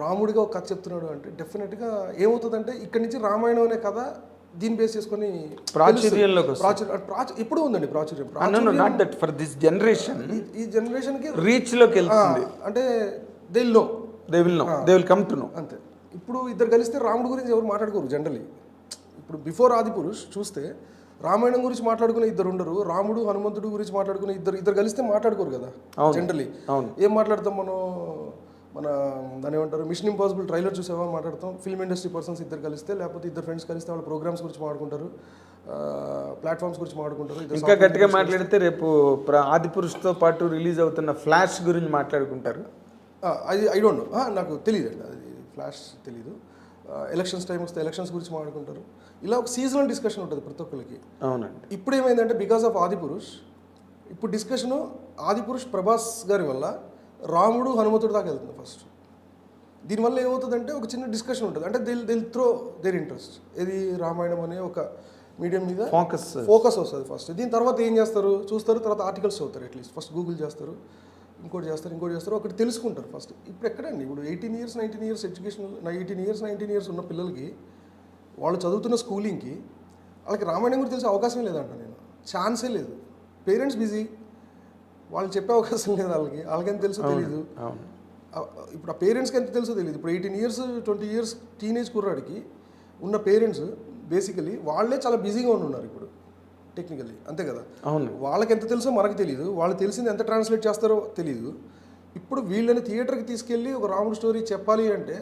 రాముడిగా ఒక కథ చెప్తున్నాడు అంటే డెఫినెట్గా ఏమవుతుందంటే ఇక్కడి నుంచి రామాయణం అనే కథ దీన్ని బేస్ చేసుకొని ఇప్పుడు ఉందండి ప్రాచుర్యం. ఈ జనరేషన్కి రీచ్లోకి వెళ్తుంది. అంటే they will come to know అంతే. ఇప్పుడు ఇద్దరు కలిస్తే రాముడి గురించి ఎవరు మాట్లాడుకోరు జనరలీ. ఇప్పుడు బిఫోర్ ఆదిపురుష్ చూస్తే రామాయణం గురించి మాట్లాడుకునే ఇద్దరు ఉండరు, రాముడు హనుమంతుడు గురించి మాట్లాడుకునే ఇద్దరు కలిస్తే మాట్లాడుకోరు కదా జనరలీ. ఏం మాట్లాడతాం మన దాని ఏమంటారు, మిషన్ ఇంపాసిబుల్ ట్రైలర్ చూసేవా మాట్లాడతాం. ఫిల్మ్ ఇండస్ట్రీ పర్సన్స్ ఇద్దరు కలిస్తే, లేకపోతే ఇద్దరు ఫ్రెండ్స్ కలిస్తే వాళ్ళ ప్రోగ్రామ్స్ గురించి మాట్లాడుకుంటారు, ప్లాట్ఫామ్స్ గురించి మాట్లాడుకుంటారు. ఇంకా గట్టిగా మాట్లాడితే రేపు ఆదిపురుష్తో పాటు రిలీజ్ అవుతున్న ఫ్లాష్ గురించి మాట్లాడుకుంటారు. అది ఐ డోంట్ నో, నాకు తెలియదు అండి, అది ఫ్లాష్ తెలీదు. ఎలక్షన్స్ టైం వస్తే ఎలక్షన్స్ గురించి మాట్లాడుకుంటారు. ఇలా ఒక సీజనల్ డిస్కషన్ ఉంటుంది ప్రతి ఒక్కరికి. అవునండి. ఇప్పుడు ఏమైందంటే బికాస్ ఆఫ్ ఆదిపురుష్ ఇప్పుడు డిస్కషను ఆదిపురుష్ ప్రభాస్ గారి వల్ల రాముడు హనుమంతుడు దాకా వెళ్తుంది ఫస్ట్. దీనివల్ల ఏమవుతుందంటే ఒక చిన్న డిస్కషన్ ఉంటుంది. అంటే దిల్ త్రో దేర్ ఇంట్రెస్ట్. ఇది రామాయణం అనే ఒక మీడియం మీద ఫోకస్ వస్తుంది ఫస్ట్. దీని తర్వాత ఏం చేస్తారు, చూస్తారు, తర్వాత ఆర్టికల్స్ చదువుతారు. అట్లీస్ట్ ఫస్ట్ గూగుల్ చేస్తారు, ఇంకోటి చేస్తారు, ఒకటి తెలుసుకుంటారు ఫస్ట్. ఇప్పుడు ఎక్కడండి, ఇప్పుడు 18 years 19 years ఎడ్యుకేషనల్ 19 years ఉన్న పిల్లలకి వాళ్ళు చదువుతున్న స్కూలింగ్కి వాళ్ళకి రామాయణం గురించి తెలిసే అవకాశం లేదంట. నేను ఛాన్సే లేదు. పేరెంట్స్ బిజీ, వాళ్ళు చెప్పే అవకాశం లేదు. వాళ్ళకి ఎంత తెలుసో తెలీదు. ఇప్పుడు ఆ పేరెంట్స్కి ఎంత తెలుసో తెలియదు. ఇప్పుడు 18 years 20 years టీనేజ్ కుర్రాడికి ఉన్న పేరెంట్స్ బేసికలీ వాళ్ళే చాలా బిజీగా ఉన్నారు ఇప్పుడు టెక్నికల్లీ, అంతే కదా. అవును, వాళ్ళకి ఎంత తెలుసో మనకు తెలియదు, వాళ్ళు తెలిసింది ఎంత ట్రాన్స్లేట్ చేస్తారో తెలియదు. ఇప్పుడు వీళ్ళని థియేటర్కి తీసుకెళ్ళి ఒక రాముడు స్టోరీ చెప్పాలి అంటే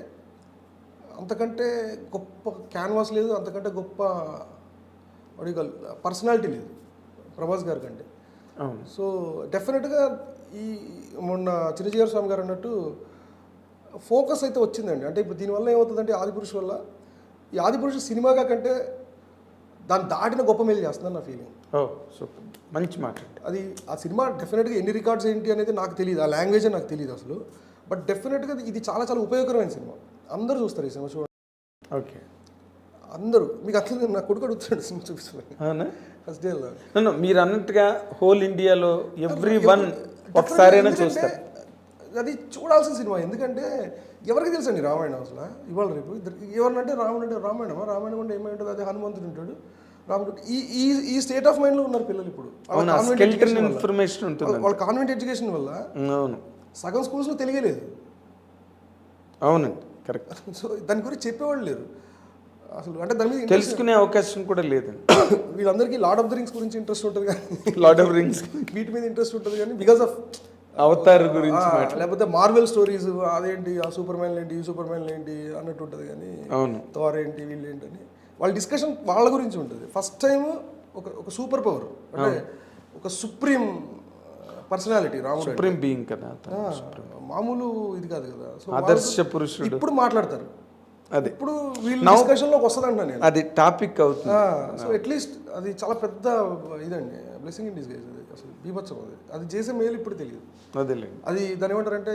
అంతకంటే గొప్ప క్యాన్వాస్ లేదు, అంతకంటే గొప్ప అడిగాలి పర్సనాలిటీ లేదు ప్రభాస్ గారి కంటే. సో డెఫినెట్గా ఈ మొన్న చిరంజీవి స్వామి గారు అన్నట్టు ఫోకస్ అయితే వచ్చిందండి. అంటే ఇప్పుడు దీనివల్ల ఏమవుతుందంటే ఆదిపురుషు వల్ల ఈ ఆదిపురుషు సినిమాగా కంటే దాన్ని దాటిన గొప్ప మేలు చేస్తుందని నా ఫీలింగ్. సూపర్, మంచి మాట. అది ఆ సినిమా డెఫినెట్గా ఎన్ని రికార్డ్స్ ఏంటి అనేది నాకు తెలియదు, ఆ లాంగ్వేజ్ నాకు తెలియదు అసలు. బట్ డెఫినెట్గా ఇది చాలా చాలా ఉపయోగకరమైన సినిమా. అందరూ చూస్తారు ఈ సినిమా, చూడండి. ఓకే, అందరూ మీకు అట్లా నా కొడుకు అడుగుతాడు సినిమా చూపిస్తున్నాను ఫస్ట్ డే. మీరు అన్నట్టుగా హోల్ ఇండియాలో ఎవ్రీ వన్ ఒకసారైనా చూస్తారు. అది చూడాల్సిన సినిమా. ఎందుకంటే ఎవరికి తెలుసండి రామాయణం అసలు ఇవాళ రేపు ఎవరినంటే రాముడు అంటే రామాయణం అంటే ఏమై ఉంటుంది, అదే హనుమంతుడు ఉంటాడు, రాముడు. ఈ స్టేట్ ఆఫ్ మైండ్లో ఉన్నారు పిల్లలు ఇప్పుడు. ఇన్ఫర్మేషన్ ఉంటుంది వాళ్ళ కాన్వెంట్ ఎడ్యుకేషన్ వల్ల. అవును, సగం స్కూల్స్లో తెలియలేదు. అవునండి, కరెక్ట్. సో దాని గురించి చెప్పేవాళ్ళు లేరు అసలు. అంటే దాని మీద తెలుసుకునే అవకాశం కూడా లేదండి. వీళ్ళందరికీ లార్డ్ ఆఫ్ ద రింగ్స్ గురించి ఇంట్రెస్ట్ ఉంటుంది కానీ లార్డ్ ఆఫ్ రింగ్స్ వీటి మీద ఇంట్రెస్ట్ ఉంటుంది కానీ బికాస్ ఆఫ్ అవతార్ గురించి లేకపోతే మార్వెల్ స్టోరీస్ అదేంటి, ఆ సూపర్ మ్యాన్ ఏంటి, ఈ సూపర్ మ్యాన్ ఏంటి అన్నట్టు ఉంటుంది కానీ అవును థార్ ఏంటి వీళ్ళు ఏంటని వాళ్ళ డిస్కషన్ వాళ్ళ గురించి ఉంటుంది. ఫస్ట్ టైం ఒక సూపర్ పవర్ అంటే ఒక సుప్రీం పర్సనాలిటీ రాముడు, సుప్రీం బీయింగ్ కదా, మామూలు ఇది కాదు కదా. సో ఆదర్శ పురుషుడు ఇప్పుడు మాట్లాడతారు. అది ఇప్పుడు వీళ్ళ డిస్కషన్లోకి వస్తుందంట నేను, అది టాపిక్ అవుతుంది. సో అట్లీస్ట్ అది చాలా పెద్ద ఇదండి, బ్లెస్సింగ్ ఇన్ డిస్గైజ్. అది అసలు బీభత్సం. అది చేసే మేలు ఇప్పుడు తెలియదు. అది దాని ఏమంటారంటే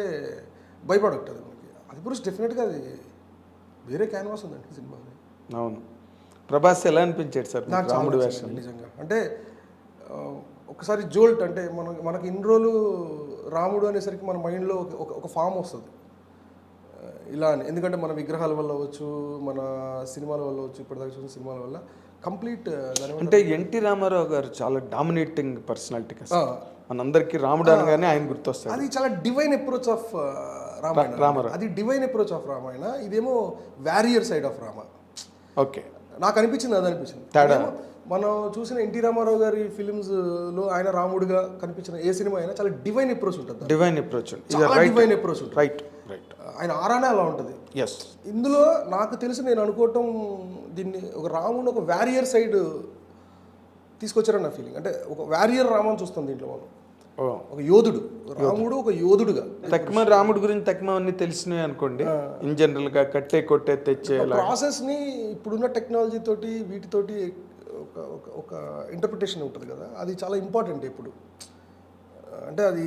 బై ప్రోడక్ట్. అది మనకి అది పురుషు డెఫినెట్గా అది వేరే క్యాన్వాస్ ఉందండి సినిమా. అవును, ప్రభాస్ ఎలా అనిపించాడు సార్ రాముడు వేషం? నిజంగా అంటే ఒకసారి జోల్ట్ అంటే మనకి ఇన్ని రోజులు రాముడు అనేసరికి మన మైండ్లో ఒక ఫామ్ వస్తుంది ఇలా అని. ఎందుకంటే మన విగ్రహాల వల్ల అవ్వచ్చు, మన సినిమాల వల్ల అవ్వచ్చు, ఇప్పటిదాకా చూసిన సినిమాల వల్ల కంప్లీట్. అంటే ఎన్టీ రామారావు గారు చాలా డామినేటింగ్ పర్సనాలిటీ కదా, మనందరికీ రాముడు అనగానే ఆయన గుర్తొస్తాడు. అది చాలా డివైన్ అప్రోచ్ ఆఫ్ రామాయణ. అది డివైన్ అప్రోచ్ ఆఫ్ రామాయణ, ఇదేమో warrior side of Rama. Okay, నాకు అనిపించింది, అది అనిపించింది తేడా. మనం చూసిన ఎన్టీ రామారావు గారి ఫిలిమ్స్లో ఆయన రాముడుగా కనిపించిన ఏ సినిమా అయినా చాలా డివైన్ అప్రోచ్ ఉంటుంది. డివైన్ అప్రోచ్ ఉంటుంది. రైట్. ఆయన ఆరానే అలా ఉంటుంది. ఎస్, ఇందులో నాకు తెలిసి నేను అనుకోవటం దీన్ని ఒక రాముడు ఒక వారియర్ సైడ్ తీసుకొచ్చారని నా ఫీలింగ్. అంటే ఒక వారియర్ రామని చూస్తాం దీంట్లో మనం, ఒక యోధుడు. రాముడు ఒక యోధుడుగా. తక్కువ రాముడు గురించి తక్కువ అన్ని తెలిసినవి అనుకోండి. ఇన్ జనరల్ గా కొట్టే తెచ్చే ప్రాసెస్ ని ఇప్పుడున్న టెక్నాలజీ తోటి వీటితోటి ఒక ఇంటర్ప్రిటేషన్ ఉంటుంది కదా, అది చాలా ఇంపార్టెంట్ ఇప్పుడు. అంటే అది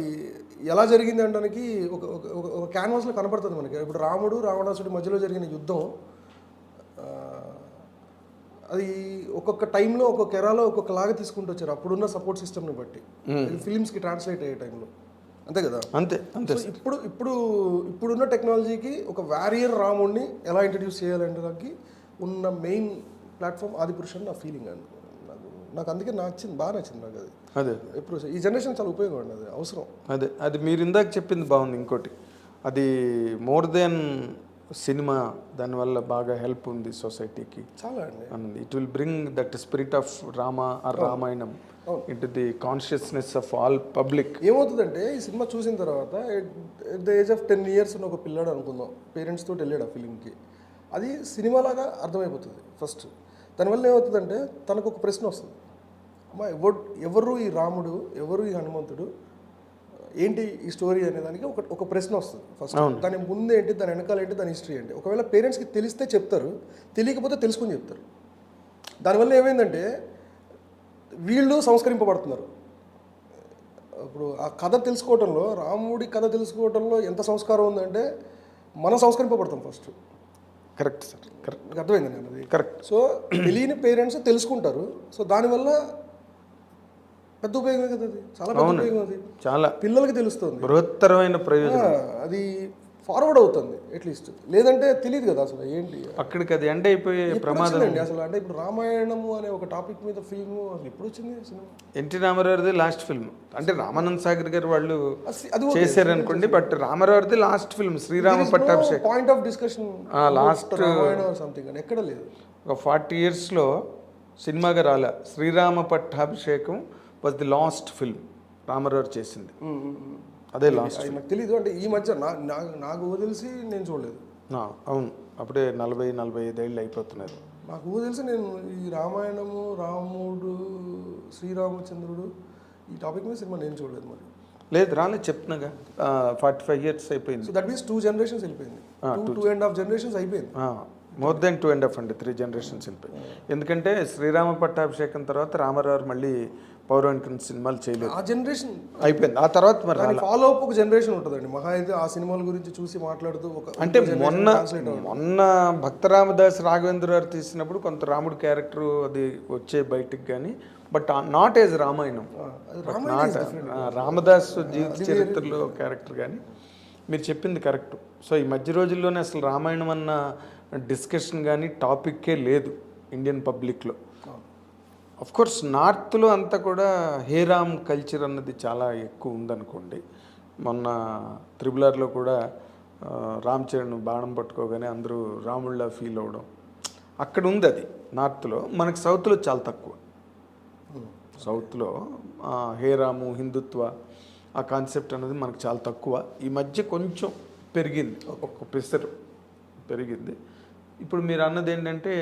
ఎలా జరిగింది అనడానికి ఒక క్యాన్వాస్లో కనపడుతుంది మనకి. ఇప్పుడు రావణాసుడి మధ్యలో జరిగిన యుద్ధం, అది ఒక్కొక్క టైంలో ఒక్కొక్క ఎరాలో ఒక్కొక్కలాగా తీసుకుంటూ వచ్చారు అప్పుడున్న సపోర్ట్ సిస్టమ్ని బట్టి, ఫిలిమ్స్కి ట్రాన్స్లేట్ అయ్యే టైంలో. అంతే కదా, అంతే. ఇప్పుడున్న టెక్నాలజీకి ఒక వారియర్ రాముడిని ఎలా ఇంట్రడ్యూస్ చేయాలంటే దానికి ఉన్న మెయిన్ ప్లాట్ఫామ్ ఆదిపురుషు అని నా ఫీలింగ్. అండి నాకు అందుకే నచ్చింది, బాగా నచ్చింది నాకు. అది ఎప్పుడు ఈ జనరేషన్ చాలా ఉపయోగం అండి, అది అవసరం. అది మీరు ఇందాక చెప్పింది బాగుంది. ఇంకోటి, అది మోర్ దెన్ సినిమా, దానివల్ల బాగా హెల్ప్ ఉంది సొసైటీకి చాలా అండి అన్నది. It will bring that spirit of Ramayanam into the consciousness of all public. ఏమవుతుందంటే ఈ సినిమా చూసిన తర్వాత at the age of 10 years ఉన్న ఒక పిల్లాడు అనుకుందాం, పేరెంట్స్ తోటి వెళ్ళాడు ఆ ఫిలింకి, అది సినిమాలాగా అర్థమైపోతుంది ఫస్ట్. దానివల్ల ఏమవుతుందంటే తనకు ఒక ప్రశ్న వస్తుంది, అమ్మ ఎవరు ఈ రాముడు, ఎవరు ఈ హనుమంతుడు, ఏంటి ఈ స్టోరీ అనే దానికి ఒక ప్రశ్న వస్తుంది ఫస్ట్. దాని ముందు ఏంటి, దాని వెనకాల ఏంటి, దాని హిస్టరీ ఏంటి. ఒకవేళ పేరెంట్స్కి తెలిస్తే చెప్తారు, తెలియకపోతే తెలుసుకుని చెప్తారు. దానివల్ల ఏమైందంటే వీళ్ళు సంస్కరింపబడుతున్నారు. ఇప్పుడు ఆ కథ తెలుసుకోవడంలో, రాముడి కథ తెలుసుకోవడంలో ఎంత సంస్కారం ఉందంటే మనం సంస్కరింపబడతాం ఫస్ట్. Correct sir, correct. మీకు అర్థమైందండి అన్నది, కరెక్ట్. సో తెలియని పేరెంట్స్ తెలుసుకుంటారు. సో దానివల్ల పెద్ద ఉపయోగమే కదా, అది చాలా పెద్ద ఉపయోగం. అది చాలా పిల్లలకి తెలుస్తుంది, బృహత్తరమైన ప్రయోజనం. అది ఫార్వర్డ్ అవుతుంది అట్లీస్ట్. లేదంటే తెలియదు కదా అసలు ఏంటి, అక్కడికి అది ఎండ్ అయిపోయే ప్రమాదం అండి అసలు. అంటే ఇప్పుడు రామాయణము అనే ఒక టాపిక్ మీద ఫిల్మ్ అసలు ఎప్పుడు వచ్చింది సినిమా? ఎన్టీ రామారావుది లాస్ట్ ఫిల్మ్. అంటే రామానంద్ సాగర్ గారు వాళ్ళు చేశారు అనుకోండి, బట్ రామారావుది last film Sri Rama Pattabhishekam. Point of discussion last something అని ఎక్కడ లేదు. ఒక 40 yearsలో సినిమాగా రాలే. Srirama Pattabhishekam was the last film Ramarao చేసింది. అదే లాస్ట్. అది నాకు తెలీదు, అంటే ఈ మధ్య నాకు తెలిసి నేను చూడలేదు. అవును, అప్పుడే 40-45 ఏళ్ళు అయిపోతున్నారు. నాకు తెలిసి నేను ఈ రామాయణము, రాముడు, శ్రీరామచంద్రుడు ఈ టాపిక్ మీద సినిమా నేను చూడలేదు. మరి లేదు, రాలేదు, చెప్తున్నాగా 45 years అయిపోయింది. సో దట్ మీన్స్ 2 generations వెళ్ళిపోయింది, 2.5 generations అయిపోయింది. మోర్ దెన్ 2.5 అండి, 3 generations వెళ్ళిపోయింది. ఎందుకంటే శ్రీరామ పట్టాభిషేకం తర్వాత రామారావు మళ్ళీ పౌరాణిక సినిమాలు చేయలేదు, ఆ జనరేషన్ అయిపోయింది. ఆ తర్వాత మరి ఫాలో అప్ ఒక జనరేషన్ ఉంటుందండి మహా అయితే ఆ సినిమాల గురించి చూసి మాట్లాడుతూ ఒక అంటే మొన్న భక్తరామదాస్ రాఘవేంద్ర గారు తీసినప్పుడు కొంత రాముడు క్యారెక్టర్ అది వచ్చే బయటికి, కానీ but not as Ramayanam, Ramadas జీవిత చరిత్రలో క్యారెక్టర్. కానీ మీరు చెప్పింది కరెక్ట్. సో ఈ మధ్య రోజుల్లోనే అసలు రామాయణం అన్న డిస్కషన్ కానీ టాపిక్కే లేదు ఇండియన్ పబ్లిక్లో. అఫ్ కోర్స్ నార్త్లో అంతా కూడా హేరామ్ కల్చర్ అన్నది చాలా ఎక్కువ ఉందనుకోండి. మొన్న త్రిబులర్లో కూడా రామ్ చరణ్ బాణం పట్టుకోగానే అందరూ రాముళ్ళ ఫీల్ అవ్వడం అక్కడ ఉంది, అది నార్త్లో. మనకి సౌత్లో చాలా తక్కువ. సౌత్లో హేరాము, హిందుత్వ ఆ కాన్సెప్ట్ అనేది మనకు చాలా తక్కువ. ఈ మధ్య కొంచెం పెరిగింది, ఒక్కొక్క పెసరు పెరిగింది. ఇప్పుడు మీరు అన్నది ఏంటంటే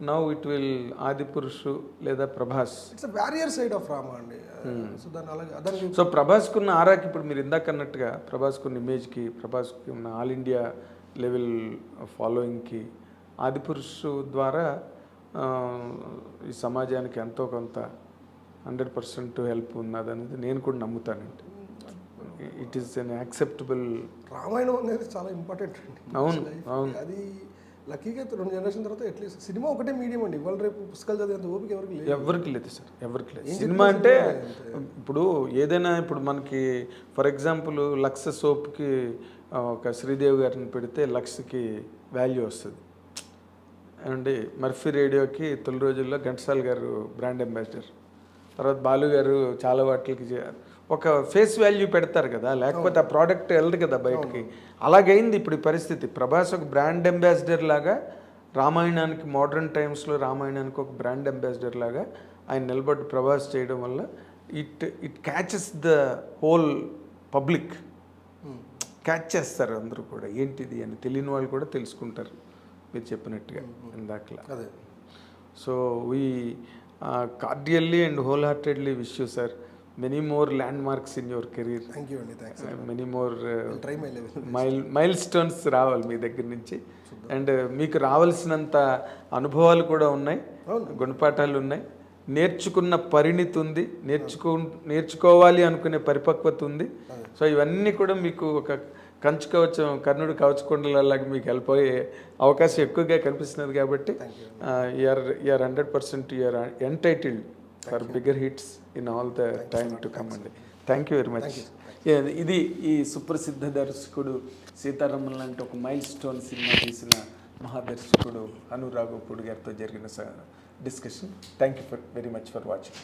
నౌ ఇట్ విల్ ఆదిపురుషు లేదా Prabhas, it's barrier side of Rama అండి. సో దాన్ని అలాగే సో ప్రభాస్కున్న ఆరాకి ఇప్పుడు మీరు ఇందాక అన్నట్టుగా ప్రభాస్కున్న ఇమేజ్కి, ప్రభాస్కి ఉన్న ఆల్ ఇండియా లెవెల్ ఫాలోయింగ్కి ఆదిపురుషు ద్వారా ఈ సమాజానికి ఎంతో కొంత 100% హెల్ప్ ఉన్నది అనేది నేను కూడా నమ్ముతానండి. It is an acceptable. Ramayanam అనేది చాలా ఇంపార్టెంట్ అండి. అవును, అవును. అది లక్కీగా 2 జనరేషన్ తర్వాత అట్లీస్ట్ సినిమా ఒకటే మీడియం అండి. ఇవాళ రేపు పుస్తకాలు చదివేంత ఓపిక ఎవరికి లేదు సార్, ఎవరికి లేదు. సినిమా అంటే ఇప్పుడు ఏదైనా, ఇప్పుడు మనకి ఫర్ ఎగ్జాంపుల్ లక్స్ సోప్కి ఒక శ్రీదేవి గారిని పెడితే లక్స్కి వాల్యూ వస్తుంది అండి. మర్ఫీ రేడియోకి తొలి రోజుల్లో ఘంటసాల గారు బ్రాండ్ అంబాసిడర్, తర్వాత బాలు గారు చాలా వాటికి ఒక ఫేస్ వాల్యూ పెడతారు కదా, లేకపోతే ఆ ప్రోడక్ట్ వెళ్ళదు కదా బయటికి. అలాగైంది ఇప్పుడు ఈ పరిస్థితి. ప్రభాస్ ఒక బ్రాండ్ అంబాసిడర్ లాగా రామాయణానికి, మోడర్న్ టైమ్స్లో రామాయణానికి ఒక బ్రాండ్ అంబాసిడర్ లాగా ఆయన నిలబడి ప్రభాస్ చేయడం వల్ల it catches the whole public. Catch చేస్తారు అందరూ కూడా, ఏంటిది అని తెలియని వాళ్ళు కూడా తెలుసుకుంటారు మీరు చెప్పినట్టుగా ఇందాకలా. అదే. So we cordially and whole heartedly wish you sir many more landmarks in your career. Thank you అండి, thanks. many more try my level milestones రావాలి మీ దగ్గర నుంచి. అండ్ మీకు రావాల్సినంత అనుభవాలు కూడా ఉన్నాయి, గుణపాఠాలు ఉన్నాయి, నేర్చుకున్న పరిణితి ఉంది, నేర్చుకోవాలి అనుకునే పరిపక్వత ఉంది. సో ఇవన్నీ కూడా మీకు ఒక కంచు కవచం, కర్ణుడు కవచకుండలలాగా మీకు హెల్ప్ అయ్యే అవకాశం ఎక్కువగా కనిపిస్తున్నది. కాబట్టి you're 100% you're entitled for bigger hits in all the time to come అండి. Thank you very much. ఇది ఈ సుప్రసిద్ధ దర్శకుడు సీతారామన్ లాంటి ఒక మైల్ స్టోన్ సినిమా తీసిన మహాదర్శకుడు అను రాఘవపూడి గారితో జరిగిన discussion. Thank you very much for watching.